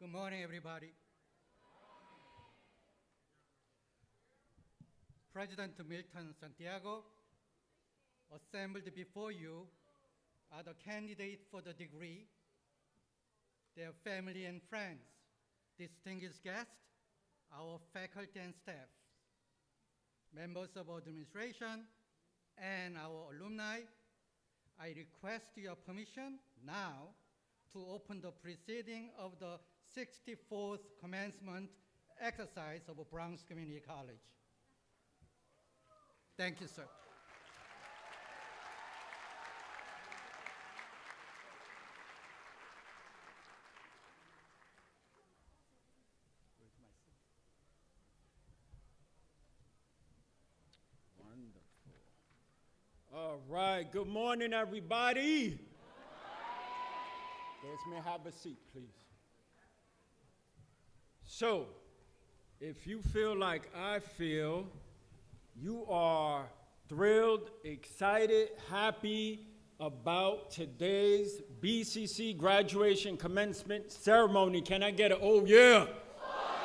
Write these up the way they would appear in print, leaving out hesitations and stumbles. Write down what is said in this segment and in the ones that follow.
Good morning, everybody. President Milton Santiago, assembled before you are the candidates for the degree, their family and friends, distinguished guests, our faculty and staff, members of administration, and our alumni. I request your permission now to open the proceeding of the 64th Commencement exercise of Bronx Community College. Thank you, sir. Wonderful. All right, good morning, everybody. Guys may have a seat, please. So, if you feel like I feel, you are thrilled, excited, happy about today's BCC graduation commencement ceremony. Can I get an oh yeah? Oh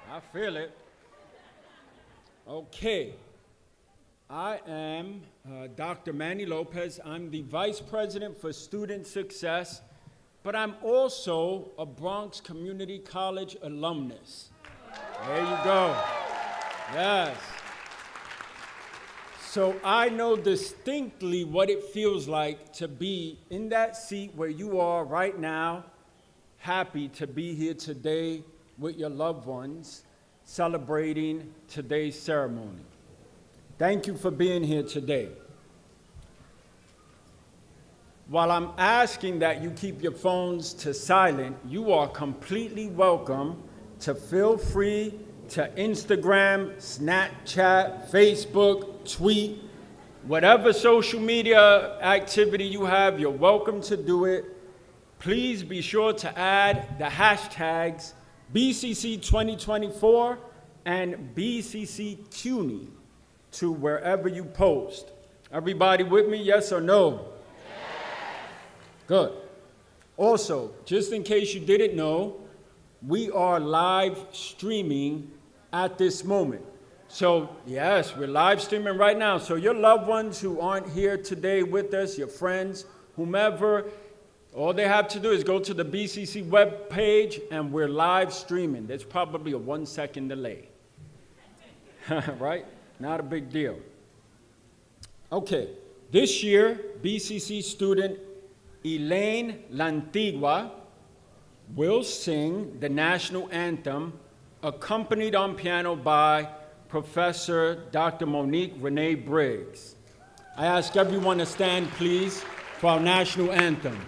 yeah! I feel it. Okay. I am Dr. Manny Lopez. I'm the Vice President for Student Success, but I'm also a Bronx Community College alumnus. There you go. Yes. So I know distinctly what it feels like to be in that seat where you are right now, happy to be here today with your loved ones, celebrating today's ceremony. Thank you for being here today. While I'm asking that you keep your phones to silent, you are completely welcome to feel free to Instagram, Snapchat, Facebook, tweet, whatever social media activity you have, you're welcome to do it. Please be sure to add the hashtags BCC 2024 and BCC CUNY to wherever you post. Everybody with me, yes or no? Yes. Good. Also, just in case you didn't know, we are live streaming at this moment. So, yes, we're live streaming right now. So your loved ones who aren't here today with us, your friends, whomever, all they have to do is go to the BCC webpage and we're live streaming. There's probably a 1 second delay. Right? Not a big deal. Okay, this year, BCC student Elaine Lantigua will sing the national anthem, accompanied on piano by Professor Dr. Monique Renee Briggs. I ask everyone to stand, please, for our national anthem.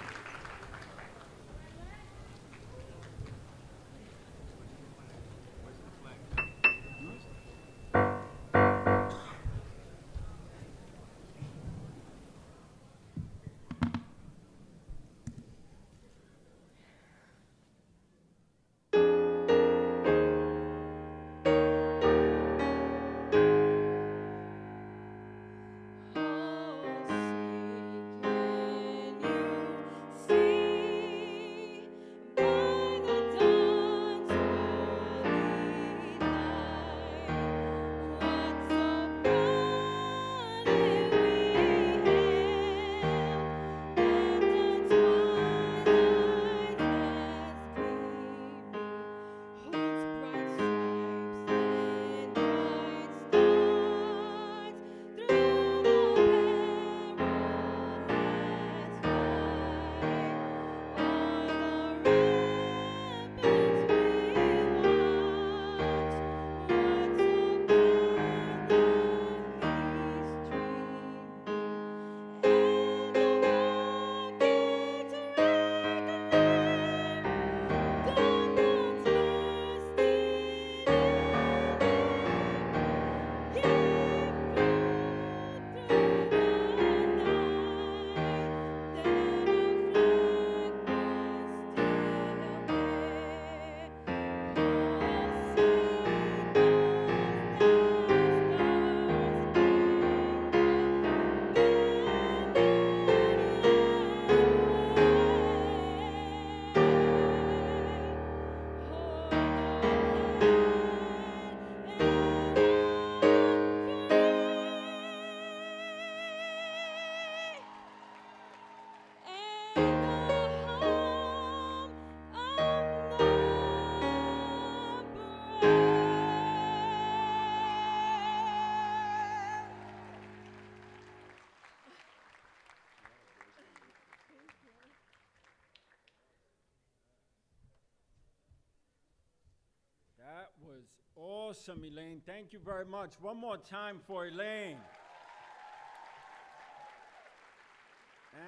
was awesome, Elaine. Thank you very much. One more time for Elaine.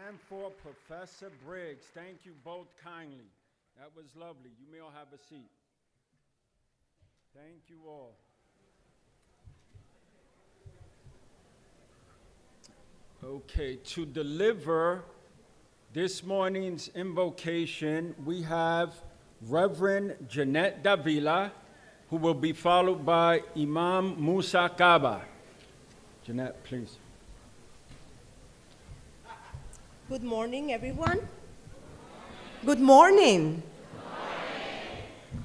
And for Professor Briggs. Thank you both kindly. That was lovely. You may all have a seat. Thank you all. Okay, to deliver this morning's invocation, we have Reverend Jeanette Davila, who will be followed by Imam Musa Kaba. Jeanette, please. Good morning, everyone. Good morning.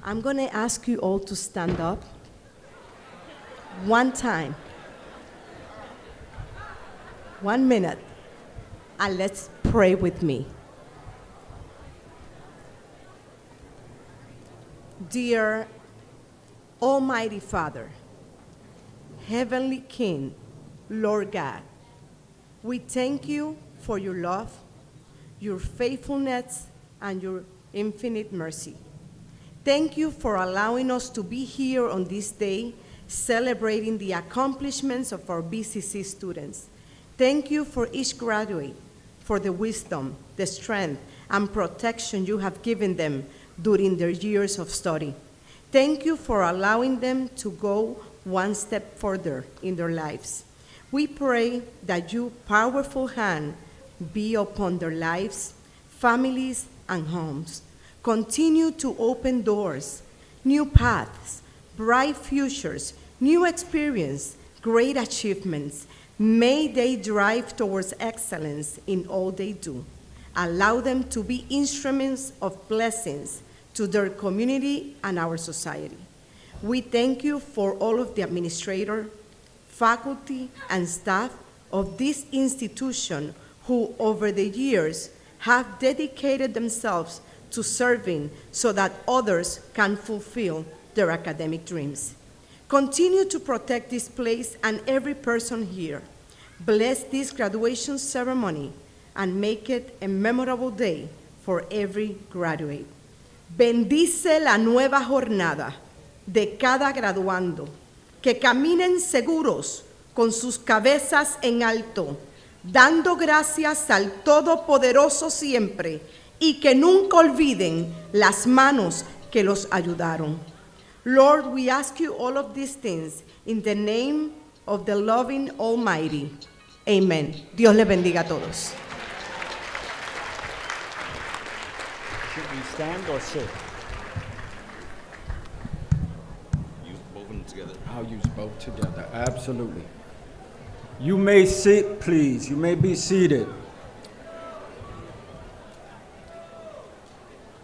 I'm going to ask you all to stand up one time, 1 minute, and let's pray with me. Dear Almighty Father, Heavenly King, Lord God, we thank you for your love, your faithfulness, and your infinite mercy. Thank you for allowing us to be here on this day, celebrating the accomplishments of our BCC students. Thank you for each graduate, for the wisdom, the strength, and protection you have given them during their years of study. Thank you for allowing them to go one step further in their lives. We pray that your powerful hand be upon their lives, families, and homes. Continue to open doors, new paths, bright futures, new experience, great achievements. May they drive towards excellence in all they do. Allow them to be instruments of blessings to their community and our society. We thank you for all of the administrators, faculty, and staff of this institution who over the years have dedicated themselves to serving so that others can fulfill their academic dreams. Continue to protect this place and every person here. Bless this graduation ceremony and make it a memorable day for every graduate. Bendice la nueva jornada de cada graduando, que caminen seguros con sus cabezas en alto, dando gracias al Todopoderoso siempre, y que nunca olviden las manos que los ayudaron. Lord, we ask you all of these things in the name of the loving Almighty. Amen. Dios les bendiga a todos. Should we stand or sit? Use both of them together. I'll use both together, absolutely. You may sit, please. You may be seated.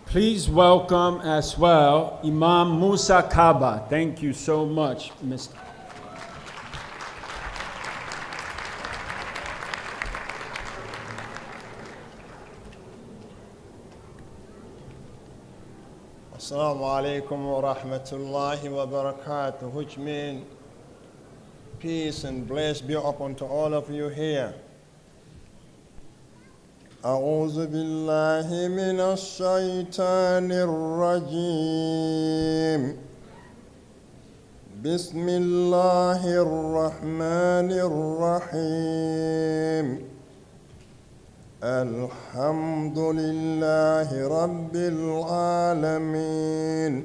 Please welcome as well Imam Musa Kaba. Thank you so much, Mr. Assalamu alaikum wa rahmatullahi wa barakatuh, which means peace and bless be upon to all of you here. أعوذ بالله من الشيطان الرجيم بسم الله الرحمن الرحيم الحمد لله رب العالمين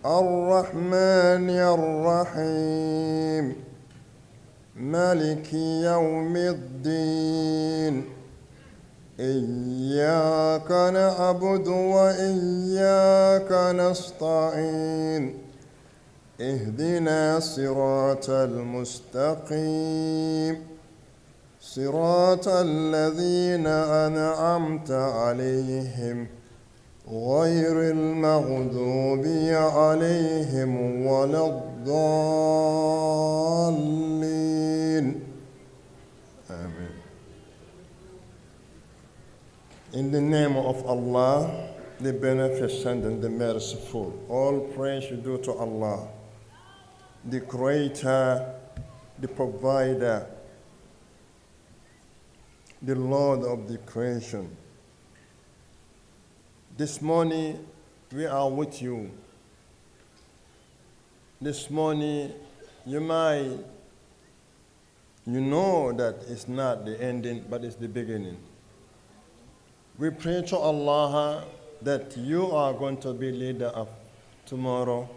الرحمن الرحيم مالك يوم الدين إياك نعبد وإياك نستعين اهدنا الصراط المستقيم صراط الذين أنعمت عليهم غير المغضوب عليهم ولا الضالين. Amen. In the name of Allah, the Beneficent and the Merciful, all praise is due to Allah, the Creator, the Provider, the Lord of the creation. This morning, we are with you this morning, you know that it's not the ending, but it's the beginning. We pray to Allah that you are going to be leader of tomorrow,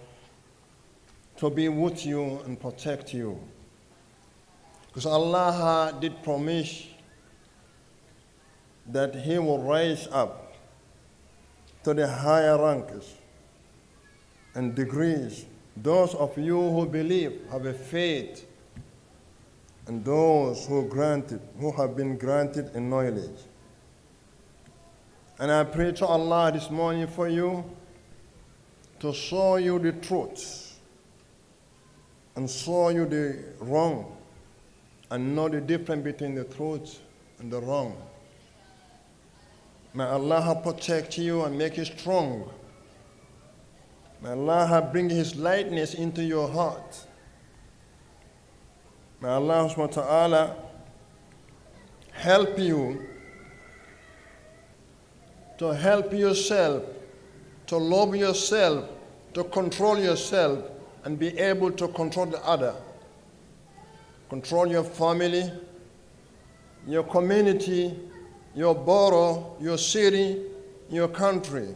to be with you and protect you. Because Allah did promise that He will raise up to the higher ranks and degrees those of you who believe, have a faith, and those who have been granted a knowledge. And I pray to Allah this morning for you to show you the truth and show you the wrong and know the difference between the truth and the wrong. May Allah protect you and make you strong. May Allah bring His lightness into your heart. May Allah subhanahu wa ta'ala help you to help yourself, to love yourself, to control yourself, and be able to control the other. Control your family, your community, your borough, your city, your country.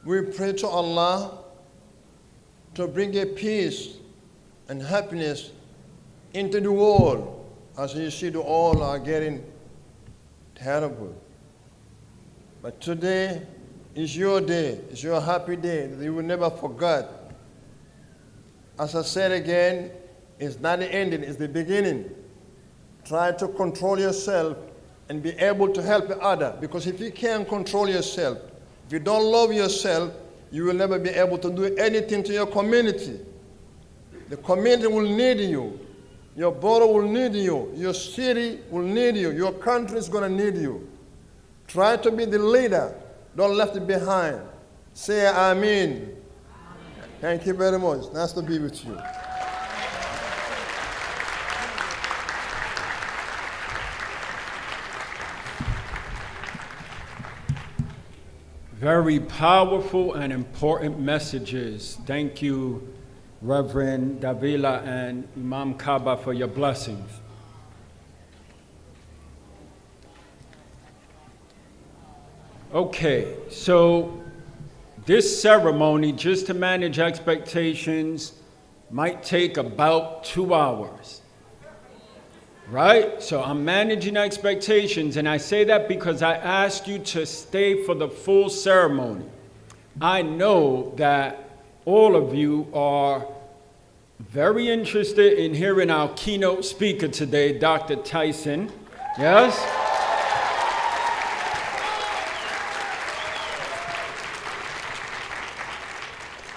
We pray to Allah to bring a peace and happiness into the world. As you see, the world are getting terrible. But today is your day. It's your happy day that you will never forget. As I said again, it's not the ending, it's the beginning. Try to control yourself and be able to help the other. Because if you can't control yourself, if you don't love yourself, you will never be able to do anything to your community. The community will need you. Your borough will need you. Your city will need you. Your country is going to need you. Try to be the leader. Don't left it behind. Say Amen. Thank you very much. Nice to be with you. Very powerful and important messages. Thank you, Reverend Davila and Imam Kaba, for your blessings. Okay, so this ceremony, just to manage expectations, might take about 2 hours. Right? So I'm managing expectations, and I say that because I ask you to stay for the full ceremony. I know that all of you are very interested in hearing our keynote speaker today, Dr. Tyson. Yes?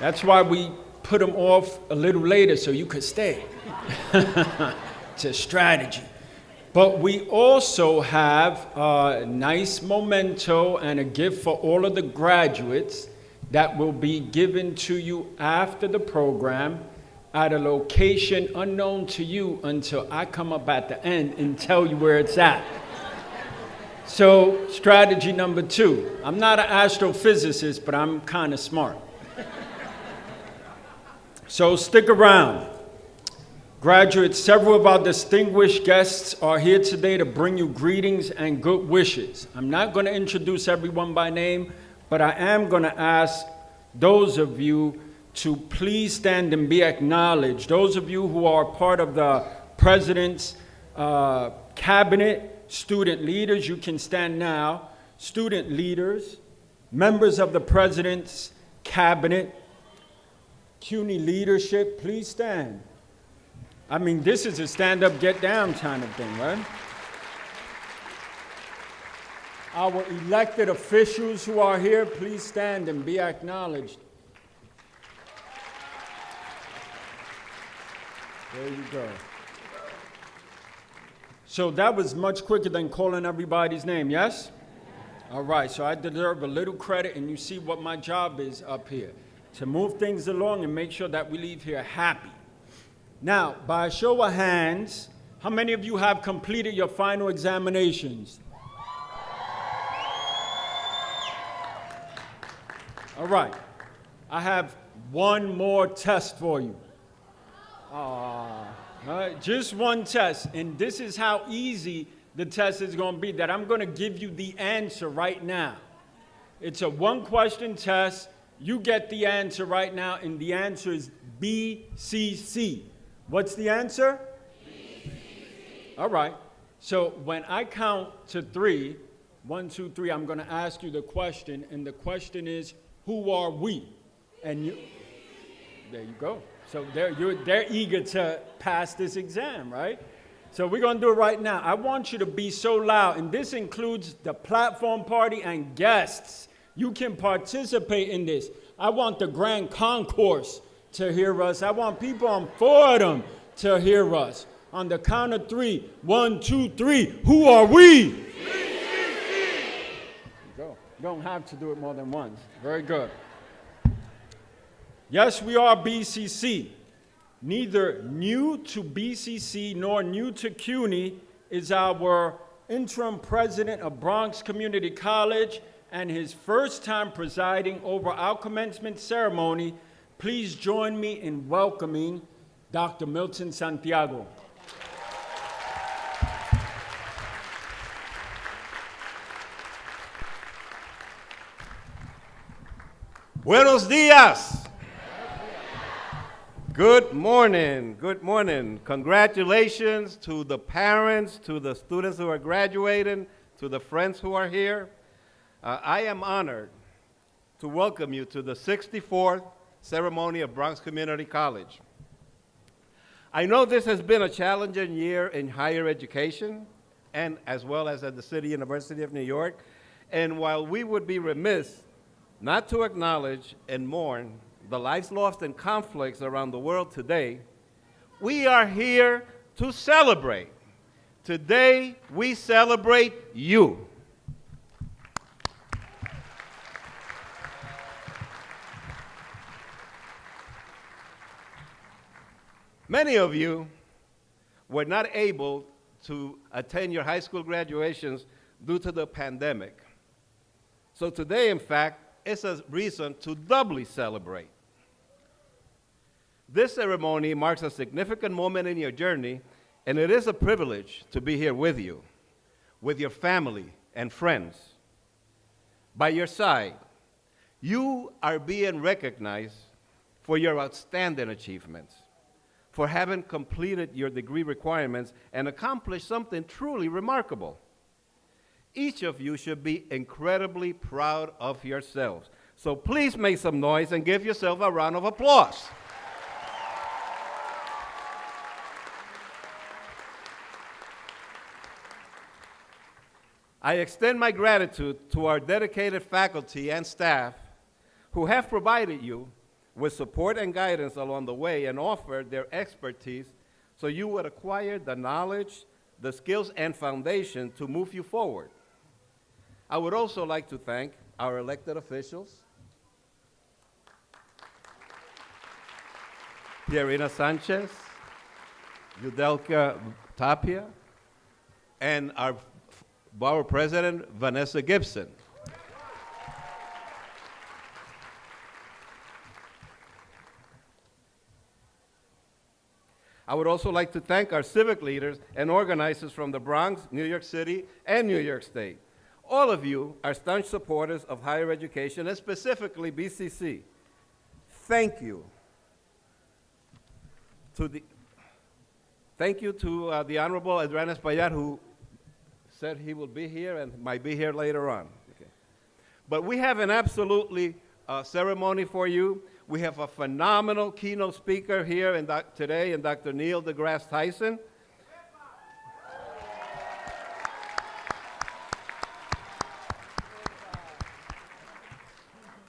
That's why we put him off a little later so you could stay. It's a strategy. But we also have a nice memento and a gift for all of the graduates that will be given to you after the program at a location unknown to you until I come up at the end and tell you where it's at. So, strategy number 2. I'm not an astrophysicist, but I'm kind of smart. So stick around. Graduates, several of our distinguished guests are here today to bring you greetings and good wishes. I'm not going to introduce everyone by name, but I am going to ask those of you to please stand and be acknowledged. Those of you who are part of the President's cabinet, student leaders, you can stand now. Student leaders, members of the President's cabinet, CUNY leadership, please stand. I mean, this is a stand-up, get-down kind of thing, right? Our elected officials who are here, please stand and be acknowledged. There you go. So that was much quicker than calling everybody's name, yes? All right, so I deserve a little credit, and you see what my job is up here, to move things along and make sure that we leave here happy. Now, by a show of hands, how many of you have completed your final examinations? All right. I have one more test for you. All right, just one test. And this is how easy the test is going to be, that I'm going to give you the answer right now. It's a one-question test. You get the answer right now, and the answer is BCC. What's the answer? BCC. All right. So when I count to 3, 1, 2, 3, I'm going to ask you the question, and the question is, who are we? And you, there you go. So they're eager to pass this exam, right? So we're going to do it right now. I want you to be so loud, and this includes the platform party and guests. You can participate in this. I want the grand concourse to hear us. I want people on Fordham to hear us. On the count of 3, 1, 2, 3, who are we? Go. You don't have to do it more than once. Very good. Yes, we are BCC. Neither new to BCC nor new to CUNY is our interim president of Bronx Community College and his first time presiding over our commencement ceremony. Please join me in welcoming Dr. Milton Santiago. Buenos dias. Good morning. Good morning. Congratulations to the parents, to the students who are graduating, to the friends who are here. I am honored to welcome you to the 64th ceremony of Bronx Community College. I know this has been a challenging year in higher education, and as well as at the City University of New York. And while we would be remiss not to acknowledge and mourn the lives lost and conflicts around the world today, we are here to celebrate. Today, we celebrate you. Many of you were not able to attend your high school graduations due to the pandemic. So today, in fact, is a reason to doubly celebrate. This ceremony marks a significant moment in your journey, and it is a privilege to be here with you, with your family and friends. By your side, you are being recognized for your outstanding achievements, for having completed your degree requirements and accomplished something truly remarkable. Each of you should be incredibly proud of yourselves. So please make some noise and give yourself a round of applause. I extend my gratitude to our dedicated faculty and staff who have provided you with support and guidance along the way and offered their expertise so you would acquire the knowledge, the skills, and foundation to move you forward. I would also like to thank our elected officials, Pierina Sanchez, Yudelka Tapia, and our Borough President, Vanessa Gibson. I would also like to thank our civic leaders and organizers from the Bronx, New York City, and New York State. All of you are staunch supporters of higher education, and specifically BCC. Thank you. Thank you to the Honorable Adrián Espaillat, who said he will be here and might be here later on. Okay. But we have an absolutely ceremony for you. We have a phenomenal keynote speaker here today, in Dr. Neil deGrasse Tyson.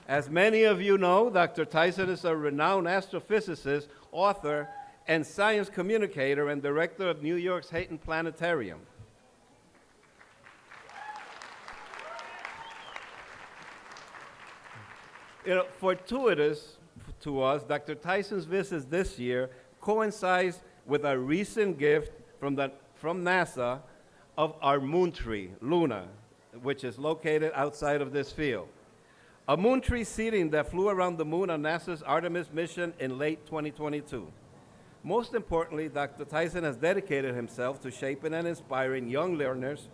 As many of you know, Dr. Tyson is a renowned astrophysicist, author, and science communicator and director of New York's Hayden Planetarium. Fortuitous to us, Dr. Tyson's visit this year coincides with a recent gift from NASA of our moon tree, Luna, which is located outside of this field. a moon tree seeding that flew around the moon on NASA's Artemis mission in late 2022. Most importantly, Dr. Tyson has dedicated himself to shaping and inspiring young learners'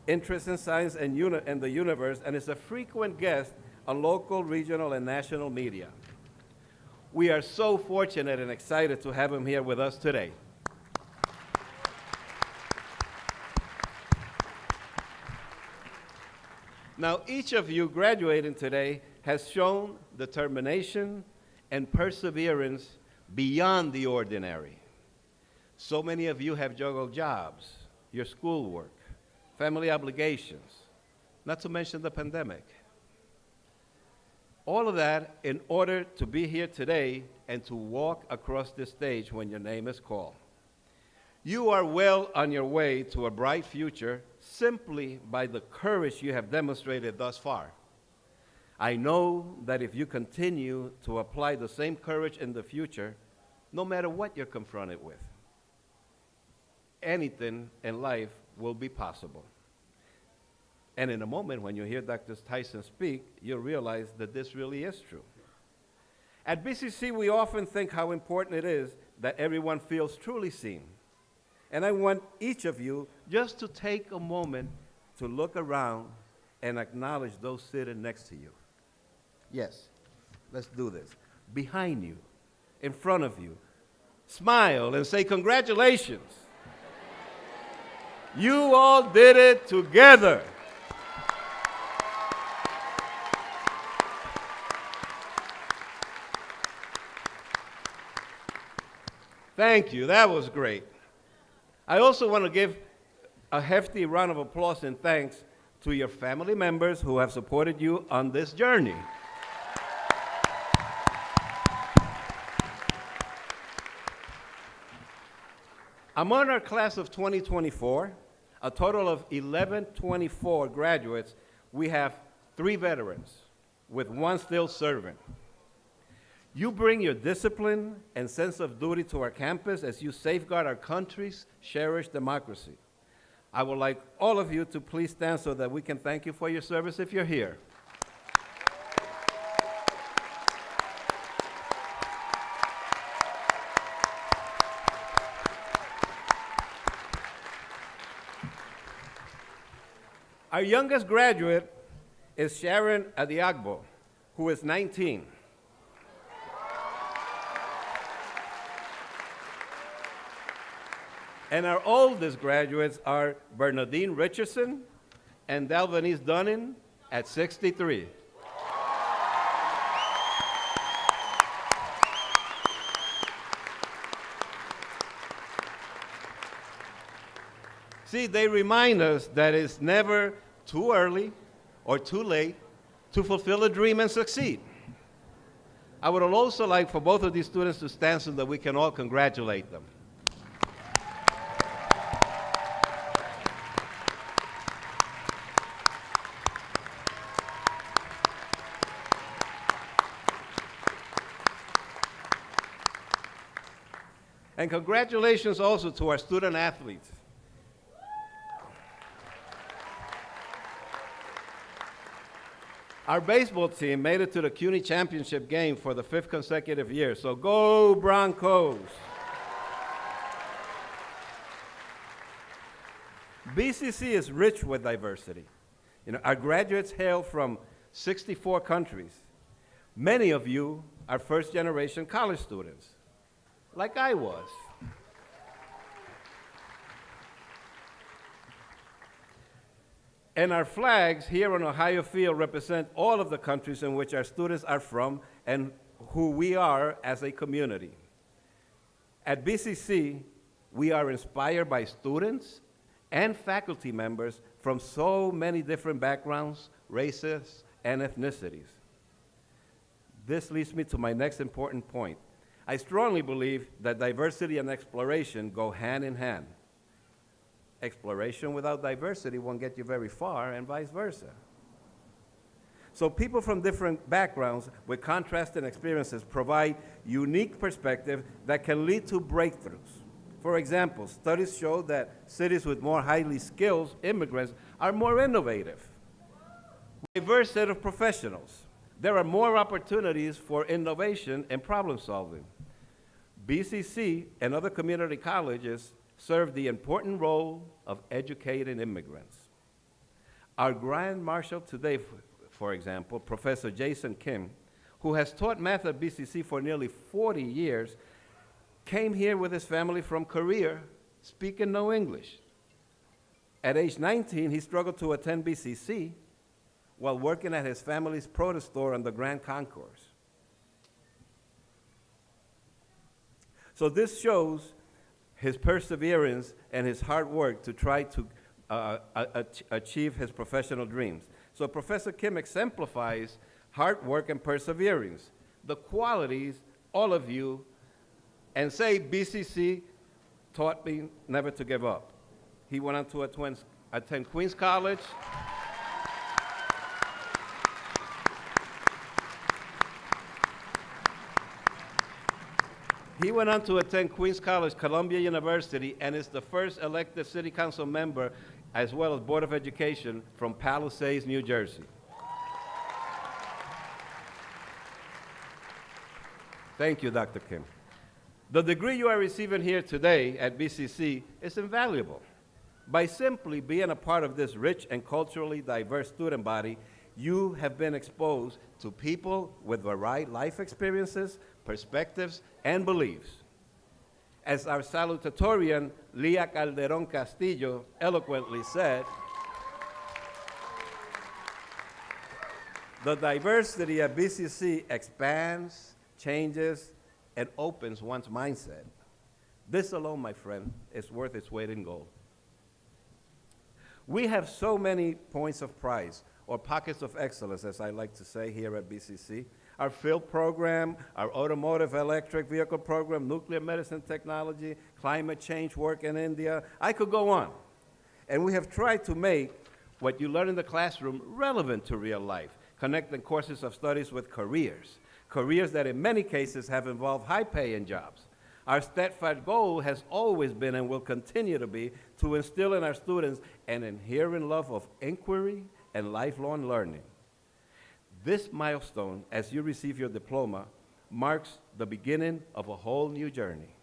interest in science and the universe, and is a frequent guest on local, regional, and national media. We are so fortunate and excited to have him here with us today. Now, each of you graduating today has shown determination and perseverance beyond the ordinary. So many of you have juggled jobs, your schoolwork, family obligations, not to mention the pandemic. All of that in order to be here today and to walk across this stage when your name is called. You are well on your way to a bright future simply by the courage you have demonstrated thus far. I know that if you continue to apply the same courage in the future, no matter what you're confronted with, anything in life will be possible. And in a moment, when you hear Dr. Tyson speak, you'll realize that this really is true. At BCC, we often think how important it is that everyone feels truly seen. And I want each of you just to take a moment to look around and acknowledge those sitting next to you. Yes, let's do this. Behind you, in front of you. Smile and say congratulations. You all did it together. Thank you, that was great. I also want to give a hefty round of applause and thanks to your family members who have supported you on this journey. Among our class of 2024, a total of 1124 graduates, we have 3 veterans, with 1 still serving. You bring your discipline and sense of duty to our campus as you safeguard our country's cherished democracy. I would like all of you to please stand so that we can thank you for your service if you're here. Our youngest graduate is Sharon Adiagbo, who is 19. And our oldest graduates are Bernadine Richardson and Dalvanese Dunning at 63. See, they remind us that it's never too early or too late to fulfill a dream and succeed. I would also like for both of these students to stand so that we can all congratulate them. And congratulations also to our student athletes. Our baseball team made it to the CUNY championship game for the 5th consecutive year, so go Broncos! BCC is rich with diversity. Our graduates hail from 64 countries. Many of you are first-generation college students, like I was. And our flags here on Ohio Field represent all of the countries in which our students are from and who we are as a community. At BCC, we are inspired by students and faculty members from so many different backgrounds, races, and ethnicities. This leads me to my next important point. I strongly believe that diversity and exploration go hand in hand. Exploration without diversity won't get you very far, and vice versa. So people from different backgrounds with contrasting experiences provide unique perspective that can lead to breakthroughs. For example, studies show that cities with more highly skilled immigrants are more innovative. A diverse set of professionals there are more opportunities for innovation and problem solving. BCC and other community colleges serve the important role of educating immigrants. Our Grand Marshal today, for example, Professor Jason Kim, who has taught math at BCC for nearly 40 years, came here with his family from Korea, speaking no English. At age 19, he struggled to attend BCC while working at his family's produce store on the Grand Concourse. So this shows his perseverance and his hard work to try to achieve his professional dreams. So Professor Kim exemplifies hard work and perseverance, the qualities all of you, and say BCC taught me never to give up. He went on to attend Queens College. He went on to attend Queens College, Columbia University, and is the first elected city council member, as well as Board of Education, from Palisades, New Jersey. Thank you, Dr. Kim. The degree you are receiving here today at BCC is invaluable. By simply being a part of this rich and culturally diverse student body, you have been exposed to people with varied life experiences, perspectives, and beliefs. As our salutatorian, Leah Calderon Castillo, eloquently said, the diversity at BCC expands, changes, and opens one's mindset. This alone, my friend, is worth its weight in gold. We have so many points of pride, or pockets of excellence, as I like to say here at BCC. Our field program, our automotive electric vehicle program, nuclear medicine technology, climate change work in India. I could go on. And we have tried to make what you learn in the classroom relevant to real life, connecting courses of studies with careers that in many cases have involved high-paying jobs. Our steadfast goal has always been and will continue to be to instill in our students an inherent love of inquiry and lifelong learning. This milestone, as you receive your diploma, marks the beginning of a whole new journey.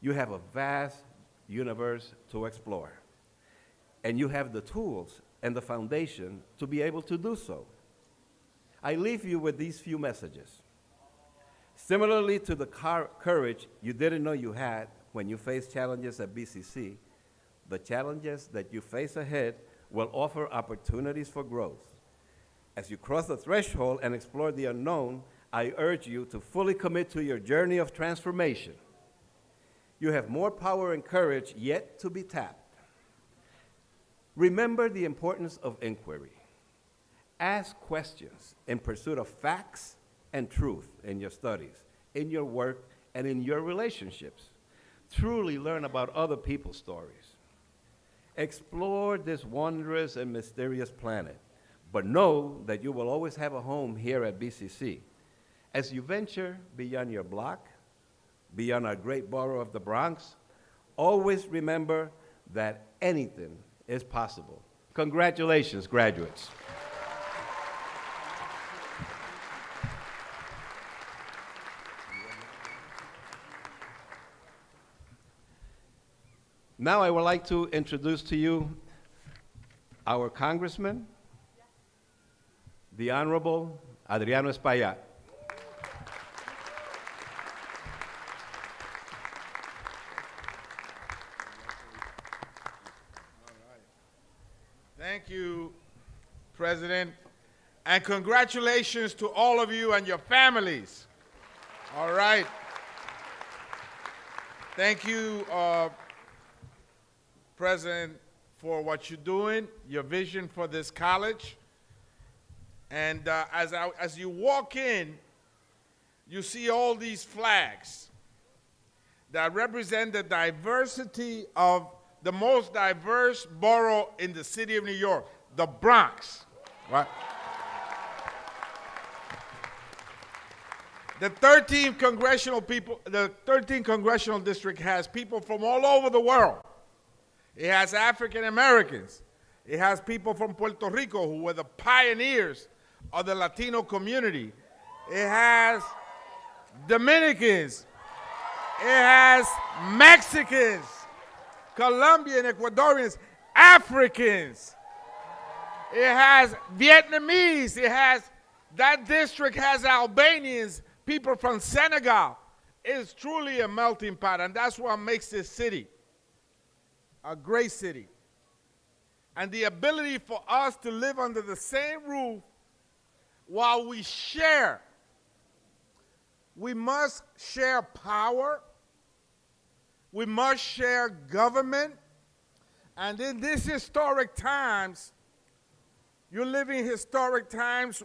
You have a vast universe to explore, and you have the tools and the foundation to be able to do so. I leave you with these few messages. Similarly to the courage you didn't know you had when you faced challenges at BCC, the challenges that you face ahead will offer opportunities for growth. As you cross the threshold and explore the unknown, I urge you to fully commit to your journey of transformation. You have more power and courage yet to be tapped. Remember the importance of inquiry. Ask questions in pursuit of facts and truth in your studies, in your work, and in your relationships. Truly learn about other people's stories. Explore this wondrous and mysterious planet, but know that you will always have a home here at BCC. As you venture beyond your block, beyond our great borough of the Bronx, always remember that anything is possible. Congratulations, graduates. Now I would like to introduce to you our Congressman, the Honorable Adriano Espaillat. Thank you, President, and congratulations to all of you and your families. All right. Thank you, President, for what you're doing, your vision for this college. And as you walk in, you see all these flags that represent the diversity of the most diverse borough in the city of New York, the Bronx, right? The 13th congressional district has people from all over the world. It has African Americans. It has people from Puerto Rico who were the pioneers of the Latino community. It has Dominicans. It has Mexicans, Colombian, Ecuadorians, Africans. It has Vietnamese. That district has Albanians, people from Senegal. It's truly a melting pot, and that's what makes this city a great city. And the ability for us to live under the same roof while we share. We must share power. We must share government. And in these historic times, you're living historic times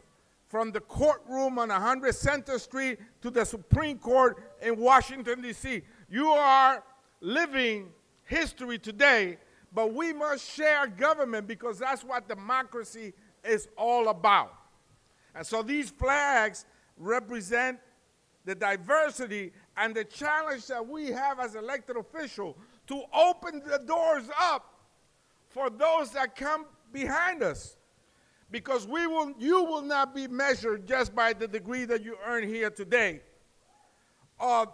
from the courtroom on 100 Center Street to the Supreme Court in Washington, D.C. You are living history today, but we must share government because that's what democracy is all about. And so these flags represent the diversity and the challenge that we have as elected officials to open the doors up for those that come behind us. Because you will not be measured just by the degree that you earn here today, or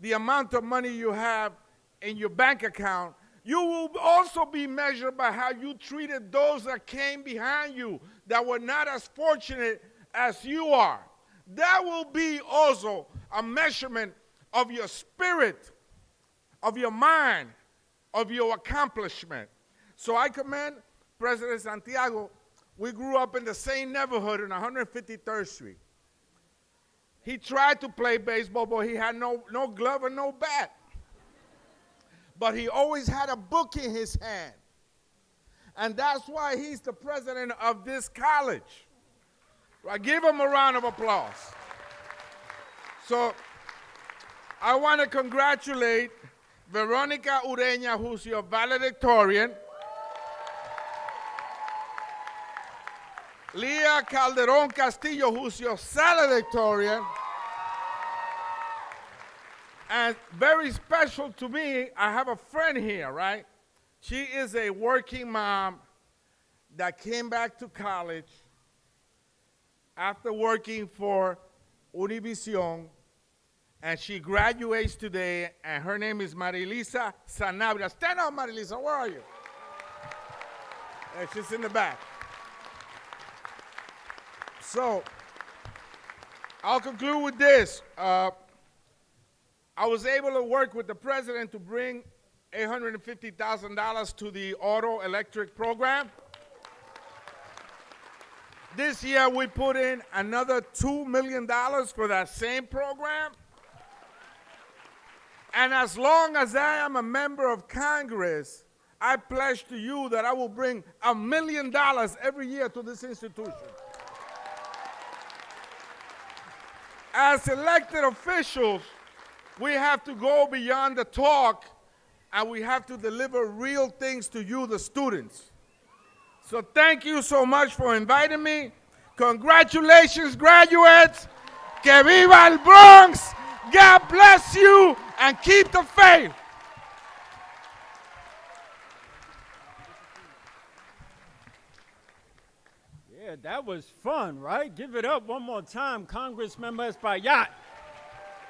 the amount of money you have in your bank account. You will also be measured by how you treated those that came behind you that were not as fortunate as you are. That will be also a measurement of your spirit, of your mind, of your accomplishment. So I commend President Santiago. We grew up in the same neighborhood on 153rd Street. He tried to play baseball, but he had no glove and no bat. But he always had a book in his hand. And that's why he's the president of this college. I give him a round of applause. So I want to congratulate Veronica Ureña, who's your valedictorian. Leah Calderon Castillo, who's your salutatorian. And very special to me, I have a friend here, right? She is a working mom that came back to college after working for Univision, and she graduates today, and her name is Marilisa Sanabria. Stand up, Marilisa, where are you? She's in the back. So, I'll conclude with this. I was able to work with the president to bring $850,000 to the auto electric program. This year we put in another $2 million for that same program. And as long as I am a member of Congress, I pledge to you that I will bring $1 million every year to this institution. As elected officials, we have to go beyond the talk, and we have to deliver real things to you, the students. So thank you so much for inviting me. Congratulations, graduates. Que viva el Bronx. God bless you, and keep the faith. Yeah, that was fun, right? Give it up one more time, Congressmember Espaillat.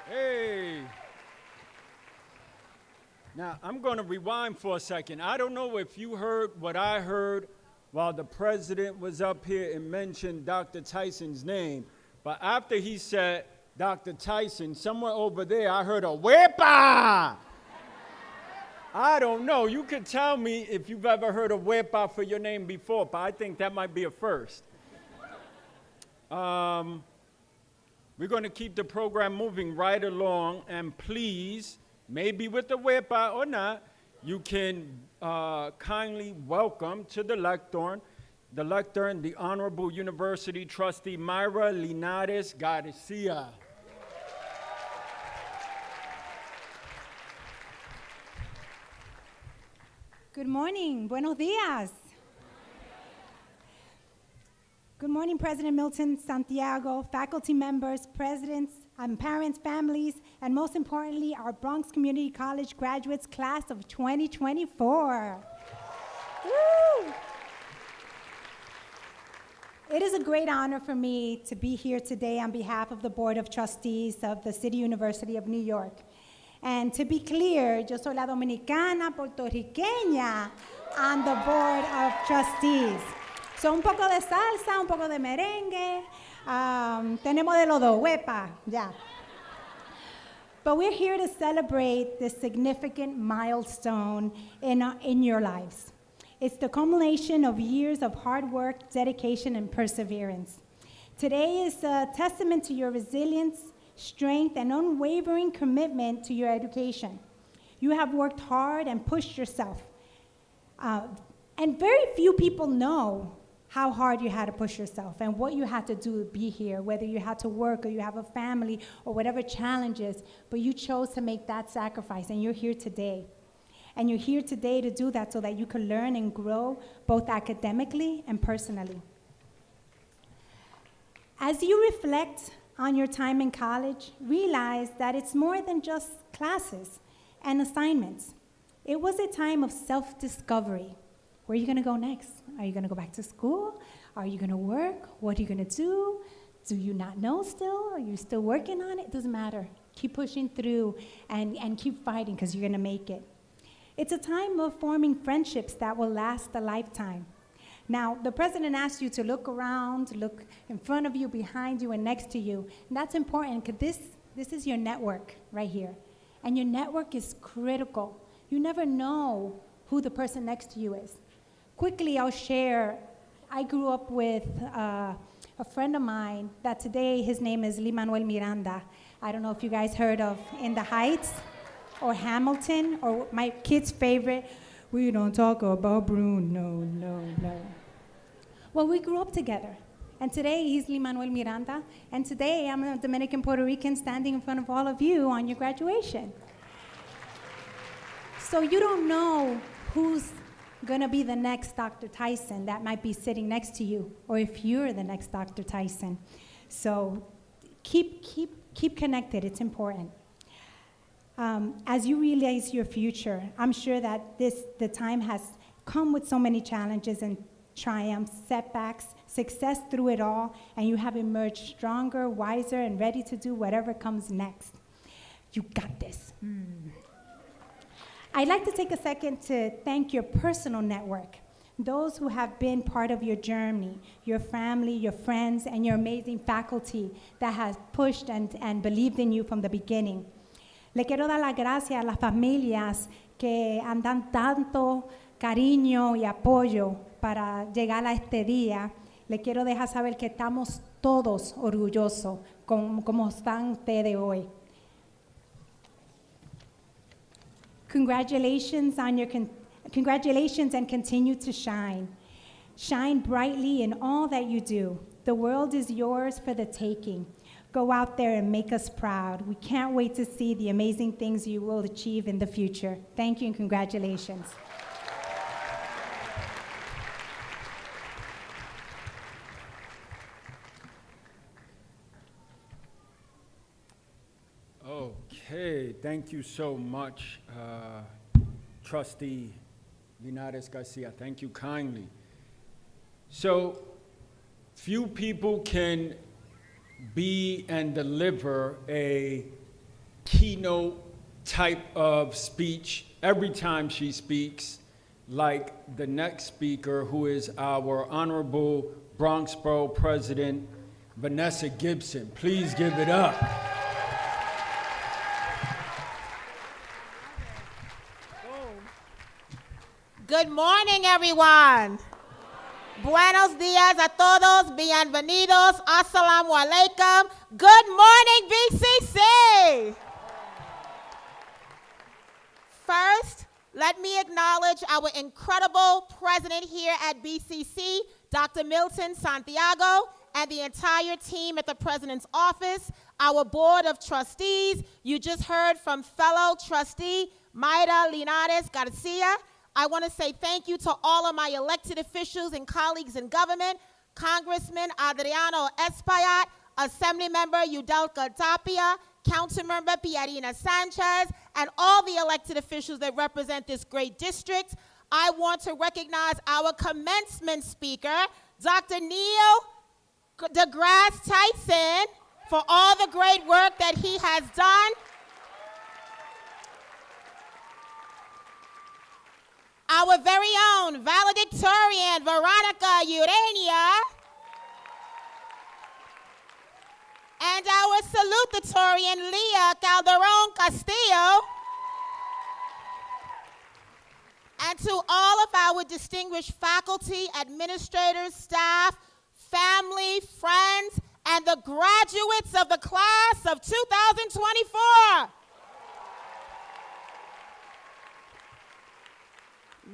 Hey. Now, I'm going to rewind for a second. I don't know if you heard what I heard while the president was up here and mentioned Dr. Tyson's name, but after he said Dr. Tyson, somewhere over there, I heard a wepa. I don't know. You could tell me if you've ever heard a wepa for your name before, but I think that might be a first. We're going to keep the program moving right along, and please, maybe with the wepa or not, you can kindly welcome to the lectern, the Honorable University Trustee Myra Linares Garcia. Good morning. Buenos días. Good morning, President Milton Santiago, faculty members, presidents, parents, families, and most importantly, our Bronx Community College graduates class of 2024. Woo! It is a great honor for me to be here today on behalf of the Board of Trustees of the City University of New York. And to be clear, yo soy la dominicana puertorriqueña on the Board of Trustees. So un poco de salsa, un poco de merengue, tenemos de los dos, huepa, ya. But we're here to celebrate this significant milestone in your lives. It's the culmination of years of hard work, dedication, and perseverance. Today is a testament to your resilience, strength, and unwavering commitment to your education. You have worked hard and pushed yourself. And very few people know how hard you had to push yourself and what you had to do to be here, whether you had to work or you have a family or whatever challenges, but you chose to make that sacrifice, and you're here today. And you're here today to do that so that you can learn and grow both academically and personally. As you reflect on your time in college, realize that it's more than just classes and assignments. It was a time of self-discovery. Where are you gonna go next? Are you gonna go back to school? Are you gonna work? What are you gonna do? Do you not know still? Are you still working on it? It doesn't matter. Keep pushing through and keep fighting, because you're gonna make it. It's a time of forming friendships that will last a lifetime. Now, the president asked you to look around, look in front of you, behind you, and next to you. And that's important, because this is your network right here. And your network is critical. You never know who the person next to you is. Quickly, I'll share, I grew up with a friend of mine that today, his name is Lin-Manuel Miranda. I don't know if you guys heard of In the Heights or Hamilton, or my kid's favorite, we don't talk about Bruno, no. Well, we grew up together. And today, he's Lin-Manuel Miranda. And today, I'm a Dominican Puerto Rican standing in front of all of you on your graduation. So you don't know who's gonna be the next Dr. Tyson that might be sitting next to you, or if you're the next Dr. Tyson. So keep connected, it's important. As you realize your future, I'm sure that the time has come with so many challenges and triumphs, setbacks, success through it all, and you have emerged stronger, wiser, and ready to do whatever comes next. You got this. I'd like to take a second to thank your personal network, those who have been part of your journey, your family, your friends, and your amazing faculty that has pushed and believed in you from the beginning. Le quiero dar las gracias a las familias que han dado tanto cariño y apoyo para llegar a este día. Le quiero dejar saber que estamos todos orgullosos como están ustedes hoy. Congratulations and continue to shine. Shine brightly in all that you do. The world is yours for the taking. Go out there and make us proud. We can't wait to see the amazing things you will achieve in the future. Thank you and congratulations. Okay, thank you so much, Trustee Linares Garcia. Thank you kindly. So, few people can be and deliver a keynote type of speech every time she speaks, like the next speaker, who is our Honorable Bronx Borough President, Vanessa Gibson. Please give it up. Good morning, everyone. Buenos días a todos. Bienvenidos. Assalamu alaikum. Good morning, BCC. First, let me acknowledge our incredible president here at BCC, Dr. Milton Santiago, and the entire team at the president's office, our board of trustees. You just heard from fellow trustee Mayra Linares Garcia. I want to say thank you to all of my elected officials and colleagues in government, Congressman Adriano Espaillat, Assemblymember Yudelka Tapia, Councilmember Pierina Sanchez, and all the elected officials that represent this great district. I want to recognize our commencement speaker, Dr. Neil DeGrasse Tyson for all the great work that he has done. Our very own valedictorian, Veronica Urania. And our salutatorian, Leah Calderon Castillo. And to all of our distinguished faculty, administrators, staff, family, friends, and the graduates of the class of 2024.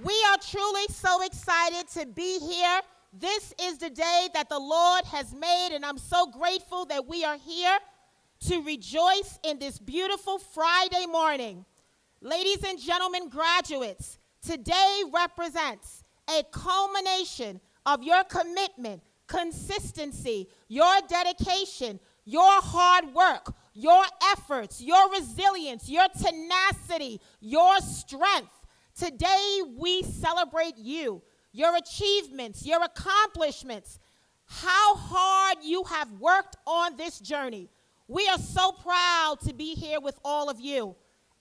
We are truly so excited to be here. This is the day that the Lord has made, and I'm so grateful that we are here to rejoice in this beautiful Friday morning. Ladies and gentlemen, graduates, today represents a culmination of your commitment, consistency, your dedication, your hard work, your efforts, your resilience, your tenacity, your strength. Today we celebrate you, your achievements, your accomplishments, how hard you have worked on this journey. We are so proud to be here with all of you.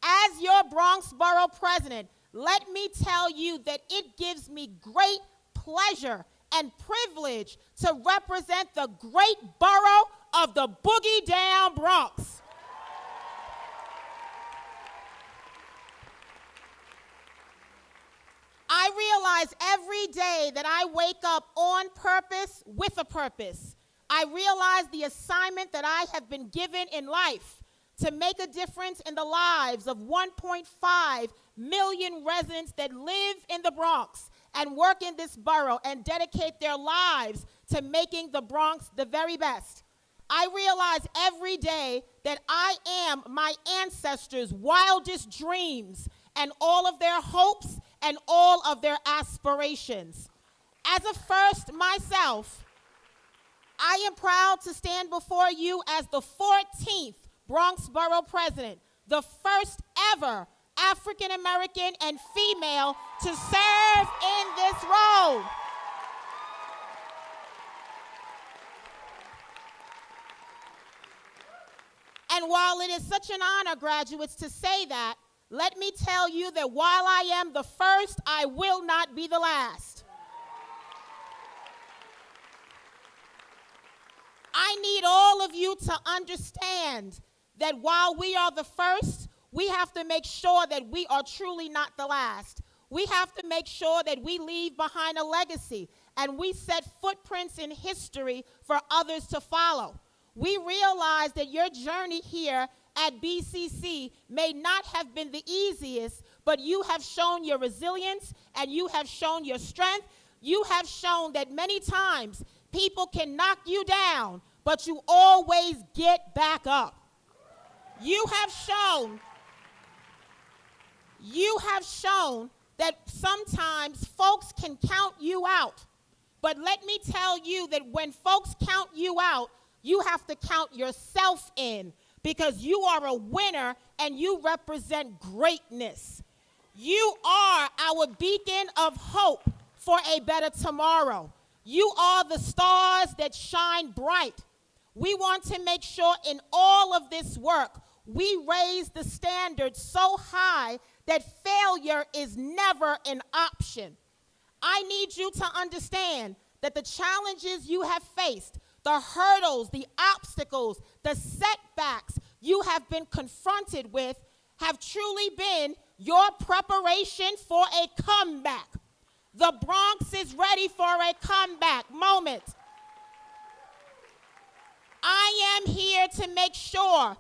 As your Bronx Borough President, let me tell you that it gives me great pleasure and privilege to represent the great borough of the Boogie Down Bronx. I realize every day that I wake up on purpose with a purpose. I realize the assignment that I have been given in life to make a difference in the lives of 1.5 million residents that live in the Bronx and work in this borough and dedicate their lives to making the Bronx the very best. I realize every day that I am my ancestors' wildest dreams and all of their hopes and all of their aspirations. As a first myself, I am proud to stand before you as the 14th Bronx Borough President, the first ever African American and female to serve in this role. And while it is such an honor, graduates, to say that, let me tell you that while I am the first, I will not be the last. I need all of you to understand that while we are the first, we have to make sure that we are truly not the last. We have to make sure that we leave behind a legacy and we set footprints in history for others to follow. We realize that your journey here at BCC may not have been the easiest, but you have shown your resilience and you have shown your strength. You have shown that many times people can knock you down, but you always get back up. You have shown that sometimes folks can count you out. But let me tell you that when folks count you out, you have to count yourself in, because you are a winner and you represent greatness. You are our beacon of hope for a better tomorrow. You are the stars that shine bright. We want to make sure in all of this work, we raise the standard so high that failure is never an option. I need you to understand that the challenges you have faced, the hurdles, the obstacles, the setbacks you have been confronted with have truly been your preparation for a comeback. The Bronx is ready for a comeback moment. I am here to make sure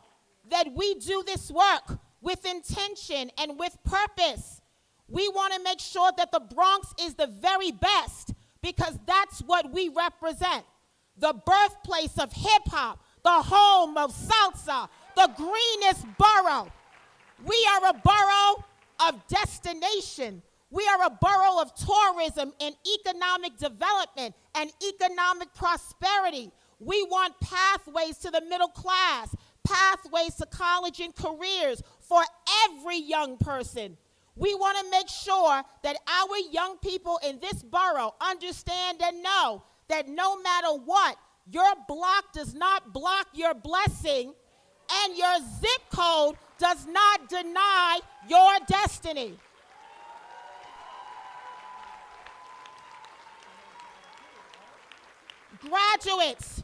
that we do this work with intention and with purpose. We want to make sure that the Bronx is the very best, because that's what we represent. The birthplace of hip-hop, the home of salsa, the greenest borough. We are a borough of destination. We are a borough of tourism and economic development and economic prosperity. We want pathways to the middle class, pathways to college and careers for every young person. We want to make sure that our young people in this borough understand and know that no matter what, Your block does not block your blessing, and your zip code does not deny your destiny. Graduates,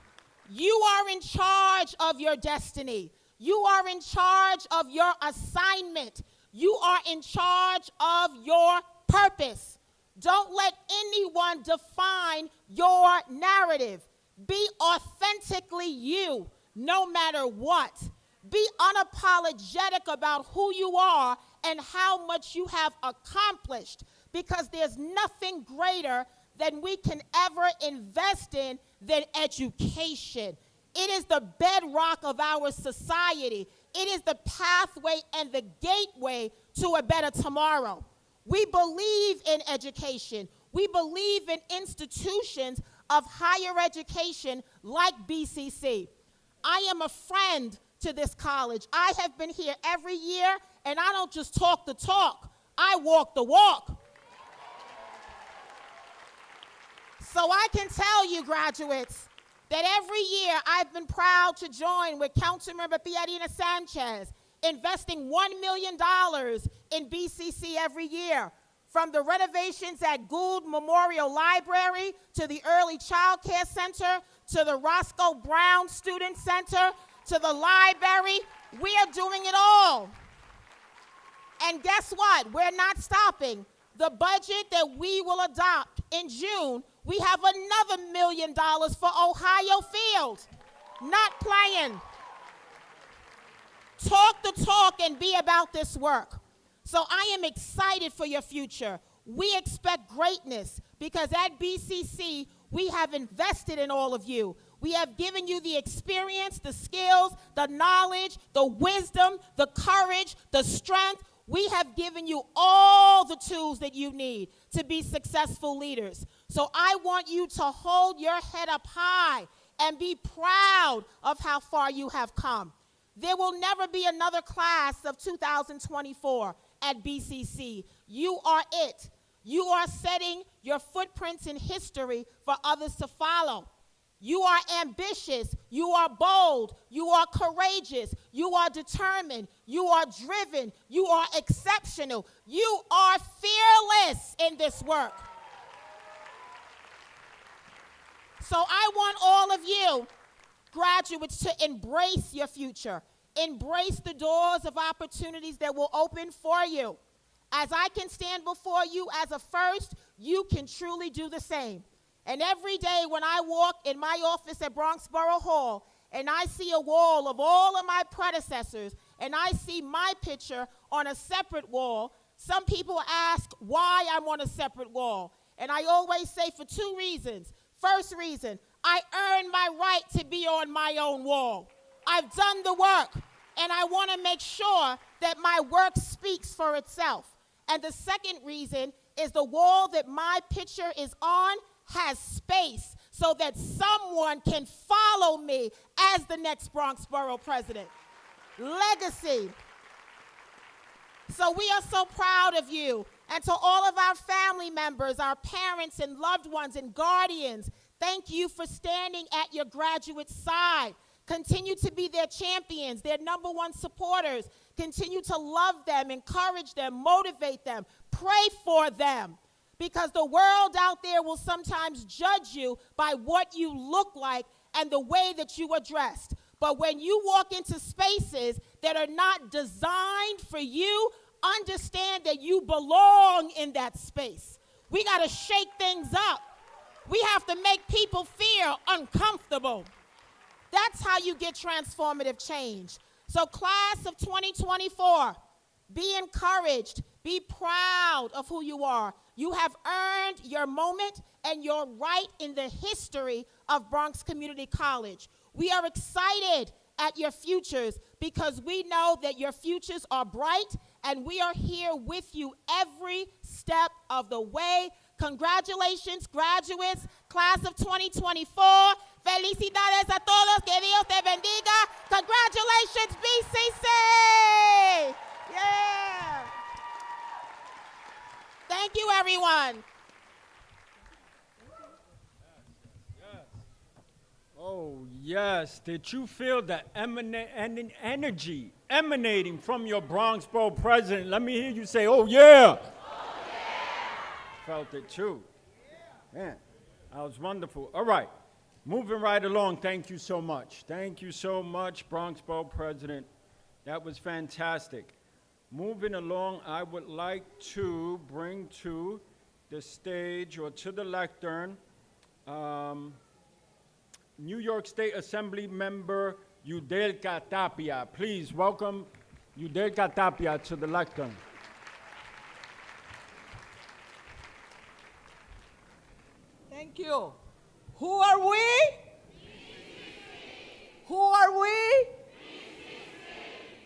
you are in charge of your destiny. You are in charge of your assignment. You are in charge of your purpose. Don't let anyone define your narrative. Be authentically you, no matter what. Be unapologetic about who you are and how much you have accomplished, because there's nothing greater than we can ever invest in than education. It is the bedrock of our society. It is the pathway and the gateway to a better tomorrow. We believe in education. We believe in institutions of higher education like BCC. I am a friend to this college. I have been here every year, and I don't just talk the talk. I walk the walk. So I can tell you, graduates, that every year I've been proud to join with Councilmember Piarina Sanchez, investing $1 million in BCC every year, from the renovations at Gould Memorial Library to the Early Child Care Center to the Roscoe Brown Student Center to the library. We are doing it all. And guess what? We're not stopping. The budget that we will adopt in June, we have another $1 million for Ohio Field. Not playing. Talk the talk and be about this work. So I am excited for your future. We expect greatness because at BCC, we have invested in all of you. We have given you the experience, the skills, the knowledge, the wisdom, the courage, the strength. We have given you all the tools that you need to be successful leaders. So I want you to hold your head up high and be proud of how far you have come. There will never be another class of 2024 at BCC. You are it. You are setting your footprints in history for others to follow. You are ambitious, you are bold, you are courageous, you are determined, you are driven, you are exceptional, you are fearless in this work. So I want all of you, graduates, to embrace your future. Embrace the doors of opportunities that will open for you. As I can stand before you as a first, you can truly do the same. And every day when I walk in my office at Bronx Borough Hall and I see a wall of all of my predecessors and I see my picture on a separate wall, some people ask why I'm on a separate wall. And I always say for two reasons. First reason, I earned my right to be on my own wall. I've done the work, and I want to make sure that my work speaks for itself. And the second reason is the wall that my picture is on has space so that someone can follow me as the next Bronx Borough President. Legacy. So we are so proud of you. And to all of our family members, our parents and loved ones and guardians, thank you for standing at your graduates' side. Continue to be their champions, their number one supporters. Continue to love them, encourage them, motivate them, pray for them. Because the world out there will sometimes judge you by what you look like and the way that you are dressed. But when you walk into spaces that are not designed for you, understand that you belong in that space. We got to shake things up. We have to make people feel uncomfortable. That's how you get transformative change. So class of 2024, be encouraged. Be proud of who you are. You have earned your moment and your right in the history of Bronx Community College. We are excited at your futures because we know that your futures are bright and we are here with you every step of the way. Congratulations, graduates, class of 2024. Felicidades a todos, que Dios te bendiga. Congratulations, BCC. Yeah. Thank you, everyone. Oh, yes. Did you feel the energy emanating from your Bronx Borough President? Let me hear you say, oh, yeah. Oh, yeah. Felt it, too. Man, that was wonderful. All right. Moving right along, thank you so much. Thank you so much, Bronx Borough President. That was fantastic. Moving along, I would like to bring to the stage or to the lectern New York State Assembly Member Yudelka Tapia. Please welcome Yudelka Tapia to the lectern. Thank you. Who are we? Who are we?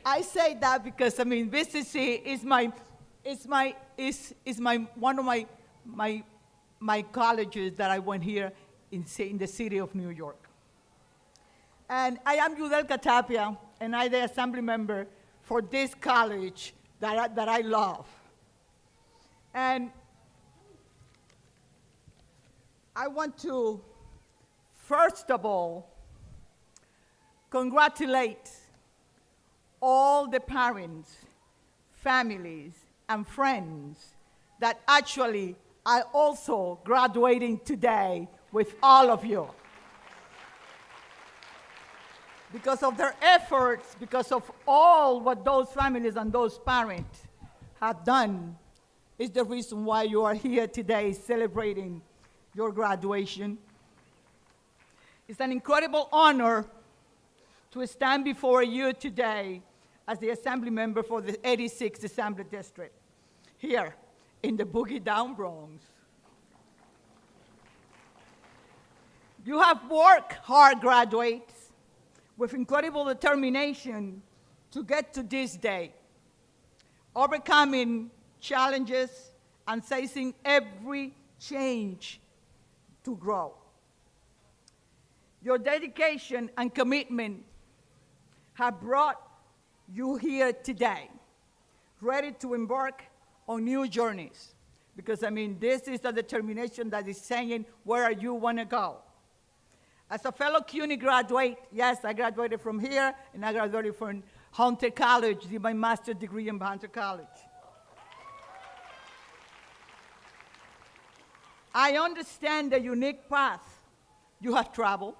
I say that because BCC is one of my colleges that I went here in the city of New York. And I am Yudelka Tapia, and I'm the assembly member for this college that I love. And I want to, first of all, congratulate all the parents, families, and friends that actually are also graduating today with all of you. Because of their efforts, because of all what those families and those parents have done, is the reason why you are here today celebrating your graduation. It's an incredible honor to stand before you today as the assembly member for the 86th Assembly District here in the Boogie Down Bronx. You have worked hard, graduates, with incredible determination to get to this day, overcoming challenges and facing every change to grow. Your dedication and commitment have brought you here today, ready to embark on new journeys. Because this is the determination that is saying where you want to go. As a fellow CUNY graduate, yes, I graduated from here, and I graduated from Hunter College, did my master's degree in Hunter College. I understand the unique path you have traveled,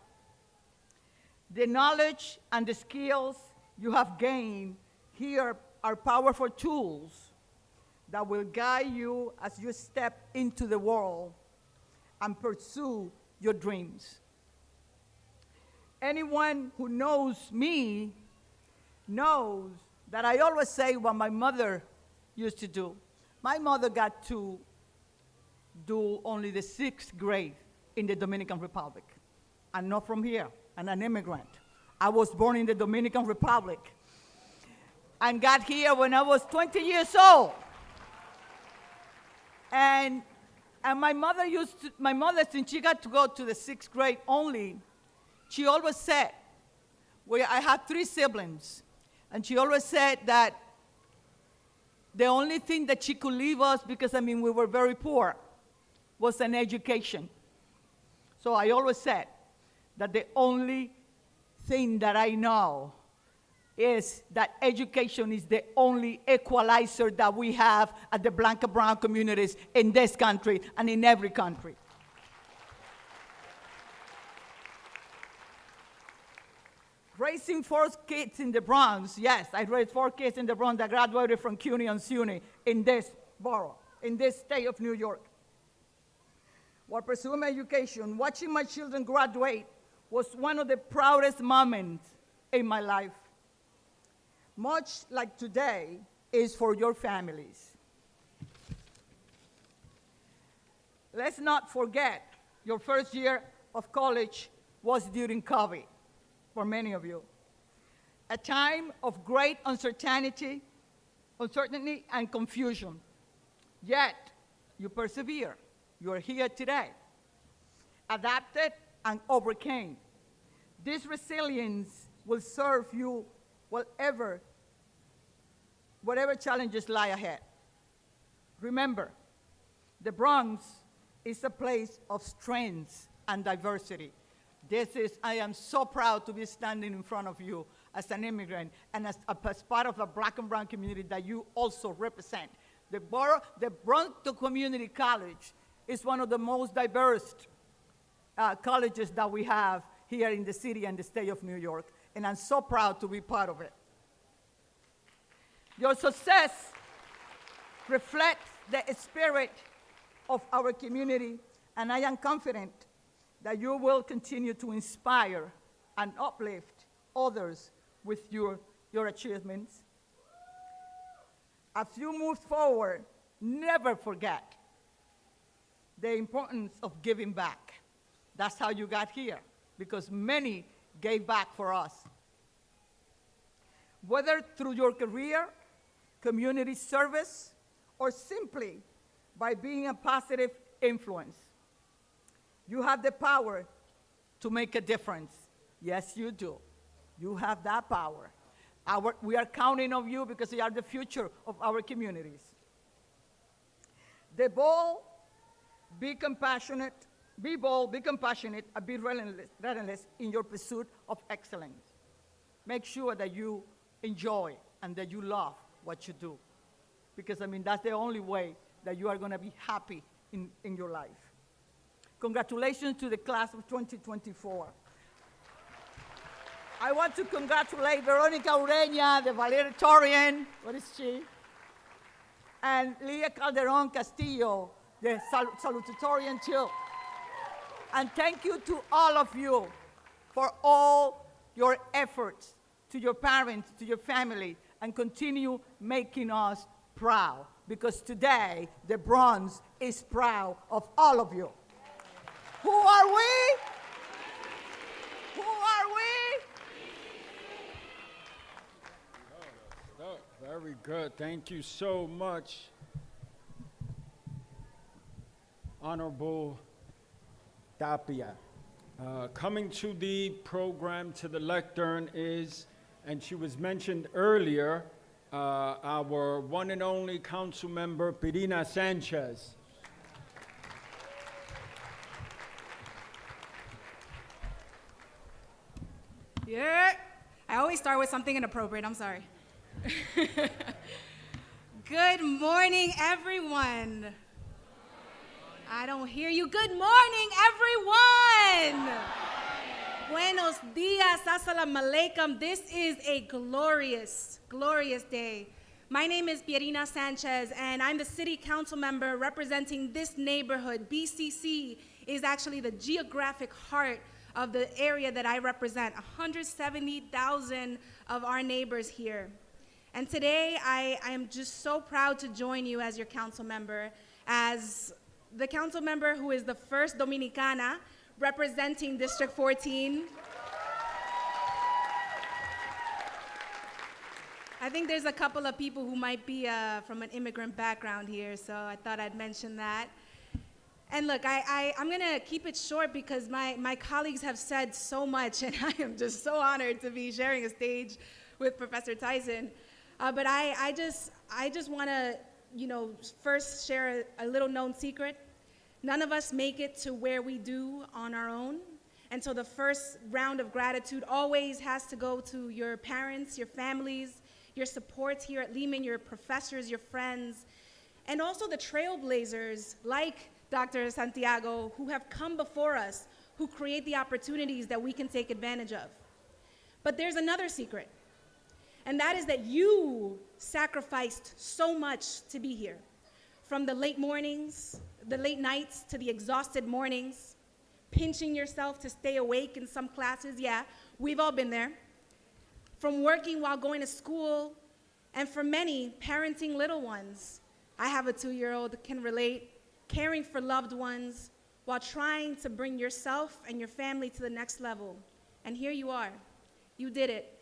the knowledge and the skills you have gained here are powerful tools that will guide you as you step into the world and pursue your dreams. Anyone who knows me knows that I always say what my mother used to do. My mother got to do only the 6th grade in the Dominican Republic. I'm not from here. I'm an immigrant. I was born in the Dominican Republic and got here when I was 20 years old. And my mother, since she got to go to the 6th grade only, she always said, I had 3 siblings, and she always said that the only thing that she could leave us, because we were very poor, was an education. So I always said that the only thing that I know is that education is the only equalizer that we have at the Black and brown communities in this country and in every country. Raising 4 kids in the Bronx, yes, I raised 4 kids in the Bronx that graduated from CUNY and SUNY in this borough, in this state of New York. While pursuing my education, watching my children graduate was one of the proudest moments in my life. Much like today is for your families. Let's not forget, your first year of college was during COVID. For many of you, a time of great uncertainty and confusion. Yet, you persevere. You are here today, adapted and overcame. This resilience will serve you whatever challenges lie ahead. Remember, the Bronx is a place of strength and diversity. I am so proud to be standing in front of you as an immigrant and as part of the black and brown community that you also represent. The Bronx Community College is one of the most diverse colleges that we have here in the city and the state of New York, and I'm so proud to be part of it. Your success reflects the spirit of our community, and I am confident that you will continue to inspire and uplift others with your achievements. As you move forward, never forget the importance of giving back. That's how you got here, because many gave back for us. Whether through your career, community service, or simply by being a positive influence, you have the power to make a difference. Yes, you do. You have that power. We are counting on you because you are the future of our communities. Be bold, be compassionate, and be relentless in your pursuit of excellence. Make sure that you enjoy and that you love what you do, because that's the only way that you are going to be happy in your life. Congratulations to the class of 2024. I want to congratulate Veronica Ureña, the valedictorian, what is she? And Leah Calderon Castillo, the salutatorian too. And thank you to all of you for all your efforts, to your parents, to your family, and continue making us proud, because today the Bronx is proud of all of you. Who are we? Who are we? Very good. Thank you so much, Honorable Tapia. Coming to the program, to the lectern is, and she was mentioned earlier, our one and only council member, Pirina Sanchez. Yeah, I always start with something inappropriate, I'm sorry. Good morning, everyone. I don't hear you. Good morning, everyone. Buenos dias, assalamu alaikum. This is a glorious, glorious day. My name is Pierina Sanchez, and I'm the city council member representing this neighborhood. BCC is actually the geographic heart of the area that I represent, 170,000 of our neighbors here. And today, I am just so proud to join you as your council member, as the council member who is the first Dominicana representing District 14. I think there's a couple of people who might be from an immigrant background here, so I thought I'd mention that. And look, I'm gonna keep it short because my colleagues have said so much, and I am just so honored to be sharing a stage with Professor Tyson. But I just wanna, first share a little known secret. None of us make it to where we do on our own. And so the first round of gratitude always has to go to your parents, your families, your supports here at Lehman, your professors, your friends, and also the trailblazers like Dr. Santiago, who have come before us, who create the opportunities that we can take advantage of. But there's another secret, and that is that you sacrificed so much to be here. From the late mornings, the late nights, to the exhausted mornings, pinching yourself to stay awake in some classes, yeah, we've all been there. From working while going to school, and for many, parenting little ones. I have a 2-year-old, can relate. Caring for loved ones while trying to bring yourself and your family to the next level. And here you are. You did it.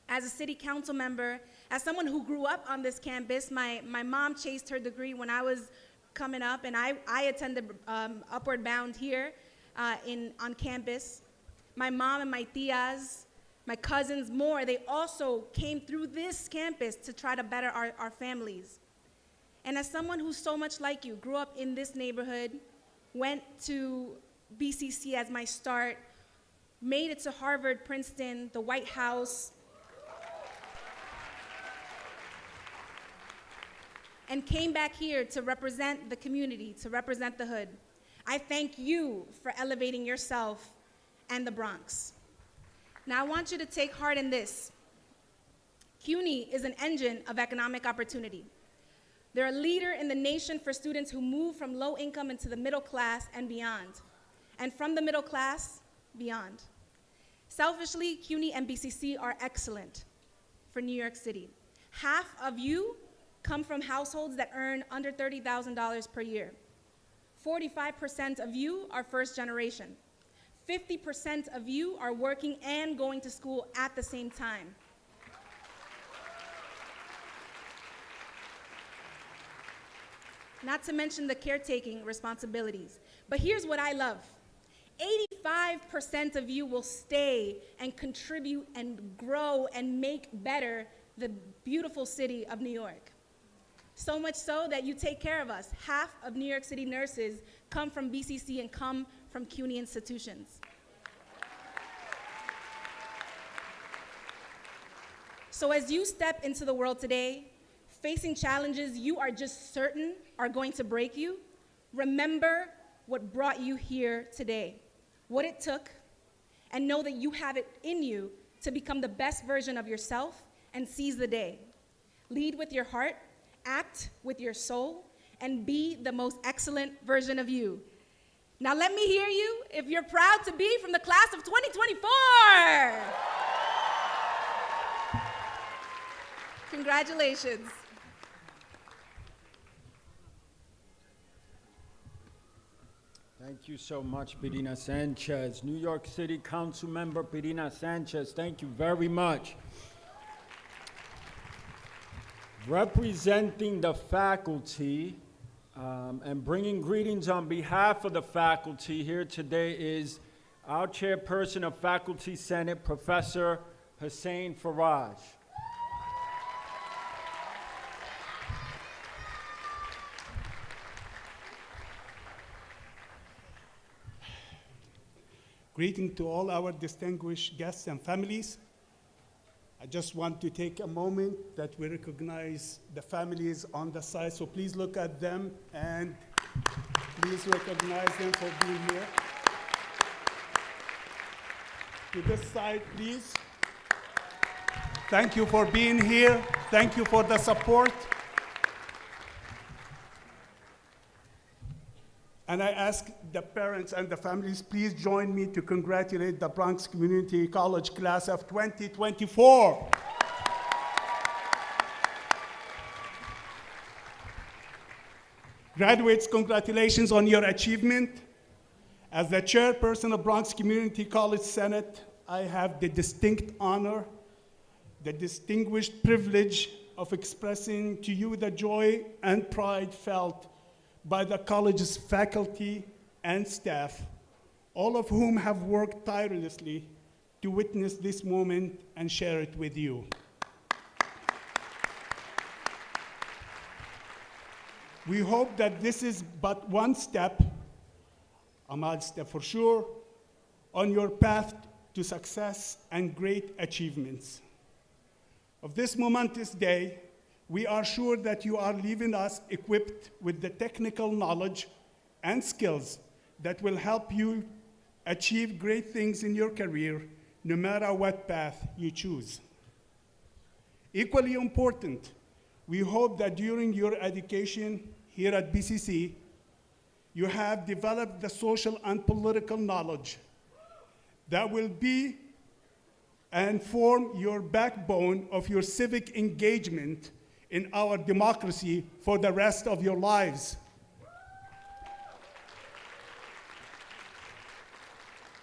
As a city council member, as someone who grew up on this campus, my mom chased her degree when I was coming up, and I attended Upward Bound here on campus. My mom and my tias, my cousins, more, they also came through this campus to try to better our families. And as someone who's so much like you, grew up in this neighborhood, went to BCC as my start, made it to Harvard, Princeton, the White House, and came back here to represent the community, to represent the hood. I thank you for elevating yourself and the Bronx. Now I want you to take heart in this. CUNY is an engine of economic opportunity. They're a leader in the nation for students who move from low income into the middle class and beyond, and from the middle class, beyond. Selfishly, CUNY and BCC are excellent for New York City. Half of you come from households that earn under $30,000 per year. 45% of you are first generation. 50% of you are working and going to school at the same time. Not to mention the caretaking responsibilities. But here's what I love. 85% of you will stay and contribute and grow and make better the beautiful city of New York. So much so that you take care of us. Half of New York City nurses come from BCC and come from CUNY institutions. So as you step into the world today, facing challenges you are just certain are going to break you, remember what brought you here today, what it took, and know that you have it in you to become the best version of yourself and seize the day. Lead with your heart, act with your soul, and be the most excellent version of you. Now let me hear you if you're proud to be from the class of 2024. Congratulations. Thank you so much, Pirina Sanchez. New York City Council Member Pirina Sanchez, thank you very much. Representing the faculty and bringing greetings on behalf of the faculty here today is our chairperson of Faculty Senate, Professor Hussein Faraj. Greeting to all our distinguished guests and families. I just want to take a moment that we recognize the families on the side, so please look at them and please recognize them for being here. To this side, please. Thank you for being here. Thank you for the support. And I ask the parents and the families, please join me to congratulate the Bronx Community College class of 2024. Graduates, congratulations on your achievement. As the chairperson of Bronx Community College Senate, I have the distinct honor, the distinguished privilege of expressing to you the joy and pride felt by the college's faculty and staff, all of whom have worked tirelessly to witness this moment and share it with you. We hope that this is but one step, a milestone for sure, on your path to success and great achievements. Of this momentous day, we are sure that you are leaving us equipped with the technical knowledge and skills that will help you achieve great things in your career, no matter what path you choose. Equally important, we hope that during your education here at BCC, you have developed the social and political knowledge that will be and form your backbone of your civic engagement in our democracy for the rest of your lives.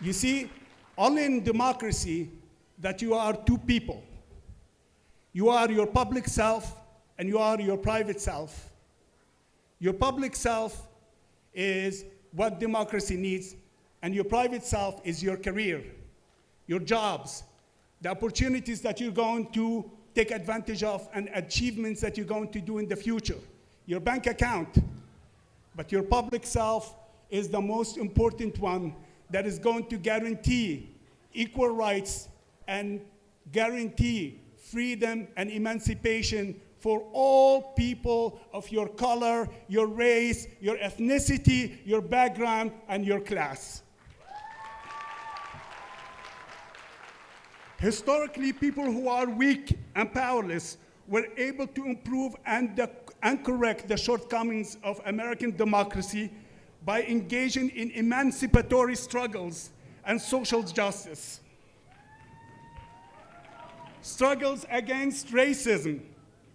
You see, only in democracy that you are two people. You are your public self and you are your private self. Your public self is what democracy needs, and your private self is your career, your jobs, the opportunities that you're going to take advantage of and achievements that you're going to do in the future, your bank account. But your public self is the most important one that is going to guarantee equal rights, and guarantee freedom and emancipation for all people of your color, your race, your ethnicity, your background, and your class. Historically, people who are weak and powerless were able to improve and correct the shortcomings of American democracy by engaging in emancipatory struggles and social justice. Struggles against racism,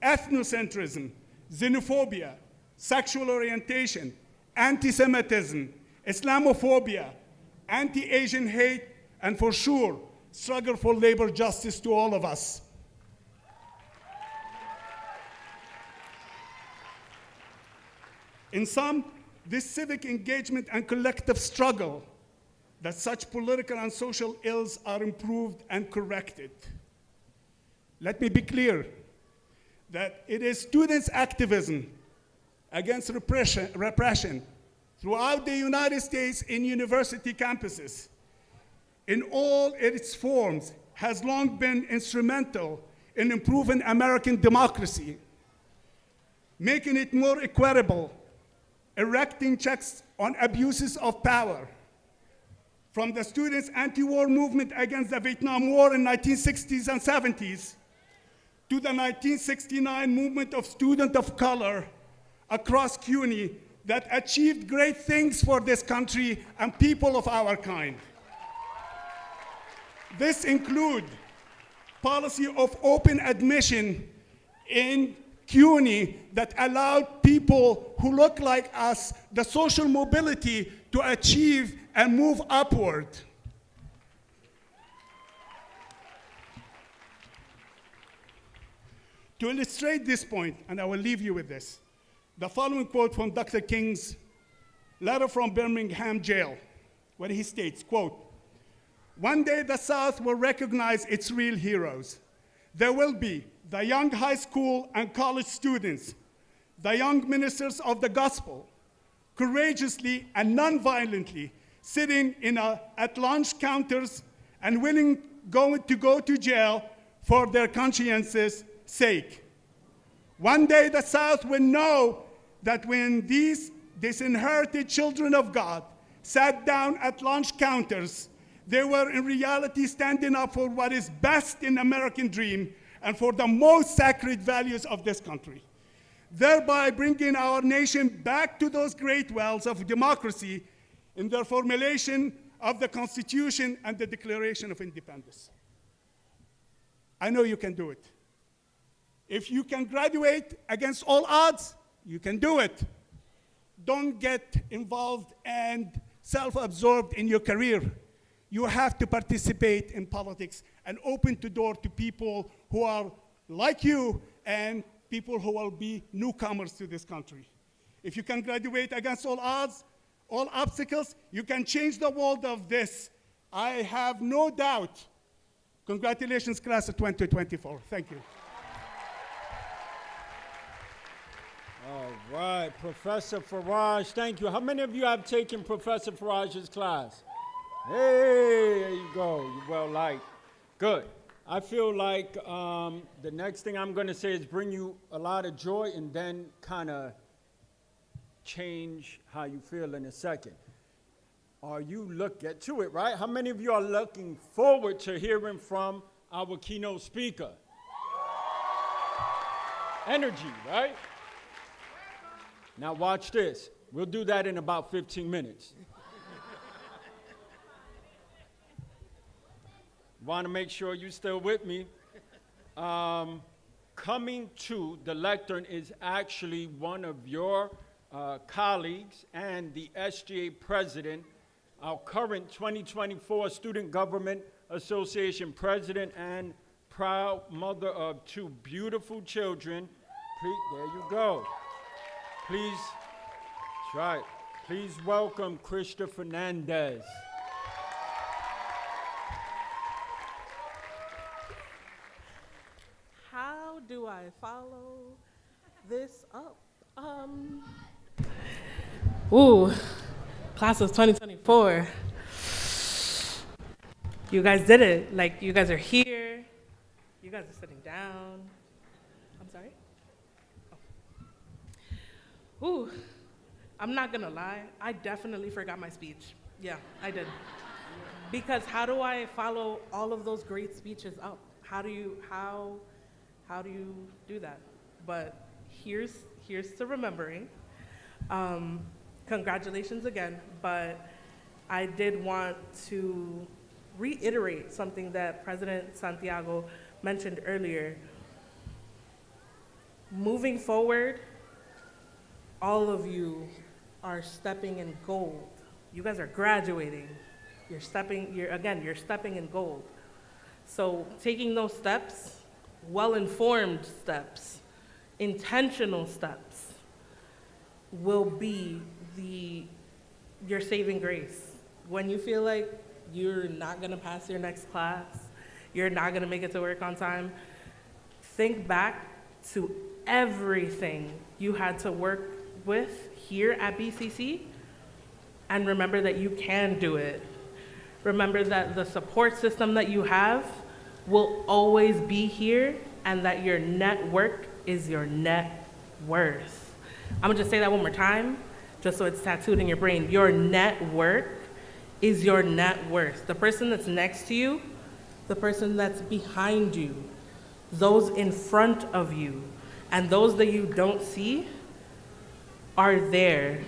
ethnocentrism, xenophobia, sexual orientation, anti-Semitism, Islamophobia, anti-Asian hate, and for sure, struggle for labor justice to all of us. In sum, this civic engagement and collective struggle that such political and social ills are improved and corrected. Let me be clear that it is students' activism against repression throughout the United States in university campuses in all its forms has long been instrumental in improving American democracy, making it more equitable, erecting checks on abuses of power. From the students' anti-war movement against the Vietnam War in 1960s and 70s, to the 1969 movement of students of color across CUNY that achieved great things for this country and people of our kind. This includes policy of open admission in CUNY that allowed people who look like us the social mobility to achieve and move upward. To illustrate this point, and I will leave you with this, the following quote from Dr. King's letter from Birmingham jail, where he states, quote, "One day the South will recognize its real heroes. There will be the young high school and college students, the young ministers of the gospel, courageously and non-violently sitting at lunch counters and willing to go to jail for their conscience's sake. One day the South will know that when these disinherited children of God sat down at lunch counters, they were in reality standing up for what is best in American dream and for the most sacred values of this country, thereby bringing our nation back to those great wells of democracy in the formulation of the Constitution and the Declaration of Independence." I know you can do it. If you can graduate against all odds, you can do it. Don't get involved and self-absorbed in your career. You have to participate in politics and open the door to people who are like you and people who will be newcomers to this country. If you can graduate against all odds, all obstacles, you can change the world of this. I have no doubt. Congratulations, class of 2024. Thank you. All right, Professor Farage, thank you. How many of you have taken Professor Farage's class? Hey, there you go. You're well liked. Good. I feel like the next thing I'm going to say is bring you a lot of joy and then kind of change how you feel in a second. Get to it, right? How many of you are looking forward to hearing from our keynote speaker? Energy, right? Now watch this. We'll do that in about 15 minutes. Want to make sure you're still with me. Coming to the lectern is actually one of your colleagues and the SGA president, our current 2024 Student Government Association president and proud mother of two beautiful children. There you go. Please, try it. Please welcome Krista Fernandez. How do I follow this up? Class of 2024. You guys did it. Like, you guys are here. You guys are sitting down. I'm sorry? Oh. Ooh, I'm not gonna lie. I definitely forgot my speech. Yeah, I did. Because how do I follow all of those great speeches up? How do you do that? But here's to remembering. Congratulations again, but I did want to reiterate something that President Santiago mentioned earlier. Moving forward, all of you are stepping in gold. You guys are graduating. You're stepping in gold. So taking those steps, well-informed steps, intentional steps, will be your saving grace. When you feel like you're not gonna pass your next class, you're not gonna make it to work on time, think back to everything you had to work with here at BCC, and remember that you can do it. Remember that the support system that you have will always be here, and that your network is your net worth. I'm gonna just say that one more time, just so it's tattooed in your brain. Your network is your net worth. The person that's next to you, the person that's behind you, those in front of you, and those that you don't see are there.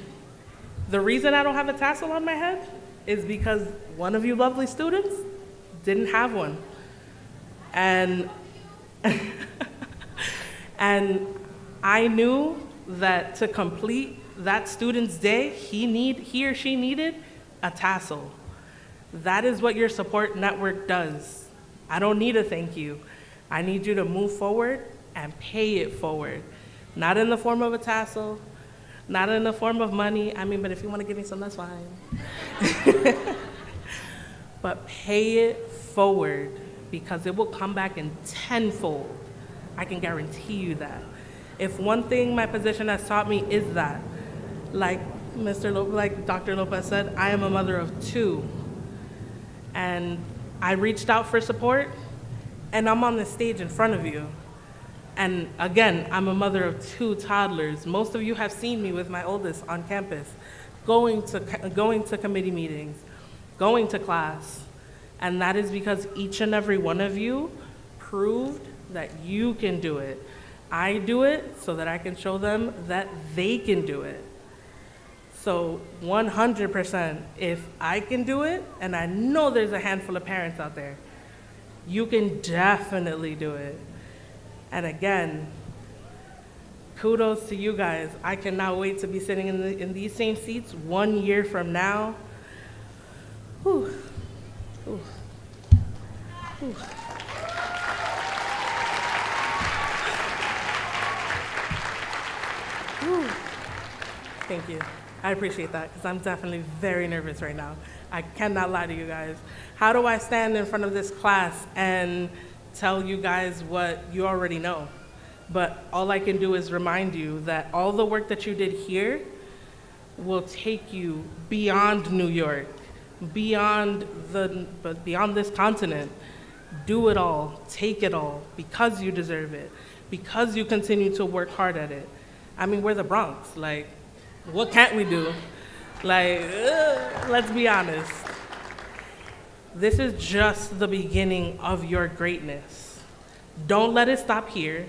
The reason I don't have a tassel on my head is because one of you lovely students didn't have one. And and I knew that to complete that student's day, he or she needed a tassel. That is what your support network does. I don't need a thank you. I need you to move forward and pay it forward. Not in the form of a tassel, not in the form of money. I mean, but if you want to give me some, that's fine. But pay it forward, because it will come back in tenfold. I can guarantee you that. If one thing my position has taught me is that, like Dr. Lopez said, I am a mother of two. And I reached out for support, and I'm on the stage in front of you. And again, I'm a mother of two toddlers. Most of you have seen me with my oldest on campus, going to committee meetings, going to class. And that is because each and every one of you proved that you can do it. I do it so that I can show them that they can do it. So 100%, if I can do it, and I know there's a handful of parents out there, you can definitely do it. And again, kudos to you guys. I cannot wait to be sitting in these same seats 1 year from now. Whew. Whew. Whew. Whew. Thank you. I appreciate that, because I'm definitely very nervous right now. I cannot lie to you guys. How do I stand in front of this class and tell you guys what you already know? But all I can do is remind you that all the work that you did here will take you beyond New York, beyond this continent. Do it all, take it all, because you deserve it, because you continue to work hard at it. I mean, we're the Bronx, like, what can't we do? Like, let's be honest. This is just the beginning of your greatness. Don't let it stop here.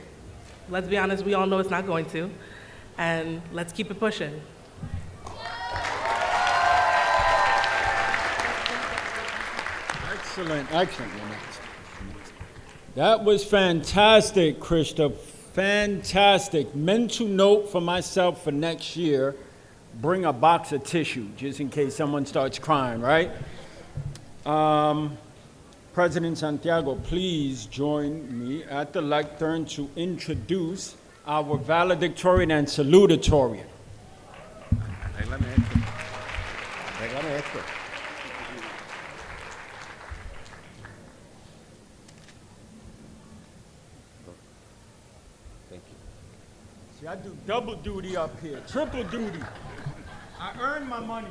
Let's be honest, we all know it's not going to. And let's keep it pushing. Excellent, excellent. That was fantastic, Krista. Fantastic. Mental note for myself for next year: bring a box of tissue, just in case someone starts crying, right? President Santiago, please join me at the lectern to introduce our valedictorian and salutatory. Thank you. See, I do double duty up here, triple duty. I earn my money.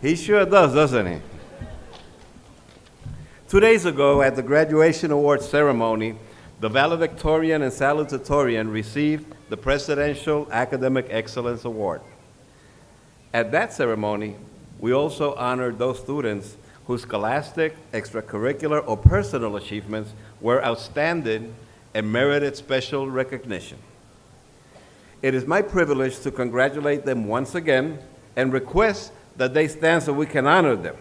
He sure does, doesn't he? 2 days ago, at the graduation awards ceremony, the valedictorian and salutatorian received the Presidential Academic Excellence Award. At that ceremony, we also honored those students whose scholastic, extracurricular, or personal achievements were outstanding and merited special recognition. It is my privilege to congratulate them once again and request that they stand so we can honor them.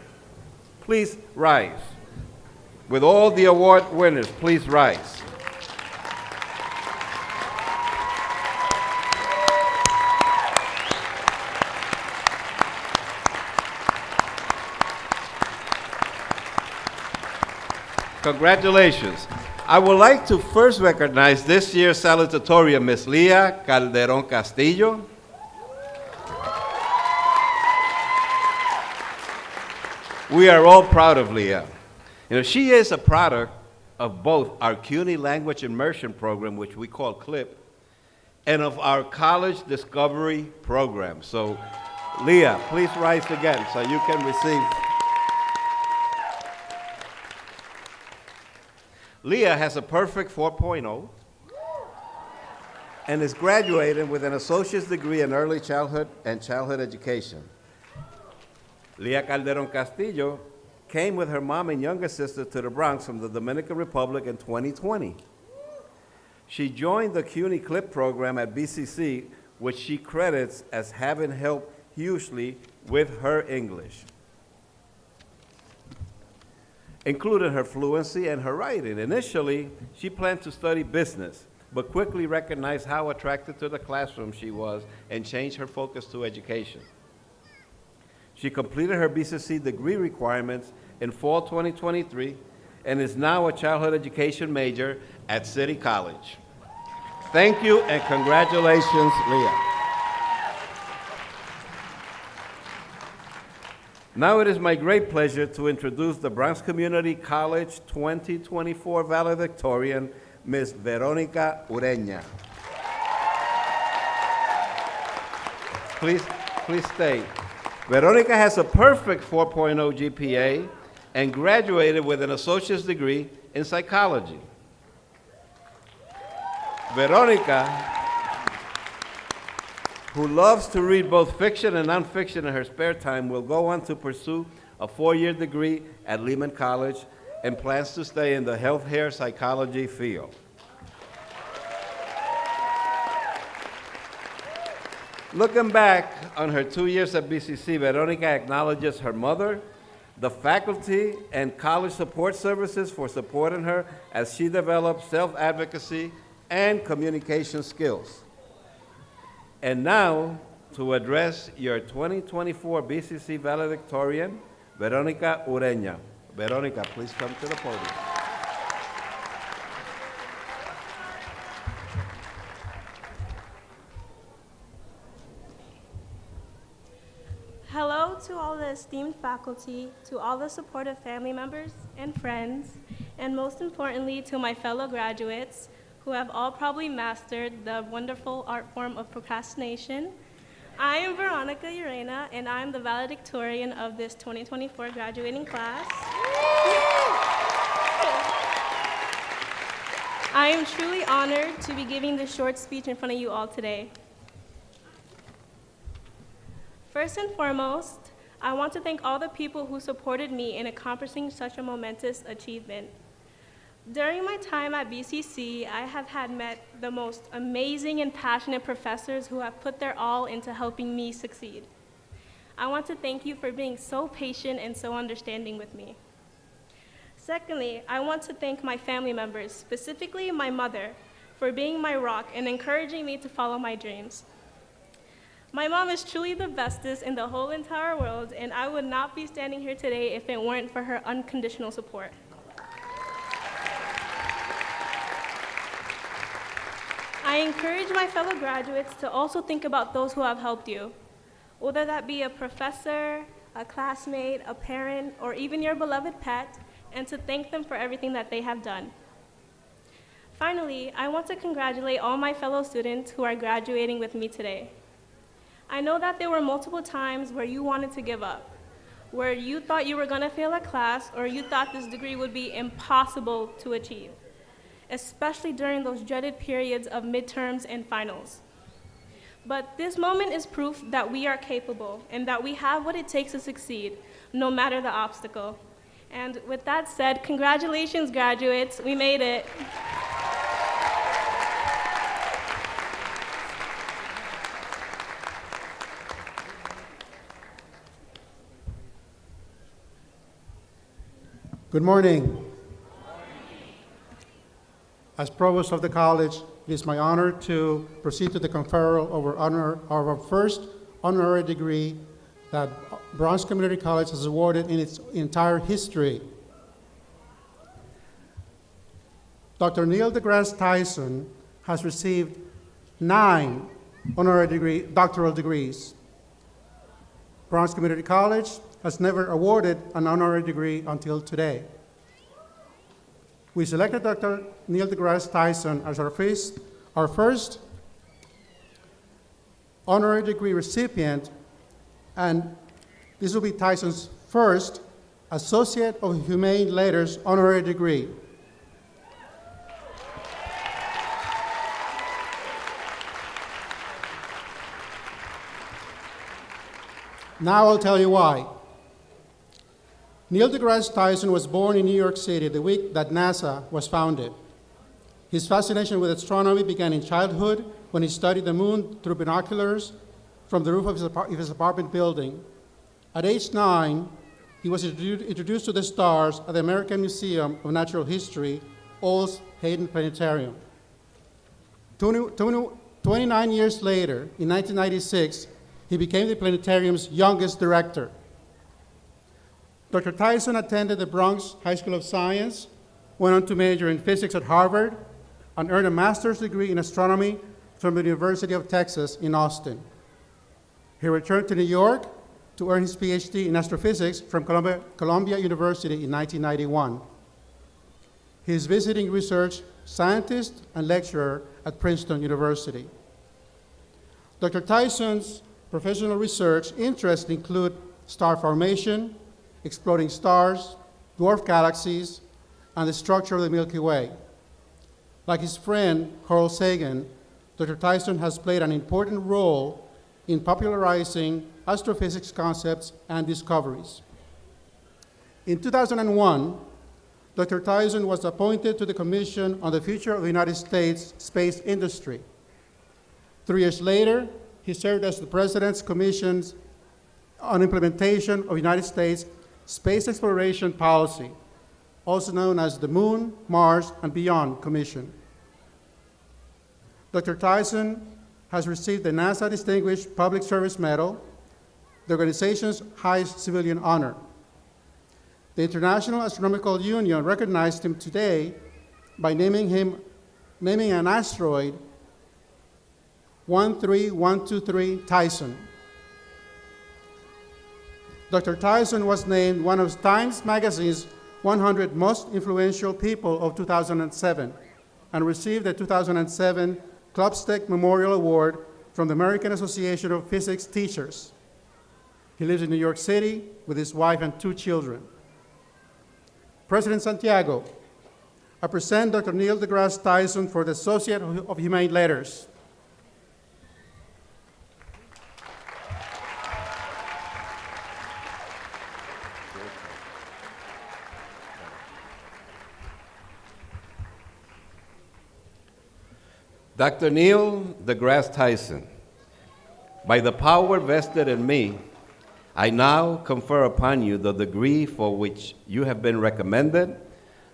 Please rise. With all the award winners, please rise. Congratulations. I would like to first recognize this year's salutatorian, Ms. Leah Calderon Castillo. We are all proud of Leah. You know, she is a product of both our CUNY Language Immersion Program, which we call CLIP, and of our College Discovery Program. So, Leah, please rise again so you can receive. Leah has a perfect 4.0 and is graduating with an associate's degree in early childhood and childhood education. Leah Calderon Castillo came with her mom and younger sister to the Bronx from the Dominican Republic in 2020. She joined the CUNY CLIP program at BCC, which she credits as having helped hugely with her English, including her fluency and her writing. Initially, she planned to study business, but quickly recognized how attracted to the classroom she was and changed her focus to education. She completed her BCC degree requirements in fall 2023 and is now a childhood education major at City College. Thank you and congratulations, Leah. Now it is my great pleasure to introduce the Bronx Community College 2024 valedictorian, Ms. Veronica Ureña. Please stay. Veronica has a perfect 4.0 GPA and graduated with an associate's degree in psychology. Veronica, who loves to read both fiction and nonfiction in her spare time, will go on to pursue a 4-year degree at Lehman College and plans to stay in the healthcare psychology field. Looking back on her 2 years at BCC, Veronica acknowledges her mother, the faculty, and college support services for supporting her as she develops self-advocacy and communication skills. And now, to address your 2024 BCC valedictorian, Veronica Ureña. Veronica, please come to the podium. Hello to all the esteemed faculty, to all the supportive family members and friends, and most importantly to my fellow graduates who have all probably mastered the wonderful art form of procrastination. I am Veronica Urena, and I'm the valedictorian of this 2024 graduating class. I am truly honored to be giving this short speech in front of you all today. First and foremost, I want to thank all the people who supported me in accomplishing such a momentous achievement. During my time at BCC, I have met the most amazing and passionate professors who have put their all into helping me succeed. I want to thank you for being so patient and so understanding with me. Secondly, I want to thank my family members, specifically my mother, for being my rock and encouraging me to follow my dreams. My mom is truly the bestest in the whole entire world, and I would not be standing here today if it weren't for her unconditional support. I encourage my fellow graduates to also think about those who have helped you, whether that be a professor, a classmate, a parent, or even your beloved pet, and to thank them for everything that they have done. Finally, I want to congratulate all my fellow students who are graduating with me today. I know that there were multiple times where you wanted to give up, where you thought you were going to fail a class or you thought this degree would be impossible to achieve, especially during those dreaded periods of midterms and finals. But this moment is proof that we are capable and that we have what it takes to succeed, no matter the obstacle. And with that said, congratulations, graduates. We made it. Good morning. As Provost of the College, it is my honor to proceed to the conferral of our first honorary degree that Bronx Community College has awarded in its entire history. Dr. Neil deGrasse Tyson has received 9 doctoral degrees. Bronx Community College has never awarded an honorary degree until today. We selected Dr. Neil deGrasse Tyson as our first honorary degree recipient, and this will be Tyson's first Associate of Humane Letters honorary degree. Now I'll tell you why. Neil deGrasse Tyson was born in New York City the week that NASA was founded. His fascination with astronomy began in childhood when he studied the moon through binoculars from the roof of his apartment building. At age 9, he was introduced to the stars at the American Museum of Natural History, Olds Hayden Planetarium. 29 years later, in 1996, he became the planetarium's youngest director. Dr. Tyson attended the Bronx High School of Science, went on to major in physics at Harvard, and earned a master's degree in astronomy from the University of Texas in Austin. He returned to New York to earn his PhD in astrophysics from Columbia University in 1991. He is visiting research scientist and lecturer at Princeton University. Dr. Tyson's professional research interests include star formation, exploding stars, dwarf galaxies, and the structure of the Milky Way. Like his friend Carl Sagan, Dr. Tyson has played an important role in popularizing astrophysics concepts and discoveries. In 2001, Dr. Tyson was appointed to the Commission on the Future of the United States Space Industry. 3 years later, he served as the President's Commission's on Implementation of United States Space Exploration Policy, also known as the Moon, Mars, and Beyond Commission. Dr. Tyson has received the NASA Distinguished Public Service Medal, the organization's highest civilian honor. The International Astronomical Union recognized him today by naming an asteroid 13123 Tyson. Dr. Tyson was named one of Times Magazine's 100 Most Influential People of 2007 and received the 2007 Klopstock Memorial Award from the American Association of Physics Teachers. He lives in New York City with his wife and 2 children. President Santiago, I present Dr. Neil deGrasse Tyson for the Associate of Humane Letters. Dr. Neil deGrasse Tyson, by the power vested in me, I now confer upon you the degree for which you have been recommended,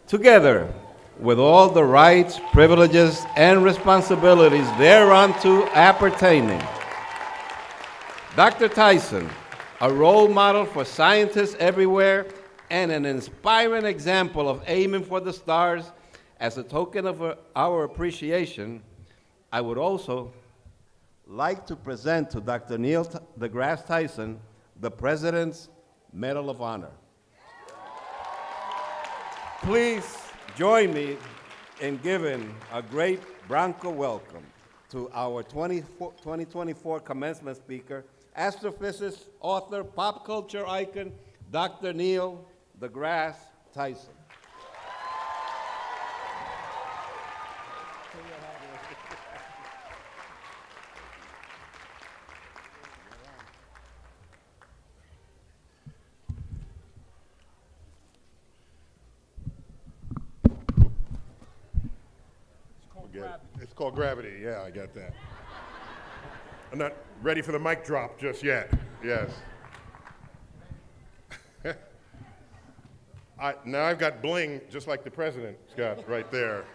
together with all the rights, privileges, and responsibilities thereunto appertaining. Dr. Tyson, a role model for scientists everywhere and an inspiring example of aiming for the stars, as a token of our appreciation, I would also like to present to Dr. Neil deGrasse Tyson the President's Medal of Honor. Please join me in giving a great Bronco welcome to our 2024 commencement speaker, astrophysicist, author, pop culture icon, Dr. Neil deGrasse Tyson. It's called gravity. Yeah, I got that. I'm not ready for the mic drop just yet. Yes. Now I've got bling just like the president's got right there.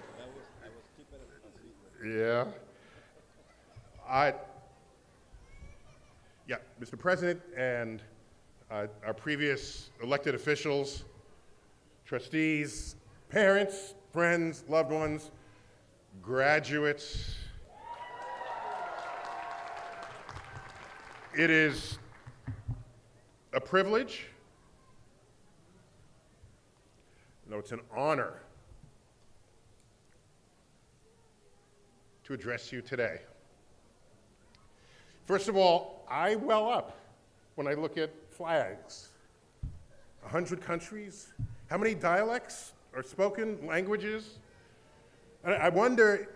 Yeah. Yeah, Mr. President and our previous elected officials, trustees, parents, friends, loved ones, graduates. It is a privilege. No, it's an honor to address you today. First of all, I well up when I look at flags. 100 countries. How many dialects are spoken, languages? And I wonder,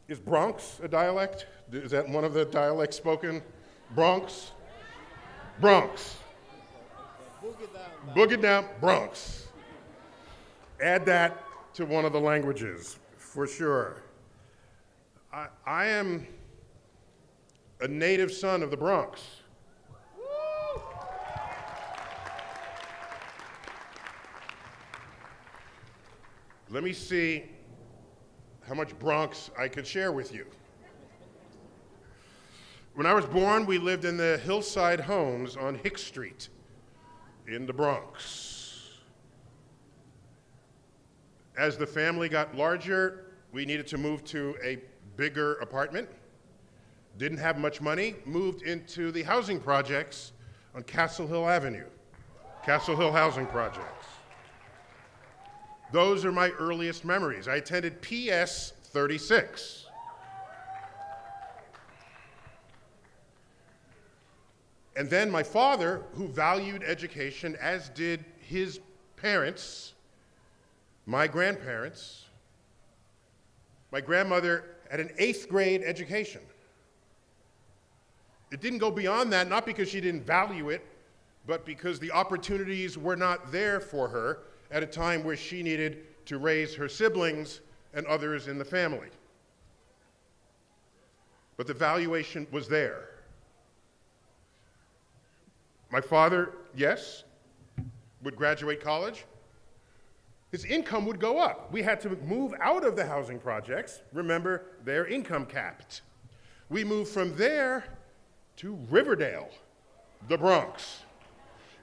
is Bronx a dialect? Is that one of the dialects spoken? Bronx? Bronx. Boogie down, Bronx. Add that to one of the languages, for sure. I am a native son of the Bronx. Let me see how much Bronx I could share with you. When I was born, we lived in the hillside homes on Hicks Street in the Bronx. As the family got larger, we needed to move to a bigger apartment. Didn't have much money, moved into the housing projects on Castle Hill Avenue, Castle Hill Housing Projects. Those are my earliest memories. I attended PS 36. And then my father, who valued education, as did his parents, my grandparents, my grandmother had an 8th grade education. It didn't go beyond that, not because she didn't value it, but because the opportunities were not there for her at a time where she needed to raise her siblings and others in the family. But the valuation was there. My father, yes, would graduate college. His income would go up. We had to move out of the housing projects. Remember, they're income capped. We moved from there to Riverdale, the Bronx.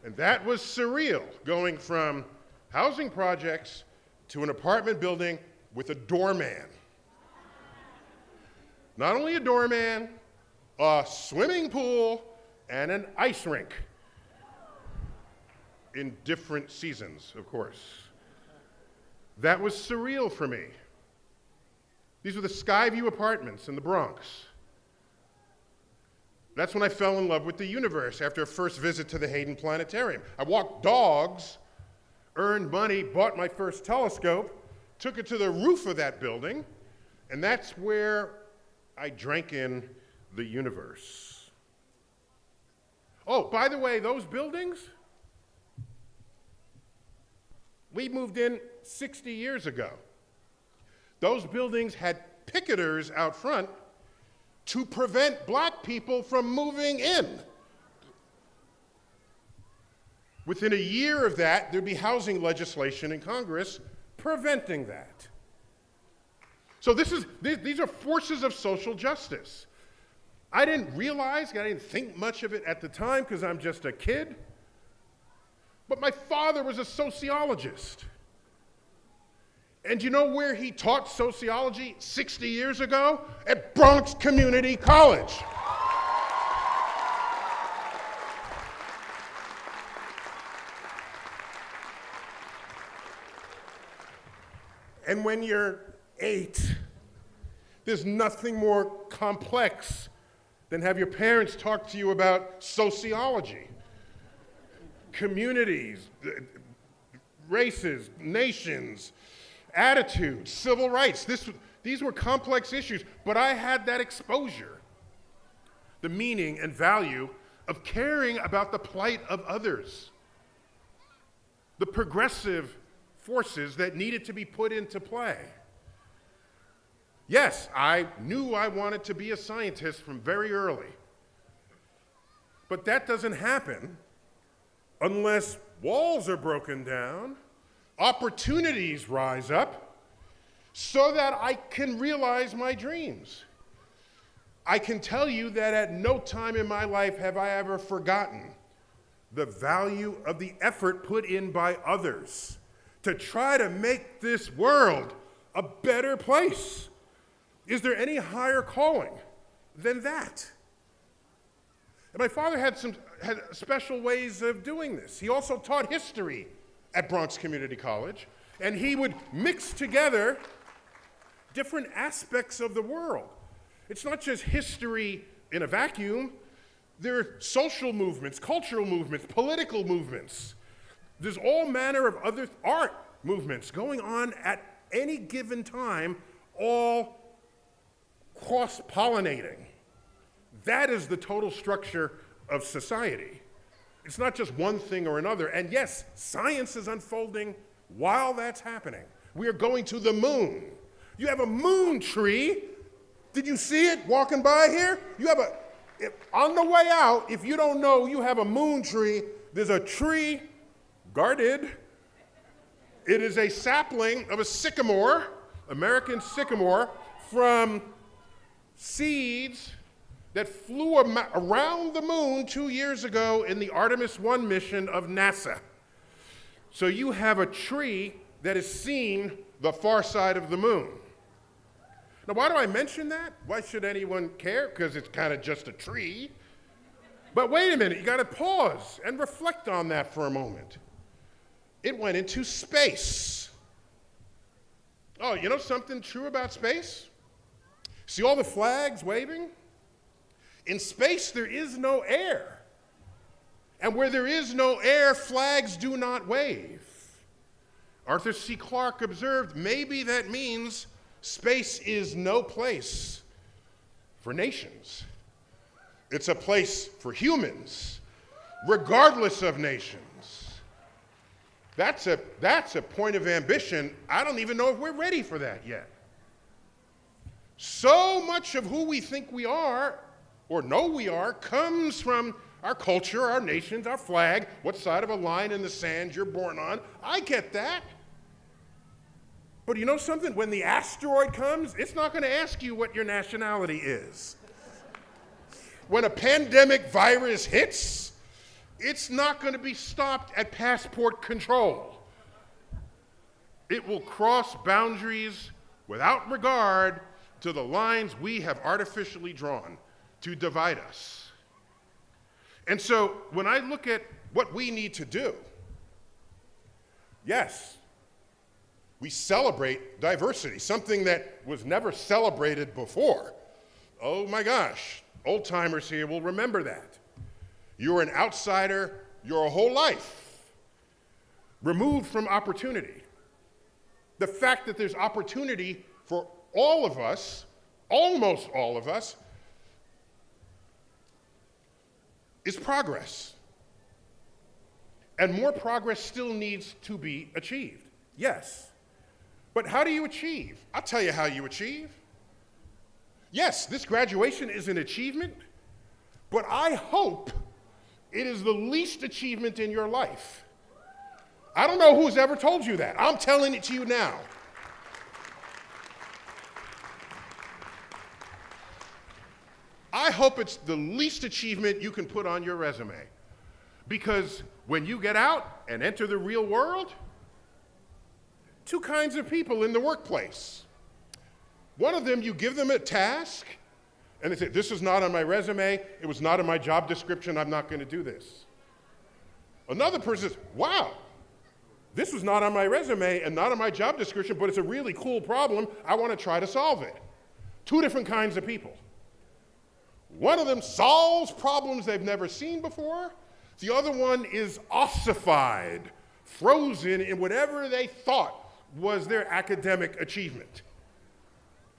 And that was surreal, going from housing projects to an apartment building with a doorman. Not only a doorman, a swimming pool, and an ice rink. In different seasons, of course. That was surreal for me. These were the Skyview apartments in the Bronx. That's when I fell in love with the universe after a first visit to the Hayden Planetarium. I walked dogs, earned money, bought my first telescope, took it to the roof of that building, and that's where I drank in the universe. Oh, by the way, those buildings, we moved in 60 years ago. Those buildings had picketers out front to prevent black people from moving in. Within a year of that, there'd be housing legislation in Congress preventing that. So these are forces of social justice. I didn't realize, I didn't think much of it at the time because I'm just a kid. But my father was a sociologist. And you know where he taught sociology 60 years ago? At Bronx Community College. And when you're 8, there's nothing more complex than have your parents talk to you about sociology. communities, races, nations, attitudes, civil rights. These were complex issues, but I had that exposure. The meaning and value of caring about the plight of others. The progressive forces that needed to be put into play. Yes, I knew I wanted to be a scientist from very early. But that doesn't happen unless walls are broken down, opportunities rise up, so that I can realize my dreams. I can tell you that at no time in my life have I ever forgotten the value of the effort put in by others to try to make this world a better place. Is there any higher calling than that? And my father had special ways of doing this. He also taught history at Bronx Community College, and he would mix together different aspects of the world. It's not just history in a vacuum. There are social movements, cultural movements, political movements. There's all manner of other art movements going on at any given time, all cross-pollinating. That is the total structure of society. It's not just one thing or another. And yes, science is unfolding while that's happening. We are going to the moon. You have a moon tree. Did you see it walking by here? You have on the way out, if you don't know, you have a moon tree. There's a tree guarded. It is a sapling of a sycamore, American sycamore, from seeds that flew around the moon 2 years ago in the Artemis 1 mission of NASA. So you have a tree that has seen the far side of the moon. Now, why do I mention that? Why should anyone care? Because it's kind of just a tree. But wait a minute, you got to pause and reflect on that for a moment. It went into space. Oh, you know something true about space? See all the flags waving? In space, there is no air. And where there is no air, flags do not wave. Arthur C. Clarke observed, maybe that means space is no place for nations. It's a place for humans, regardless of nations. That's a point of ambition. I don't even know if we're ready for that yet. So much of who we think we are, or know we are, comes from our culture, our nations, our flag, what side of a line in the sand you're born on. I get that. But you know something? When the asteroid comes, it's not going to ask you what your nationality is. When a pandemic virus hits, it's not going to be stopped at passport control. It will cross boundaries without regard to the lines we have artificially drawn to divide us. And so when I look at what we need to do, yes, we celebrate diversity, something that was never celebrated before. Oh my gosh, old timers here will remember that. You're an outsider your whole life, removed from opportunity. The fact that there's opportunity for all of us, almost all of us, is progress. And more progress still needs to be achieved, yes. But how do you achieve? I'll tell you how you achieve. Yes, this graduation is an achievement, but I hope it is the least achievement in your life. I don't know who's ever told you that. I'm telling it to you now. I hope it's the least achievement you can put on your resume. Because when you get out and enter the real world, two kinds of people in the workplace. One of them, you give them a task, and they say, this is not on my resume, it was not in my job description, I'm not going to do this. Another person says, wow, this was not on my resume and not on my job description, but it's a really cool problem, I want to try to solve it. Two different kinds of people. One of them solves problems they've never seen before, The other one is ossified, frozen in whatever they thought was their academic achievement.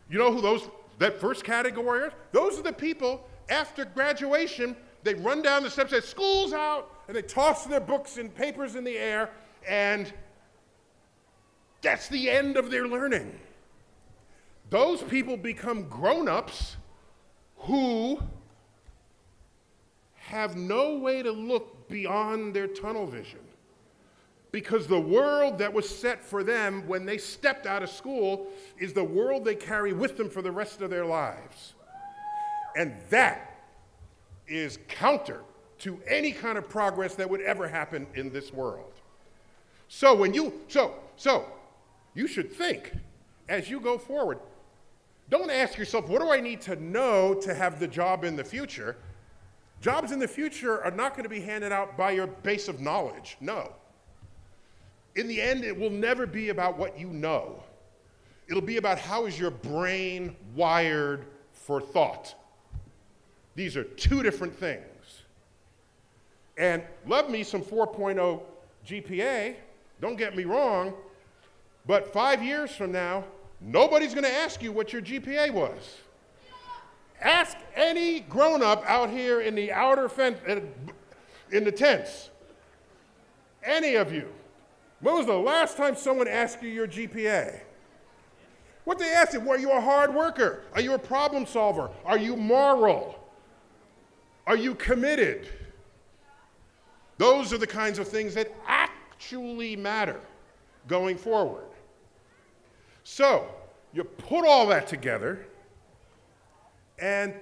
You know who that first category are? Those are the people, after graduation, they run down the steps, say, school's out, and they toss their books and papers in the air, and that's the end of their learning. Those people become grown-ups who have no way to look beyond their tunnel vision, because the world that was set for them when they stepped out of school is the world they carry with them for the rest of their lives. And that is counter to any kind of progress that would ever happen in this world. So you should think as you go forward. Don't ask yourself, what do I need to know to have the job in the future? Jobs in the future are not going to be handed out by your base of knowledge. No. In the end, it will never be about what you know. It'll be about how is your brain wired for thought. These are two different things. And love me some 4.0 GPA, don't get me wrong, but 5 years from now, nobody's going to ask you what your GPA was. Ask any grown-up out here in the outer fence, in the tents, any of you. When was the last time someone asked you your GPA? What they asked you, were you a hard worker? Are you a problem solver? Are you moral? Are you committed? Those are the kinds of things that actually matter going forward. So, you put all that together, and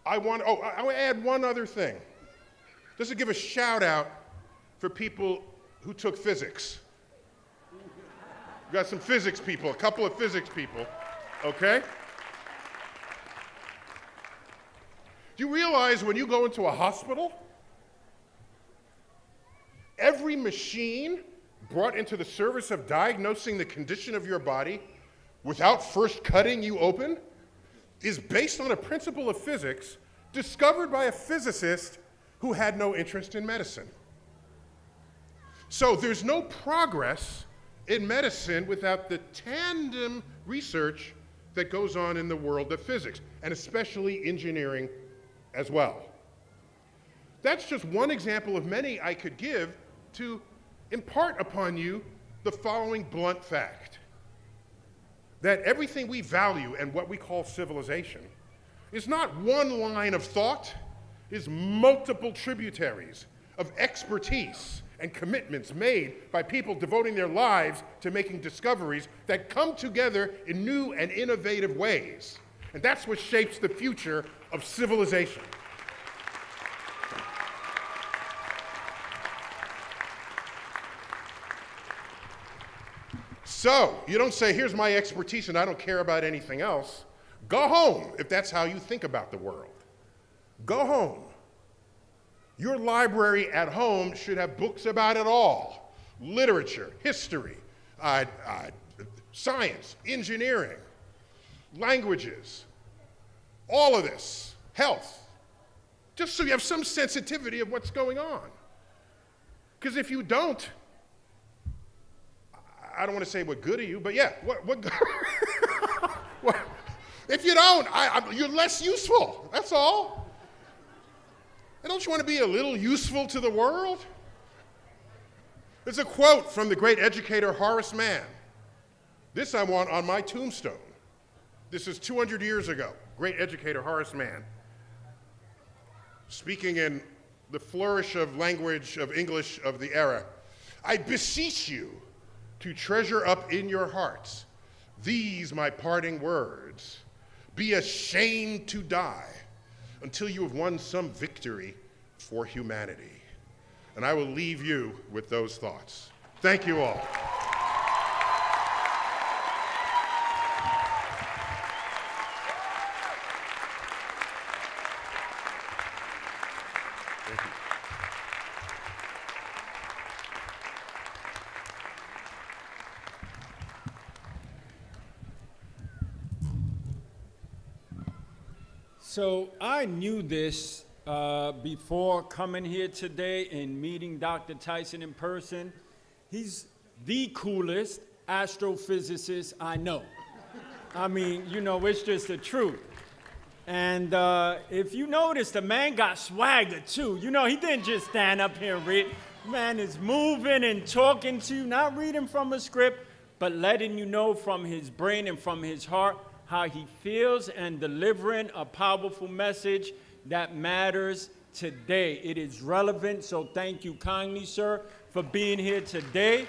I want to add one other thing. Just to give a shout out for people who took physics. We got some physics people, a couple of physics people, okay? Do you realize when you go into a hospital, every machine brought into the service of diagnosing the condition of your body without first cutting you open is based on a principle of physics discovered by a physicist who had no interest in medicine. So there's no progress in medicine without the tandem research that goes on in the world of physics, and especially engineering as well. That's just one example of many I could give to impart upon you the following blunt fact: that everything we value and what we call civilization is not one line of thought, is multiple tributaries of expertise and commitments made by people devoting their lives to making discoveries that come together in new and innovative ways. And that's what shapes the future of civilization. So, you don't say, here's my expertise and I don't care about anything else. Go home if that's how you think about the world. Go home. Your library at home should have books about it all: literature, history, science, engineering, languages, all of this, health, just so you have some sensitivity of what's going on. Because if you don't, I don't want to say what good are you, but yeah, what if you don't, you're less useful, that's all. And don't you want to be a little useful to the world? There's a quote from the great educator Horace Mann. This I want on my tombstone. This is 200 years ago. Great educator Horace Mann, speaking in the flourish of language of English of the era. I beseech you to treasure up in your hearts these my parting words. Be ashamed to die until you have won some victory for humanity. And I will leave you with those thoughts. Thank you all. Thank you. So I knew this before coming here today and meeting Dr. Tyson in person. He's the coolest astrophysicist I know. I mean, you know, it's just the truth. And if you notice, the man got swagger too. You know, he didn't just stand up here and read. Man is moving and talking to you, not reading from a script, but letting you know from his brain and from his heart how he feels and delivering a powerful message that matters today. It is relevant, so thank you kindly, sir, for being here today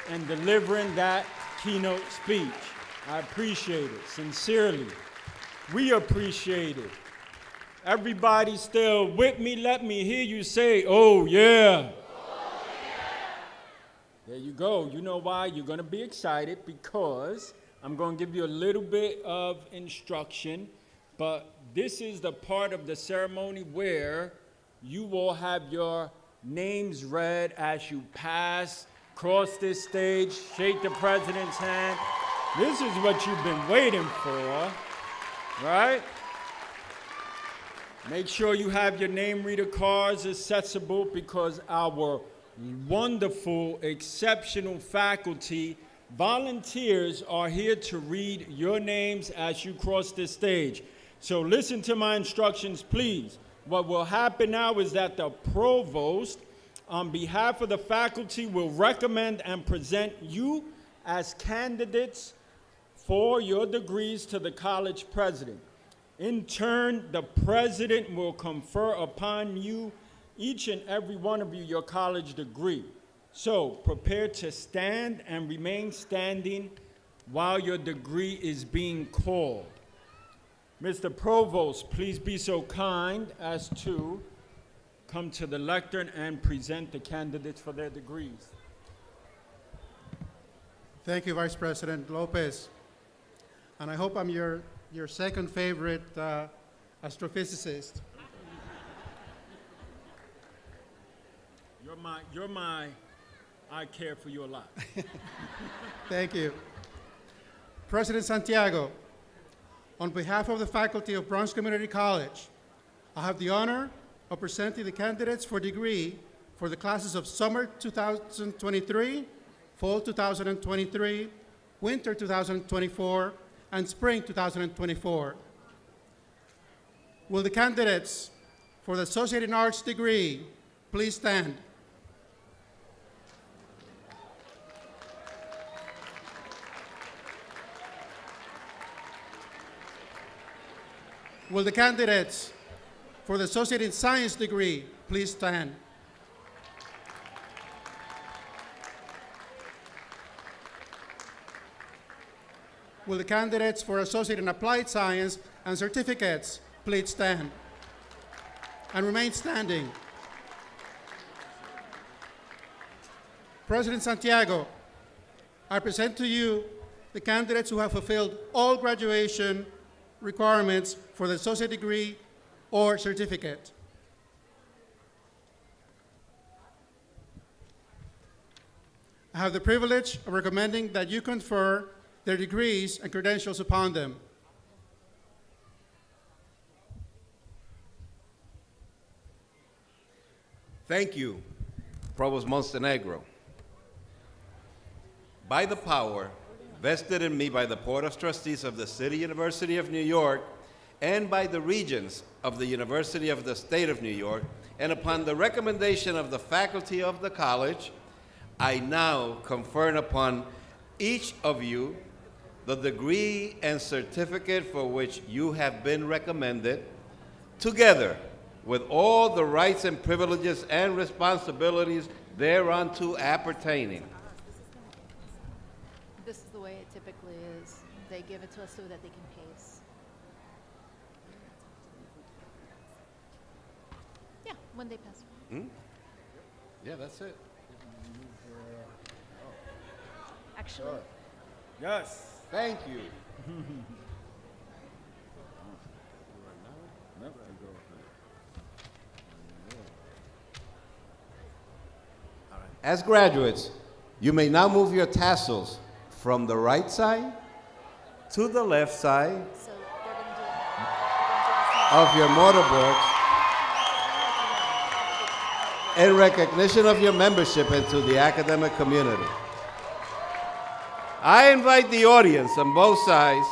and delivering that keynote speech. I appreciate it, sincerely. We appreciate it. Everybody still with me? Let me hear you say, oh yeah. Oh, yeah. There you go. You know why? You're going to be excited because I'm going to give you a little bit of instruction, but this is the part of the ceremony where you will have your names read as you pass, cross this stage, shake the president's hand. This is what you've been waiting for, right? Make sure you have your name reader cards accessible because our wonderful, exceptional faculty volunteers are here to read your names as you cross this stage. So listen to my instructions, please. What will happen now is that the provost, on behalf of the faculty, will recommend and present you as candidates for your degrees to the college president. In turn, the president will confer upon you, each and every one of you, your college degree. So prepare to stand and remain standing while your degree is being called. Mr. Provost, please be so kind as to come to the lectern and present the candidates for their degrees. Thank you, Vice President Lopez. And I hope I'm your second favorite astrophysicist. You're my, I care for you a lot. Thank you. President Santiago, on behalf of the faculty of Bronx Community College, I have the honor of presenting the candidates for degree for the classes of summer 2023, fall 2023, winter 2024, and spring 2024. Will the candidates for the Associate in Arts degree please stand? Will the candidates for the Associate in Science degree please stand? Will the candidates for Associate in Applied Science and certificates please stand and remain standing? President Santiago, I present to you the candidates who have fulfilled all graduation requirements for the associate degree or certificate. I have the privilege of recommending that you confer their degrees and credentials upon them. Thank you, Provost Montenegro. By the power vested in me by the Board of Trustees of the City University of New York and by the Regents of the University of the State of New York, and upon the recommendation of the faculty of the college, I now confer upon each of you the degree and certificate for which you have been recommended, together with all the rights and privileges and responsibilities thereunto appertaining. This is the way it typically is. They give it to us so that they can pay us. Yeah, when they pass. Hmm? Yeah, that's it. Actually. Yes. Thank you. As graduates, you may now move your tassels from the right side to the left side of your mortarboards in recognition of your membership into the academic community. I invite the audience on both sides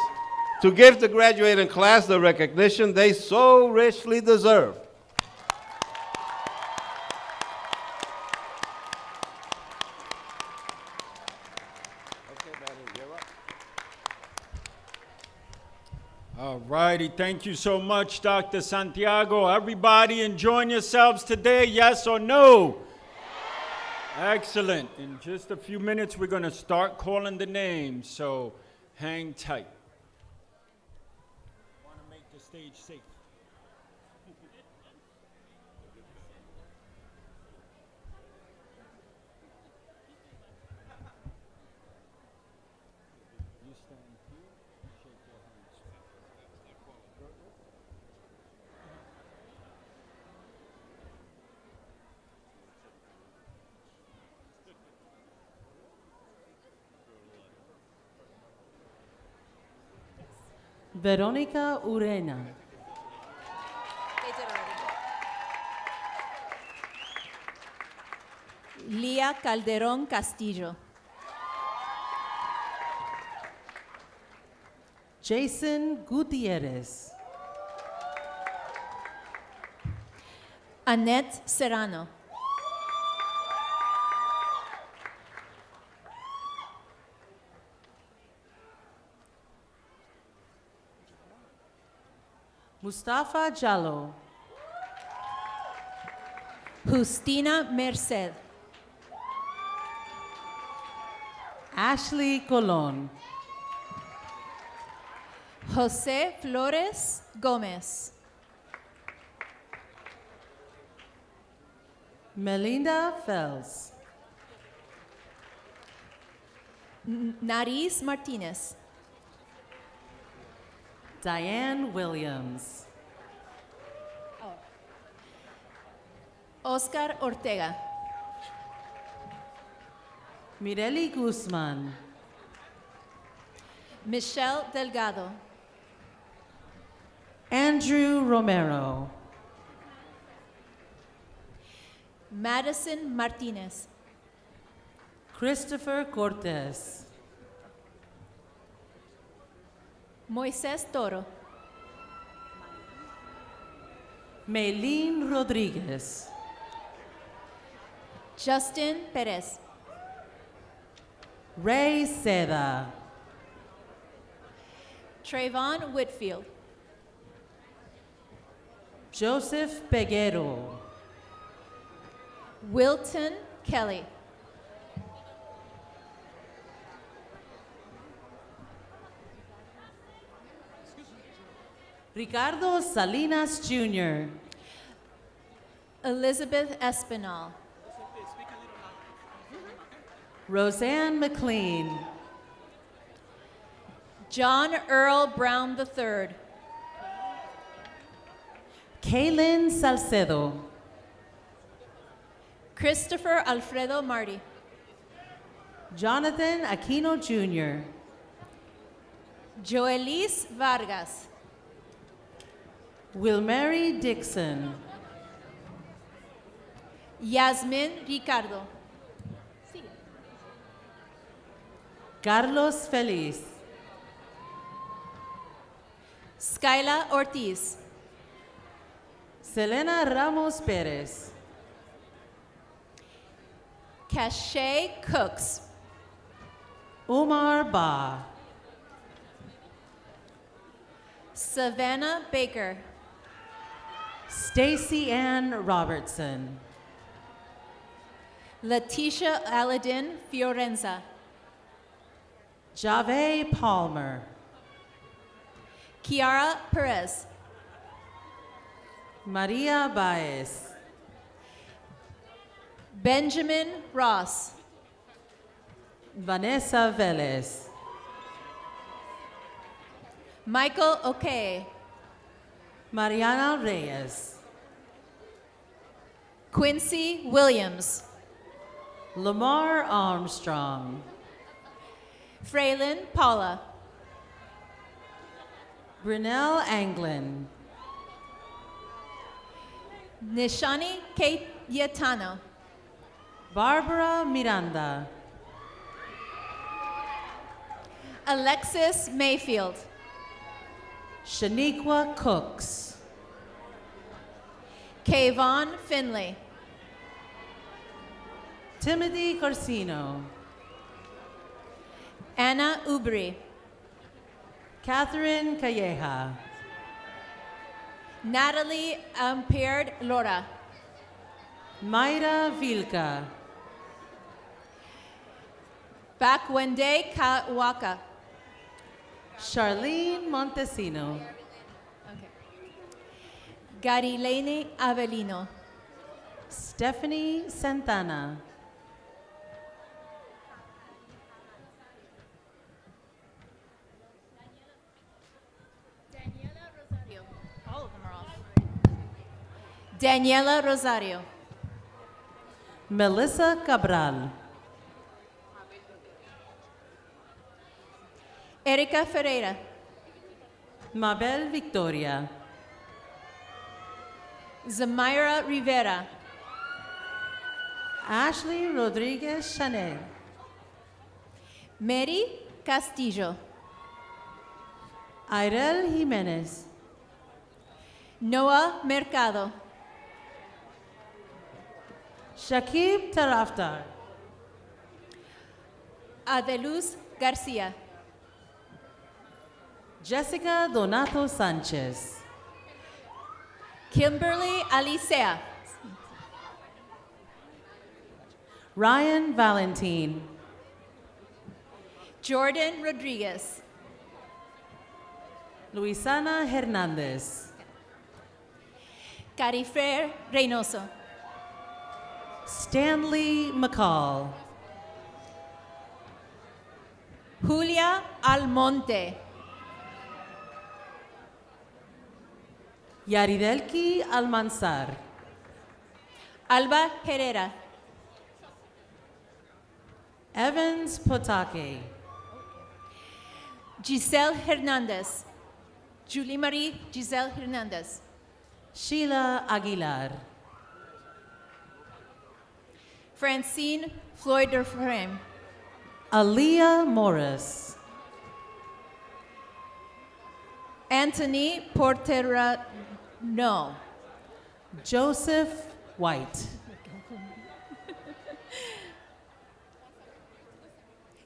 to give the graduating class the recognition they so richly deserve. All righty, thank you so much, Dr. Santiago. Everybody enjoying yourselves today, yes or no? Excellent. In just a few minutes, we're going to start calling the names, so hang tight. I want to make the stage safe. You stand here, shake your hands. Verónica Urena. Lía Calderón Castillo. Jason Gutierrez. Annette Serrano. Mustafa Jallo. Justina Merced. Ashley Colon. José Flores Gómez. Melinda Fels. Nariz Martínez. Diane Williams. Oscar Ortega. Mireli Guzman. Michelle Delgado. Andrew Romero. Madison Martínez. Christopher Cortez. Moisés Toro. Maylene Rodriguez. Justin Perez. Ray Seda. Trayvon Whitfield. Joseph Peguero. Wilton Kelly. Ricardo Salinas Jr. Elizabeth Espinal. Roseanne McLean. John Earl Brown III. Kaylin Salcedo. Christopher Alfredo Marty. Jonathan Aquino Jr. Joelis Vargas. Wilmary Dixon. Yasmin Ricardo. Carlos Feliz. Skyla Ortiz. Selena Ramos Perez. Cache Cooks. Umar Ba. Savannah Baker. Stacy Ann Robertson. Letitia Aladin Fiorenza. Jave Palmer. Kiara Perez. Maria Baez. Benjamin Ross. Vanessa Velez. Michael Okey. Mariana Reyes. Quincy Williams. Lamar Armstrong. Fraylin Paula. Brunel Anglin. Nishani Cayetano. Barbara Miranda. Alexis Mayfield. Shaniqua Cooks. Kayvon Finley. Timothy Corsino. Anna Ubri. Catherine Calleja. Natalie Amperd Lora. Mayra Vilca. Bakwende Kawaka. Charlene Montesino. Garilene Avelino. Stephanie Santana. All of them are off. Daniela Rosario. Melissa Cabral. Erika Ferreira. Mabel Victoria. Zamira Rivera. Ashley Rodriguez Chanel. Mary Castillo. Irel Jimenez. Noah Mercado. Shakib Taraftar. Adeluz Garcia. Jessica Donato Sanchez. Kimberly Alicea. Ryan Valentin. Jordan Rodriguez. Luisana Hernandez. Carifer Reynoso. Stanley McCall. Julia Almonte. Yaridelki Almanzar. Alba Herrera. Evans Potake. Giselle Hernandez. Julie Marie Giselle Hernandez. Sheila Aguilar. Francine Floyd Frame. Aaliyah Morris. Anthony Porterano. Joseph White.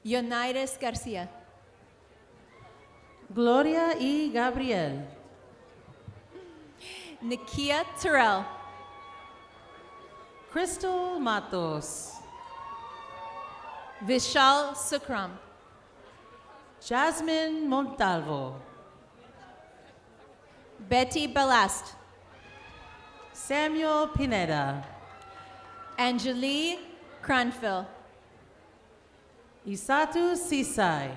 Yonaides Garcia. Gloria y Gabriel. Nikia Terrell. Crystal Matos. Vishal Sukram. Jasmine Montalvo. Betty Ballast. Samuel Pineda. Angelique Cranfield. Isatu Sisai.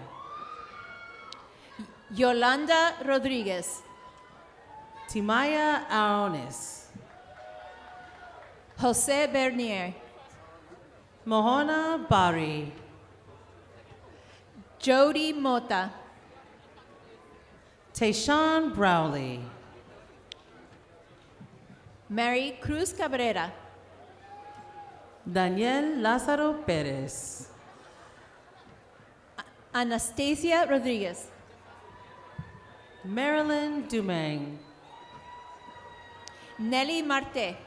Yolanda Rodriguez. Timaya Aonis. Jose Bernier. Mohona Bari. Jody Mota. Tayshawn Browley. Mary Cruz Cabrera. Daniel Lázaro Pérez. Anastasia Rodriguez. Marilyn Dumang. Nelly Marte.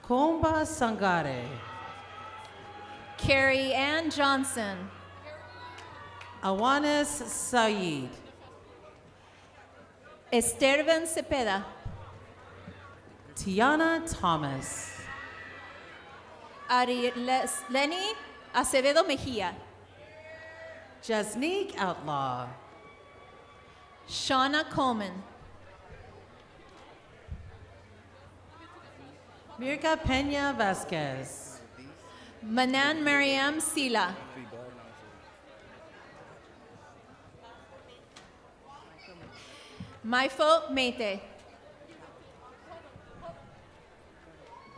Komba Sangare. Carrie Ann Johnson. Awanes Saeed. Esteban Cepeda. Tiana Thomas. Lenny Acevedo Mejia. Jasnique Outlaw. Shauna Coleman. Mirka Peña Vasquez. Manan Mariam Sila. Maifo Mete.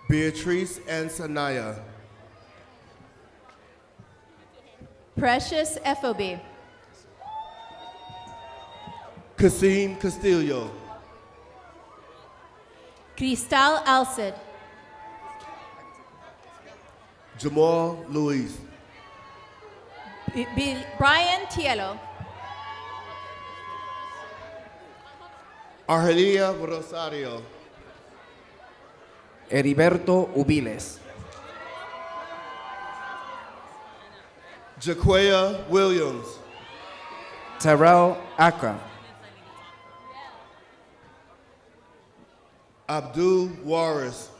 Beatrice and Sanaya. Precious FOB. Kasim Castillo. Cristal Alcid. Jamal Luis. Brian Tielo. Argelia Rosario. Heriberto Ubiles. Jaquea Williams. Terrell Aka. Abdul Juarez.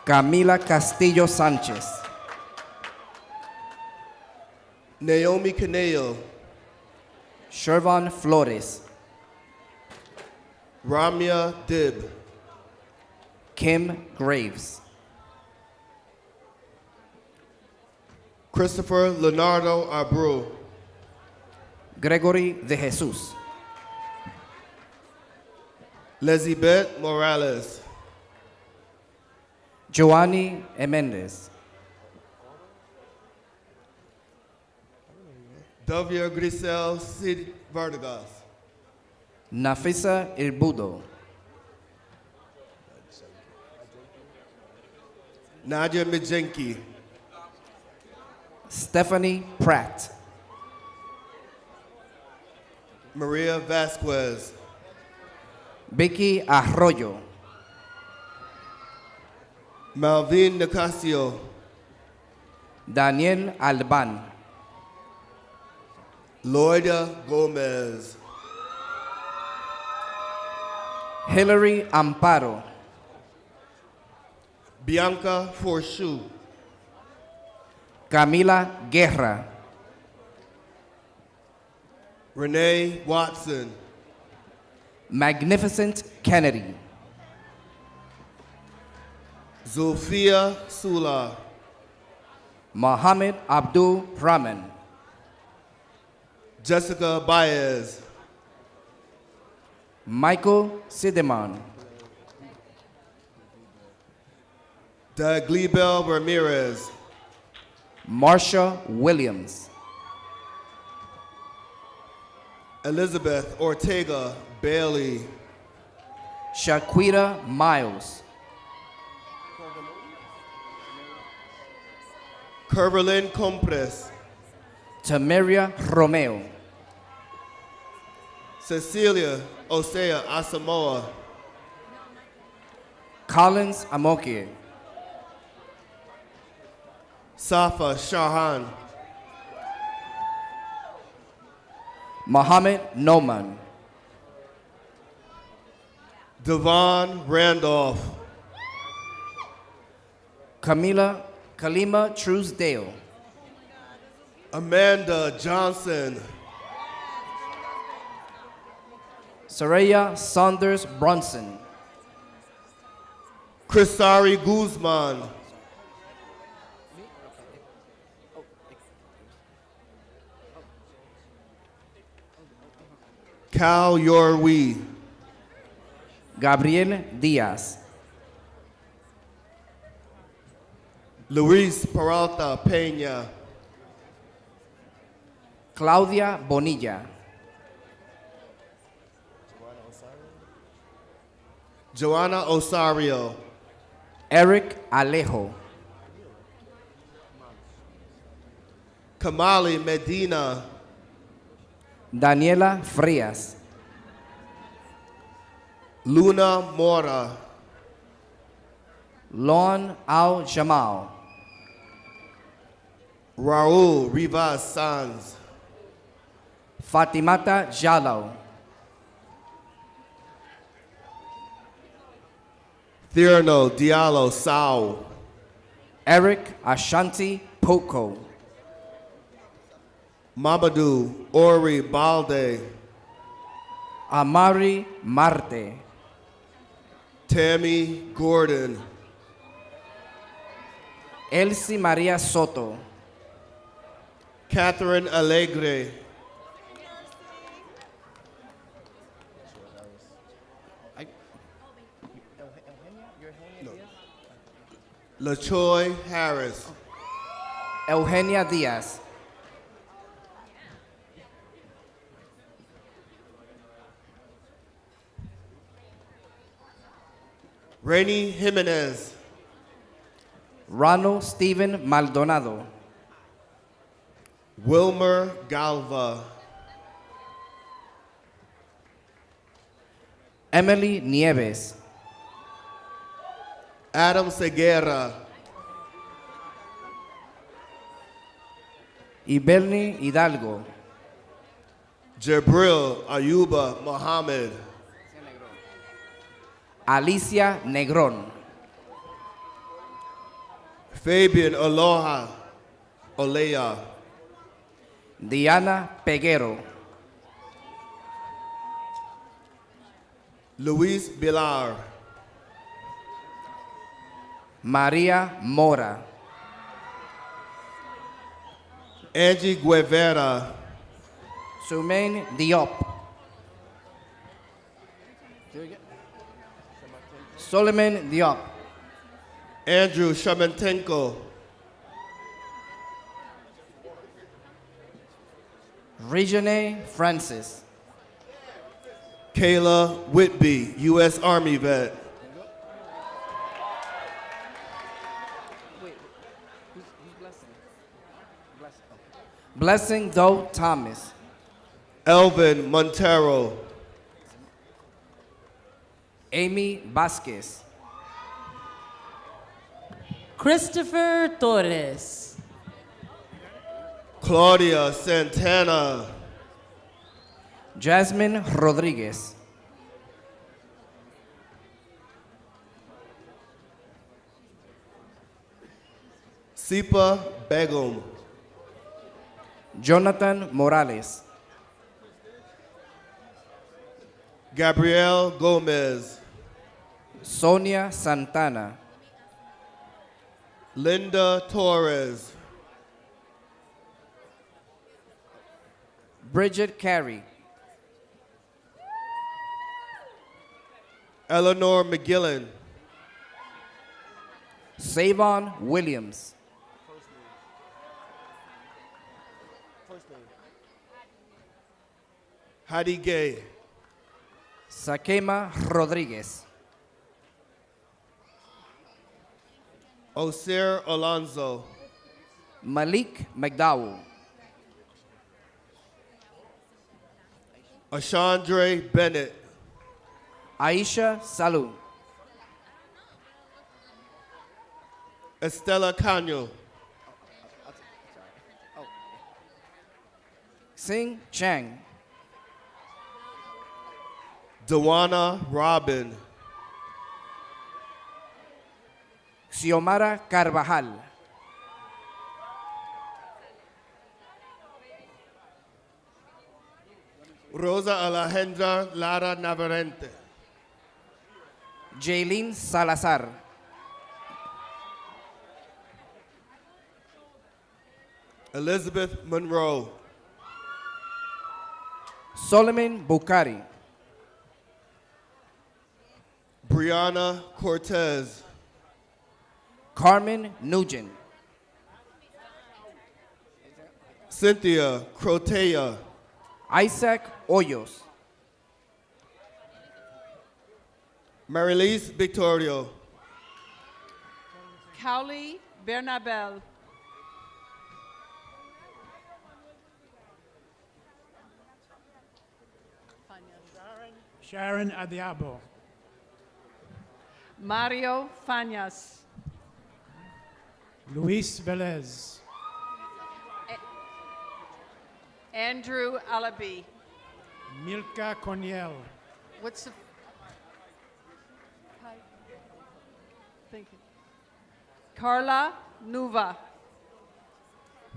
Camila Castillo Sánchez. Naomi Canello. Shervan Flores. Ramya Dib. Kim Graves. Christopher Leonardo Abreu. Gregory de Jesus. Lizbeth Morales. Joanny Emendez. Davia Grisel Cid Vargas. Nafisa Irbudo. Nadia Mijenki. Stephanie Pratt. Maria Vasquez. Vicky Arroyo. Malvin Nicasio. Daniel Alban. Loida Gomez. Hillary Amparo. Bianca Forshu. Camila Guerra. Renee Watson. Magnificent Kennedy. Zulfia Sula. Mohammed Abdul Rahman. Jessica Baez. Michael Sideman. Daglibel Ramirez. Marsha Williams. Elizabeth Ortega Bailey. Shaquita Miles. Kerberlin Compres. Tamaria Romeo. Cecilia Osea Asamoah. Collins Amokie. Safa Shahan. Mohammed Noman. Devon Randolph. Kalima Truesdale. Amanda Johnson. Saraya Saunders Bronson. Chrisari Guzman. Cal Yorwi. Gabriel Diaz. Luis Peralta Peña. Claudia Bonilla. Joanna Osario. Eric Alejo. Kamali Medina. Daniela Frias. Luna Mora. Lon Al Jamal. Raul Rivas Sanz. Fatimata Jalal. Thierno Diallo Sao. Eric Ashanti Poco. Mamadou Ori Balde. Amari Marte. Tammy Gordon. Elsie Maria Soto. Catherine Alegre. LaChoy Harris. Eugenia Diaz. Rainy Jimenez. Ronald Stephen Maldonado. Wilmer Galva. Emily Nieves. Adam Seguera. Iberni Hidalgo. Jabril Ayuba Mohammed. Alicia Negron. Fabian Aloha Olea. Diana Peguero. Luis Bilar. Maria Mora. Angie Guevara. Sumain Diop. Solomon Diop. Andrew Shamentenko. Regine Francis. Kayla Whitby, U.S. Army vet. Blessing Doe Thomas. Elvin Montero. Amy Vasquez. Christopher Torres. Claudia Santana. Jasmine Rodriguez. Sipa Begum. Jonathan Morales. Gabrielle Gomez. Sonia Santana. Linda Torres. Bridget Carey. Eleanor McGillen. Savon Williams. Hadi Gay. Sakema Rodriguez. Osir Alonso. Malik McDowell. Ashandre Bennett. Aisha Salu. Estela Cano. Sing Chang. Dewana Robin. Xiomara Carvajal. Rosa Alejandra Lara Navarrete. Jaylene Salazar. Elizabeth Monroe. Solomon Bukhari. Brianna Cortez. Carmen Nugent. Cynthia Crotea. Isaac Hoyos. Marilise Victorio. Cowley Bernabel. Sharon Adiabo. Mario Fañas. Luis Velez. Andrew Alabi. Milka Corniel. What's the... Hi. Thank you. Carla Nuva.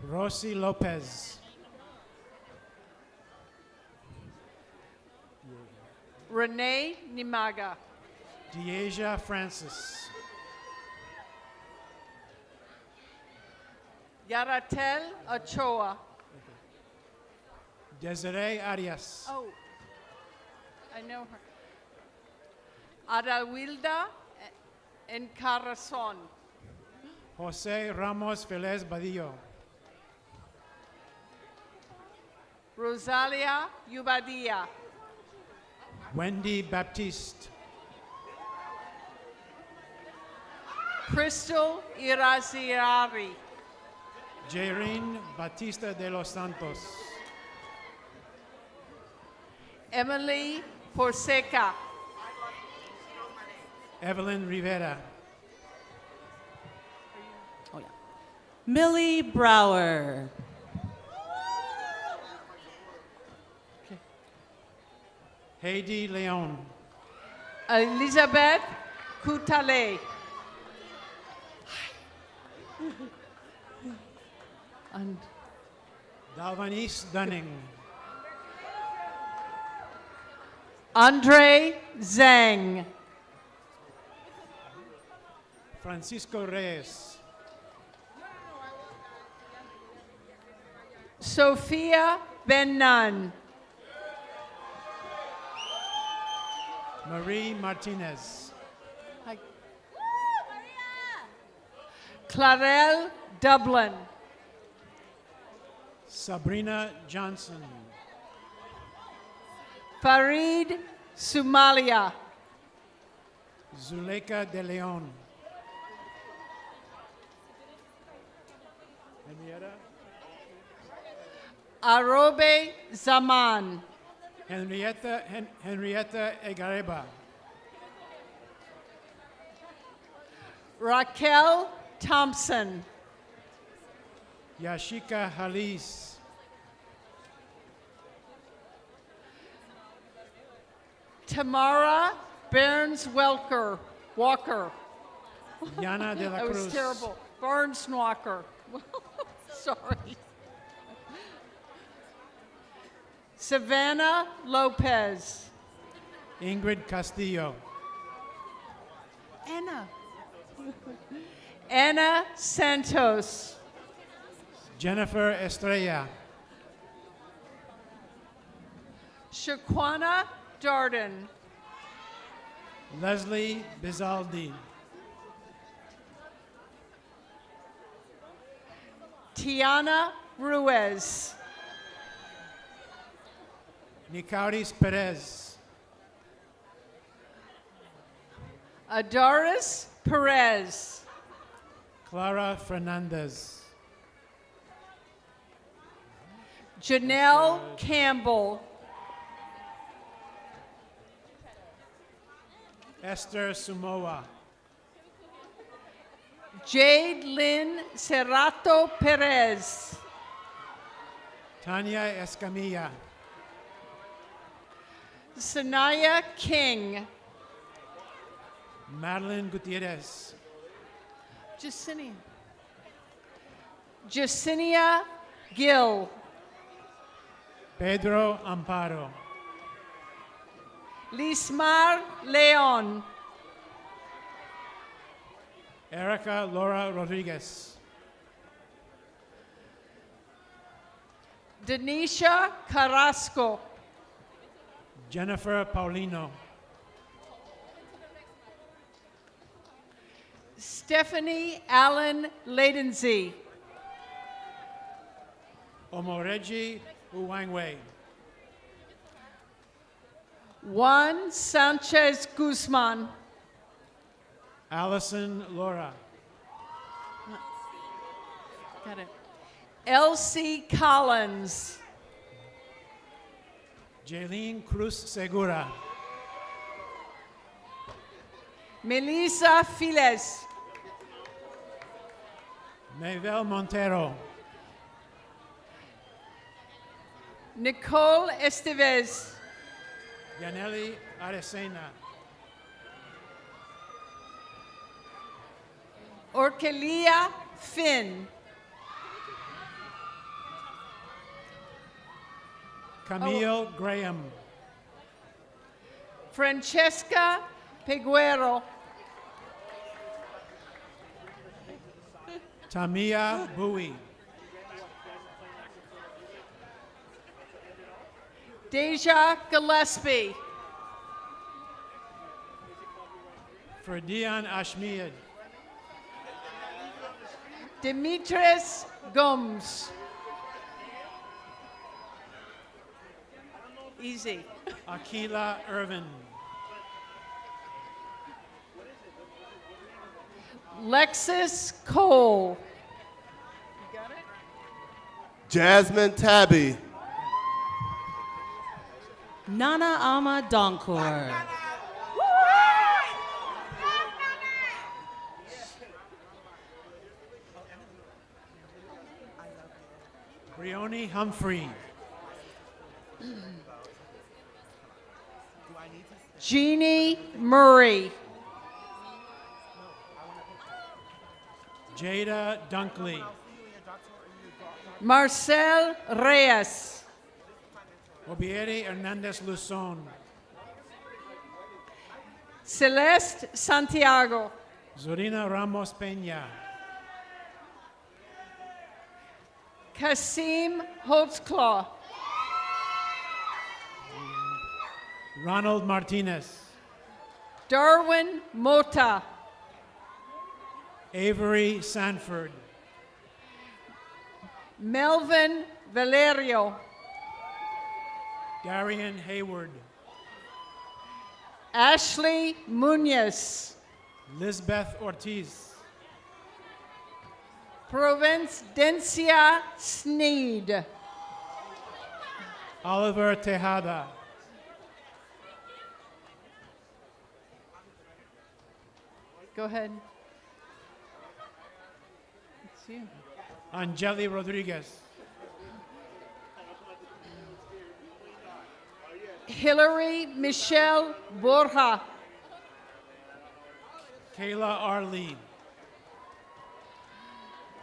Rosy Lopez. Renee Nimaga. Deasia Francis. Yaratel Ochoa. Desiree Arias. Oh, I know her. Adawilda Encarrazon. Jose Ramos Velez Badillo. Rosalia Yubadia. Wendy Baptiste. Crystal Iraziari. Jairin Batista de los Santos. Emily Forseca. Evelyn Rivera. Millie Brower. Heidi Leon. Elizabeth Coutale. And Dalvanice Dunning. Andre Zhang. Francisco Reyes. Sophia Ben-Nun. Marie Martinez. Clarelle Dublin. Sabrina Johnson. Farid Somalia. Zuleika de Leon. Henrietta. Arobe Zaman. Henrietta Egareba. Raquel Thompson. Yashika Halis. Tamara Burns Walker. Yana de la That Cruz. was terrible. Burns Walker. Sorry. Savannah Lopez. Ingrid Castillo. Anna Santos. Jennifer Estrella. Shaquana Darden. Leslie Bizaldi. Tiana Ruiz. Nicauris Perez. Adaris Perez. Clara Fernandez. Janelle Campbell. Esther Sumoa. Jade Lynn Cerrato Perez. Tanya Escamilla. Sanaya King. Madeline Gutierrez. Jacinia Gill. Pedro Amparo. Lismar Leon. Erica Laura Rodriguez. Denisha Carrasco. Jennifer Paulino. Stephanie Allen Ladensey. Omoreji Uwangwe. Juan Sanchez Guzman. Allison Laura. Got it. Elsie Collins. Jaylene Cruz Segura. Melissa Files. Maybel Montero. Nicole Estevez. Yaneli Aresena. Orkelia Finn. Camille Graham. Francesca Peguero. Tamia Bowie. Deja Gillespie. Ferdian Ashmiad. Demetrius Gomes. Easy. Akila Irvin. Lexus Cole. Jasmine Tabby. Nana Ama Donkor. Brioni Humphrey. Jeannie Murray. Jada Dunkley. Marcel Reyes. Obieri Hernandez Luzon. Celeste Santiago. Zorina Ramos Peña. Kasim Holtzclaw. Ronald Martinez. Darwin Mota. Avery Sanford. Melvin Valerio. Darian Hayward. Ashley Munoz. Lisbeth Ortiz. Providencia Sneed. Oliver Tejada. Go ahead. It's you. Angeli Rodriguez. Hillary Michelle Borja. Kayla Arlee.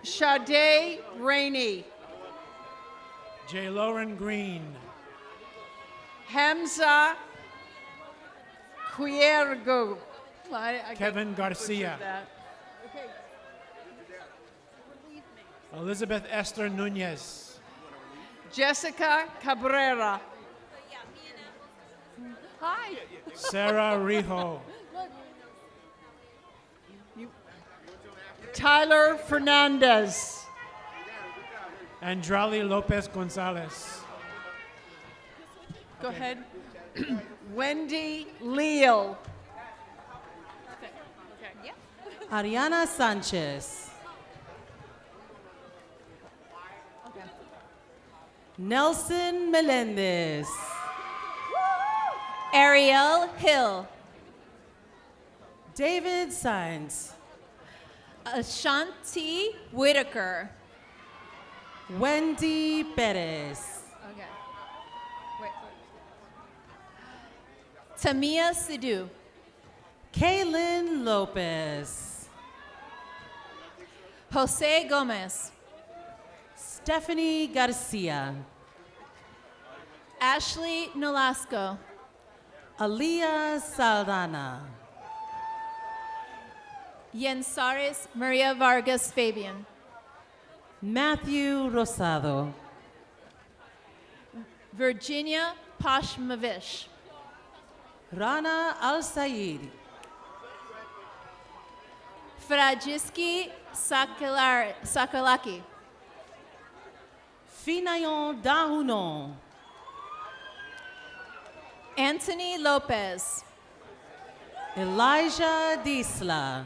Sade Rainey. J. Lauren Green. Hamza Cuergo. Kevin Garcia. Okay. Elizabeth Esther Nunez. Jessica Cabrera. Hi. Sarah Rijo. Tyler Fernandez. Andrali Lopez Gonzalez. Go ahead. Wendy Leal. Ariana Sanchez. Nelson Melendez. Ariel Hill. David Sainz. Ashanti Whitaker. Wendy Perez. Okay. Wait. Tamia Sidhu. Kaylin Lopez. Jose Gomez. Stephanie Garcia. Ashley Nolasco. Aliyah Saldana. Yensaris Maria Vargas Fabian. Matthew Rosado. Virginia Pashmavish. Rana Al Sayed. Frajiski Sakalaki. Finayon Dahunon. Anthony Lopez. Elijah Disla.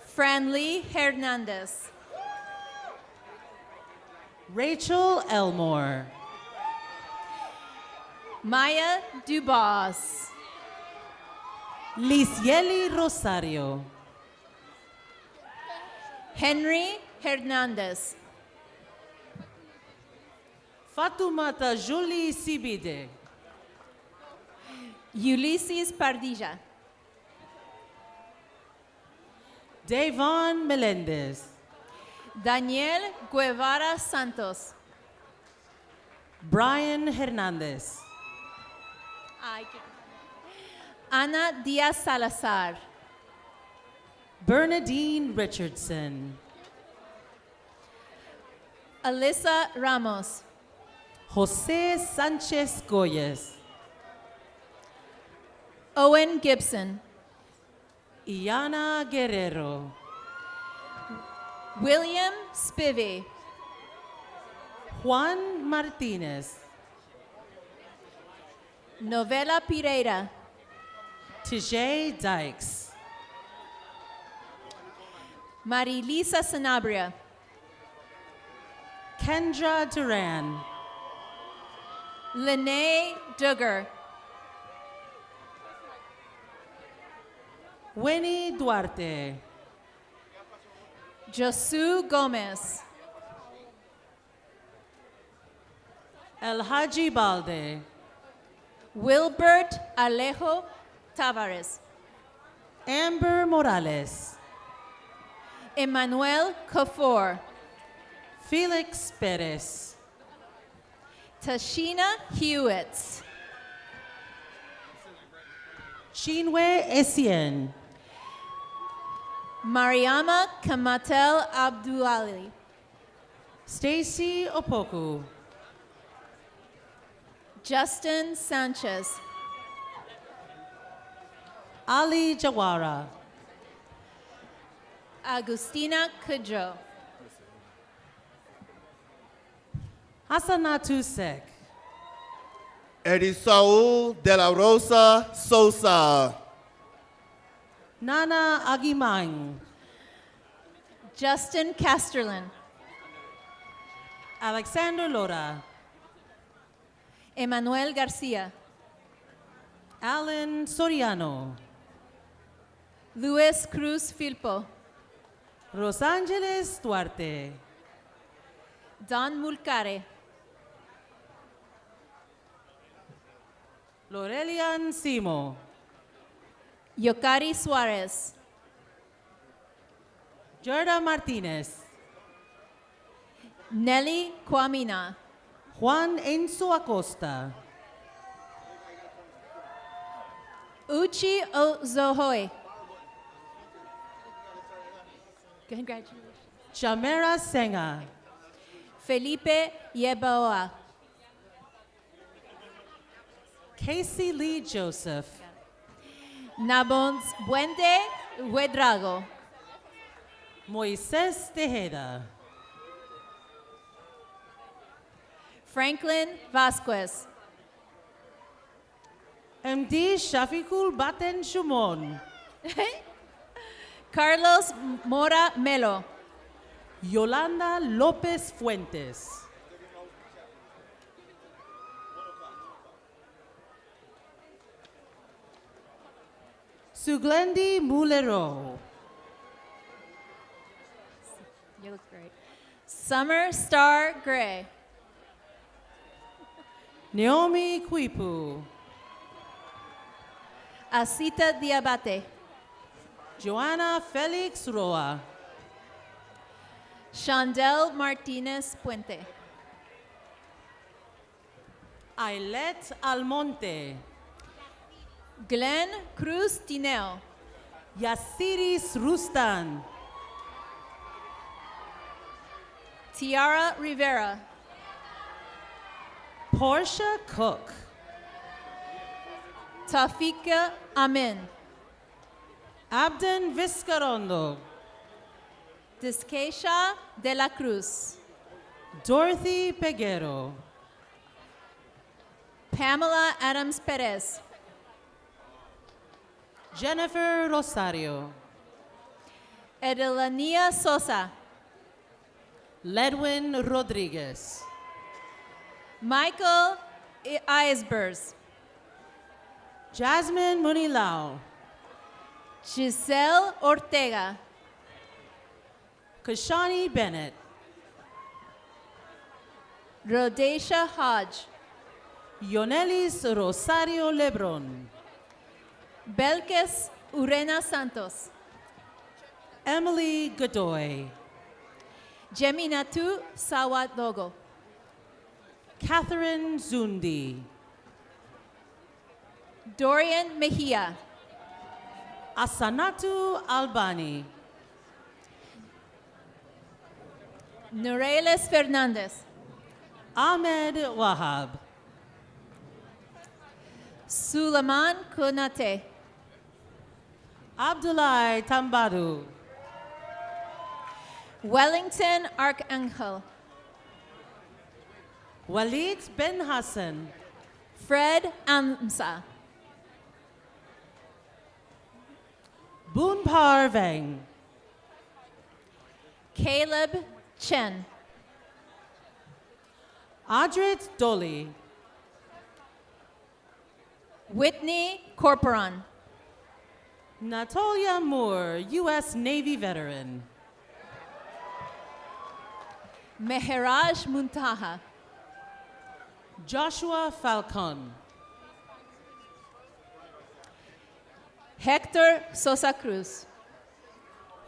Franly Hernandez. Rachel Elmore. Maya Dubas. Lisieli Rosario. Henry Hernandez. Fatumata Julie Sibide. Ulysses Pardilla. Davon Melendez. Daniel Guevara Santos. Brian Hernandez. Ana Diaz Salazar. Bernadine Richardson. Alyssa Ramos. Jose Sanchez Goyes. Owen Gibson. Iana Guerrero. William Spivey. Juan Martinez. Novela Pereira. Tijay Dykes. Marilisa Sanabria. Kendra Duran. Lene Duggar. Winnie Duarte. Josu Gomez. El Haji Balde. Wilbert Alejo Tavares. Amber Morales. Emmanuel Kafour. Felix Perez. Tashina Hewitt. Chinwe Essien. Mariama Kamatel Abduali. Stacy Opoku. Justin Sanchez. Ali Jawara. Agustina Kudjo. Hasanatu Sek. Edisaul de la Rosa Sosa. Nana Agimang. Justin Casterlin. Alexander Lora. Emmanuel Garcia. Alan Soriano. Luis Cruz Filpo. Rosangeles Duarte. Don Mulcare. Lorelian Simo. Yokari Suarez. Jorda Martinez. Nelly Kwamina. Juan Enzo Acosta. Uchi Ozohoy. Congratulations. Chamera Senga. Felipe Yeboah. Casey Lee Joseph. Nabons Buende Huedrago. Moises Tejeda. Franklin Vasquez. MD Shafikul Baten Shumon. Carlos Mora Melo. Yolanda Lopez Fuentes. Suglendi Mulero. You look great. Summer Star Gray. Naomi Quipu. Asita Diabate. Joanna Felix Roa. Chandel Martinez Puente. Ailet Almonte. Glenn Cruz Tineo. Yasiris Rustan. Tiara Rivera. Portia Cook. Tafika Amin. Abden Viscarondo. Diskeisha de la Cruz. Dorothy Peguero. Pamela Adams Perez. Jennifer Rosario. Edelania Sosa. Ledwin Rodriguez. Michael Eisbers. Jasmine Munilao. Giselle Ortega. Kashani Bennett. Rhodesia Hodge. Yonelis Rosario Lebron. Belkis Urena Santos. Emily Godoy. Jeminatu Sawadogo. Catherine Zundi. Dorian Mejia. Asanatu Albani. Nureles Fernandez. Ahmed Wahab. Suleiman Kunate. Abdullah Tambadu. Wellington Archangel. Walid Ben Hassan. Fred Amsa. Boon Parveng. Caleb Chen. Adrit Dolly. Whitney Corporon. Natalia Moore, U.S. Navy veteran. Meheraj Muntaha. Joshua Falcon. Hector Sosa Cruz.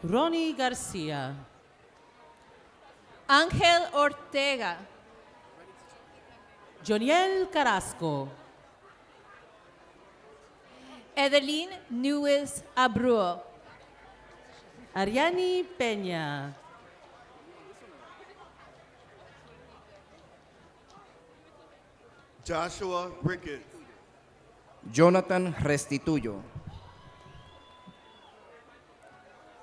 Ronnie Garcia. Angel Ortega. Joniel Carrasco. Edeline Nuez Abruo. Ariani Peña. Joshua Ricketts. Jonathan Restituyo.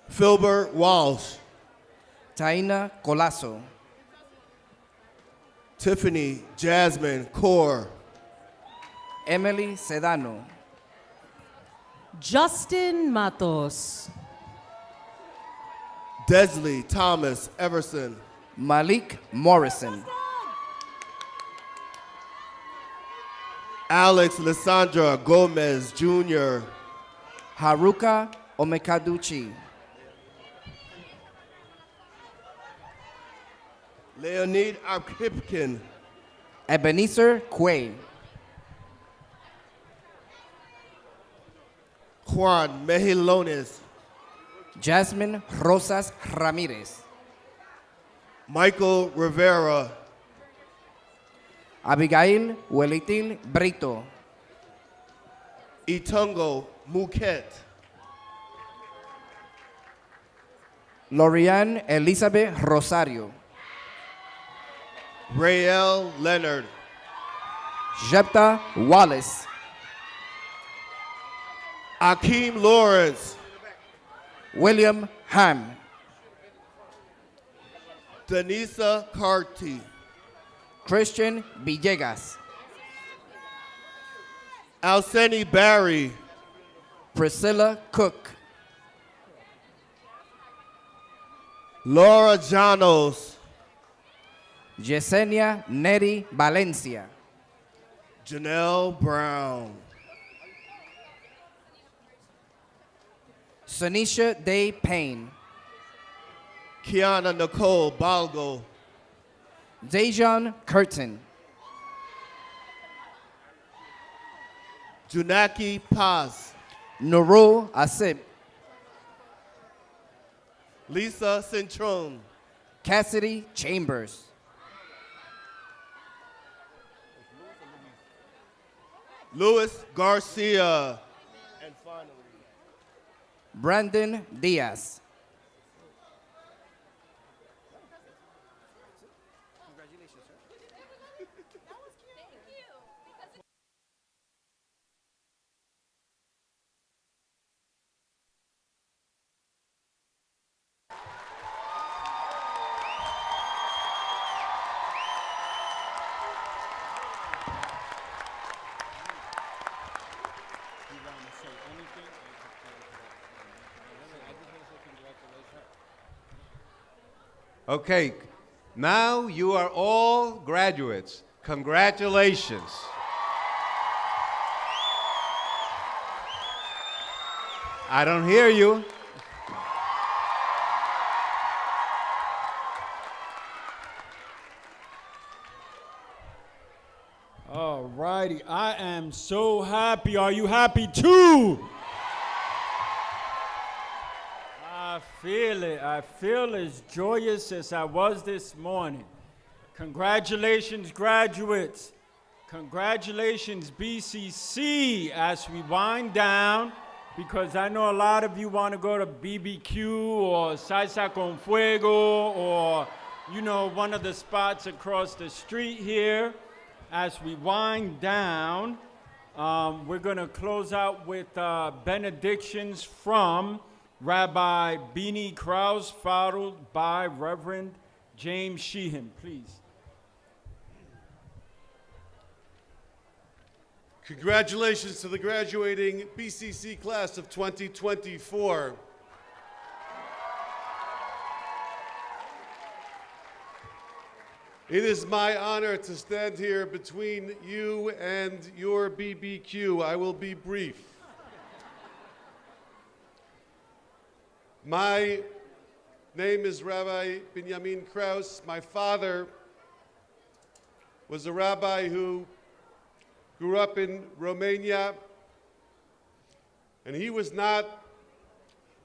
Filbert Walsh. Taina Colazo. Tiffany Jasmine Core. Emily Sedano. Justin Matos. Desley Thomas Everson. Malik Morrison. Alex Lissandra Gomez Jr. Haruka Omekaduchi. Leonid Arkipkin. Ebenezer Quay. Juan Mejilones. Jasmine Rosas Ramirez. Michael Rivera. Abigail Welitil Brito. Itungo Muket. Lorian Elizabeth Rosario. Rael Leonard. Jepta Wallace. Akeem Lawrence. William Ham. Denisa Carty. Christian Villegas. Alceni Barry. Priscilla Cook. Laura Janos. Yesenia Neri Valencia. Janelle Brown. Sonisha Day Payne. Kiana Nicole Balgo. Dejan Curtin. Junaki Paz. Nurul Asib. Lisa Cintron. Cassidy Chambers. Luis Garcia. And finally, Brandon Diaz. Okay, now you are all graduates. Congratulations. I don't hear you. All righty, I am so happy. Are you happy too? I feel it. I feel as joyous as I was this morning. Congratulations, graduates. Congratulations, BCC, as we wind down, because I know a lot of you want to go to BBQ or Salsa con Fuego or, you know, one of the spots across the street here. As we wind down, we're going to close out with benedictions from Rabbi Beanie Krause, followed by Reverend James Sheehan, please. Congratulations to the graduating BCC class of 2024. It is my honor to stand here between you and your BBQ. I will be brief. My name is Rabbi Benjamin Kraus. My father was a rabbi who grew up in Romania, and he was not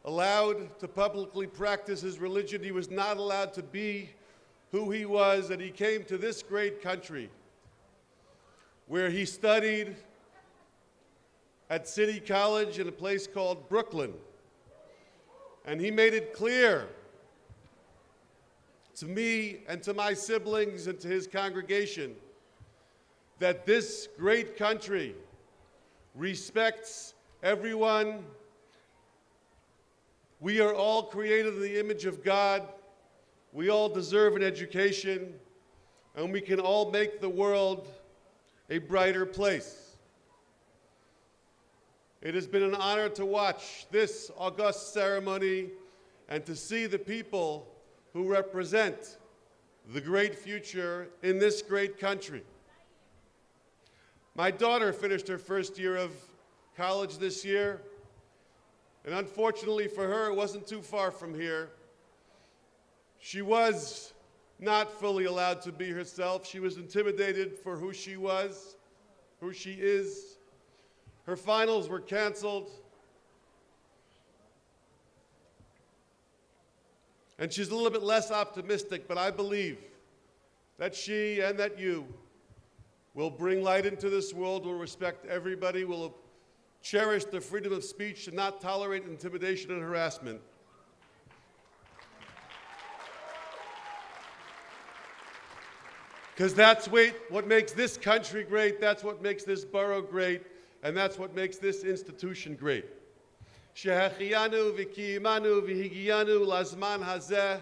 allowed to publicly practice his religion. He was not allowed to be who he was, and he came to this great country where he studied at City College in a place called Brooklyn. And he made it clear to me and to my siblings and to his congregation that this great country respects everyone. We are all created in the image of God. We all deserve an education, and we can all make the world a brighter place. It has been an honor to watch this august ceremony and to see the people who represent the great future in this great country. My daughter finished her first year of college this year, and unfortunately for her, it wasn't too far from here. She was not fully allowed to be herself. She was intimidated for who she was, who she is. Her finals were canceled. And she's a little bit less optimistic, but I believe that she and that you will bring light into this world, will respect everybody, will cherish the freedom of speech and not tolerate intimidation and harassment. Because that's what makes this country great, that's what makes this borough great, and that's what makes this institution great. Shehachiyanu v'kiyimanu v'higiyanu lazman hazeh.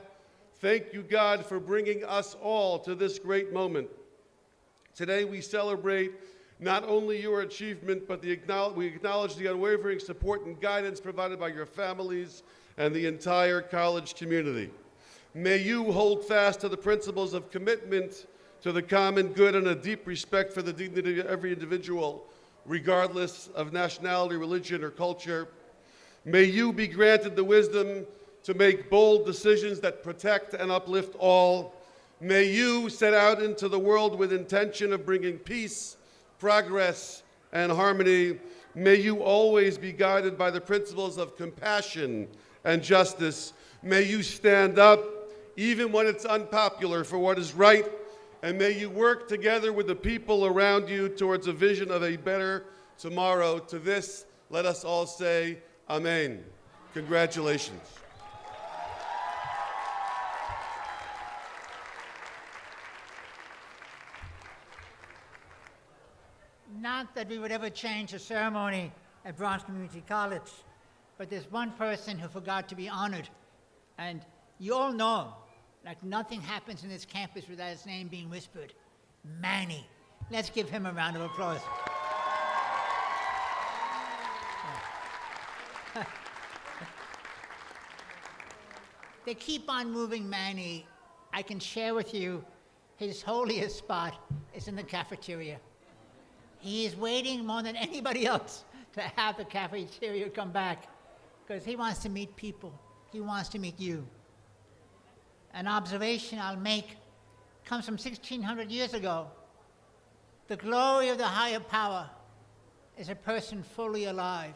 Thank you, God, for bringing us all to this great moment. Today we celebrate not only your achievement, but we acknowledge the unwavering support and guidance provided by your families and the entire college community. May you hold fast to the principles of commitment to the common good and a deep respect for the dignity of every individual, regardless of nationality, religion, or culture. May you be granted the wisdom to make bold decisions that protect and uplift all. May you set out into the world with intention of bringing peace, progress, and harmony. May you always be guided by the principles of compassion and justice. May you stand up, even when it's unpopular, for what is right. And may you work together with the people around you towards a vision of a better tomorrow. To this, let us all say, Amen. Congratulations. Not that we would ever change the ceremony at Bronx Community College, but there's one person who forgot to be honored. And you all know, like nothing happens in this campus without his name being whispered. Manny. Let's give him a round of applause. They keep on moving Manny. I can share with you, his holiest spot is in the cafeteria. He is waiting more than anybody else to have the cafeteria come back because he wants to meet people. He wants to meet you. An observation I'll make comes from 1600 years ago. The glory of the higher power is a person fully alive.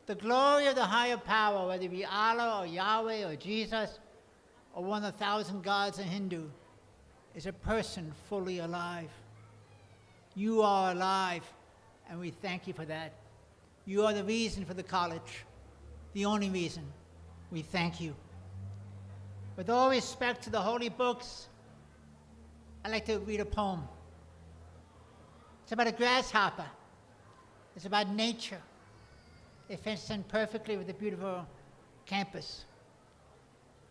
The glory of the higher power, whether it be Allah or Yahweh or Jesus or one of 1,000 gods in Hindu, is a person fully alive. You are alive, and we thank you for that. You are the reason for the college, the only reason. We thank you. With all respect to the holy books, I'd like to read a poem. It's about a grasshopper. It's about nature. It fits in perfectly with the beautiful campus.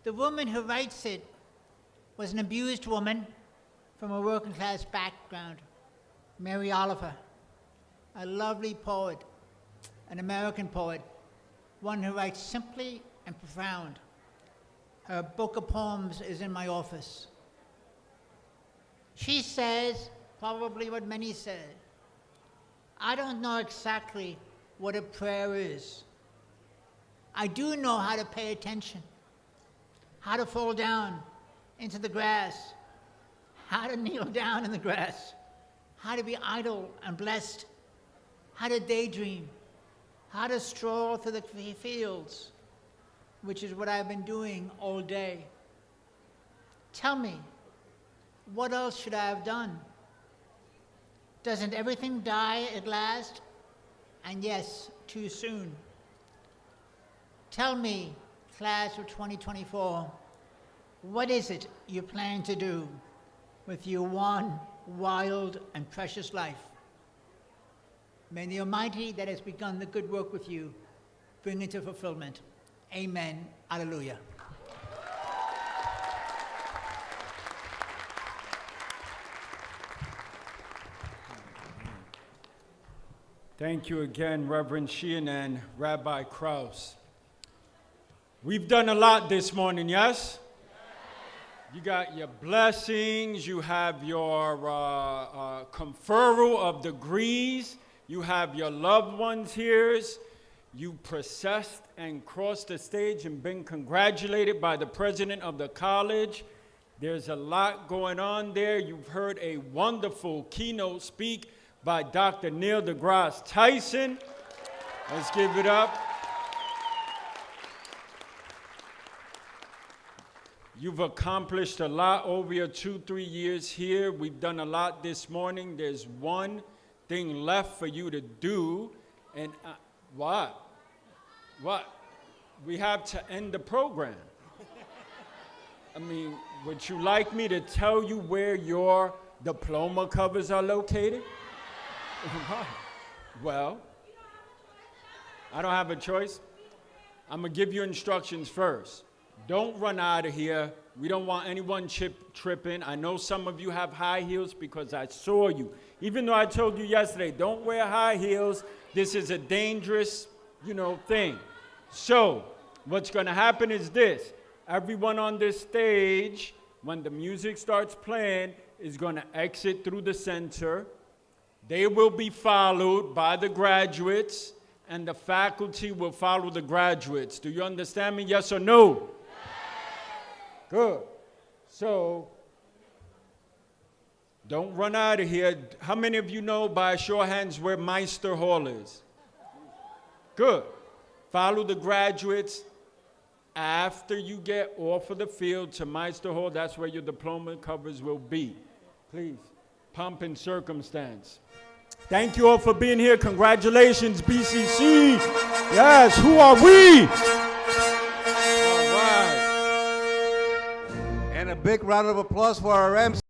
The woman who writes it was an abused woman from a working class background, Mary Oliver, a lovely poet, an American poet, one who writes simply and profound. Her book of poems is in my office. She says probably what many said. I don't know exactly what a prayer is. I do know how to pay attention, how to fall down into the grass, how to kneel down in the grass, how to be idle and blessed, how to daydream, how to stroll through the fields, which is what I've been doing all day. Tell me, what else should I have done? Doesn't everything die at last? And yes, too soon. Tell me, class of 2024, what is it you plan to do with your one wild and precious life? May the Almighty that has begun the good work with you bring it to fulfillment. Amen. Alleluia. Thank you again, Reverend Sheehan and Rabbi Krause. We've done a lot this morning, yes? You got your blessings, you have your conferral of degrees, you have your loved ones here, you processed and crossed the stage and been congratulated by the president of the college. There's a lot going on there. You've heard a wonderful keynote speak by Dr. Neil deGrasse Tyson. Let's give it up. You've accomplished a lot over your 2-3 years here. We've done a lot this morning. There's one thing left for you to do. And what? What? We have to end the program. I mean, would you like me to tell you where your diploma covers are located? Well, I don't have a choice. I'm going to give you instructions first. Don't run out of here. We don't want anyone tripping. I know some of you have high heels because I saw you. Even though I told you yesterday, don't wear high heels. This is a dangerous, thing. So what's going to happen is this. Everyone on this stage, when the music starts playing, is going to exit through the center. They will be followed by the graduates, and the faculty will follow the graduates. Do you understand me? Yes or no? Good. So, don't run out of here. How many of you know by a show of hands where Meister Hall is? Good. Follow the graduates. After you get off of the field to Meister Hall, that's where your diploma covers will be. Please, pomp and circumstance. Thank you all for being here. Congratulations, BCC. Yes, who are we? And a big round of applause for our MC.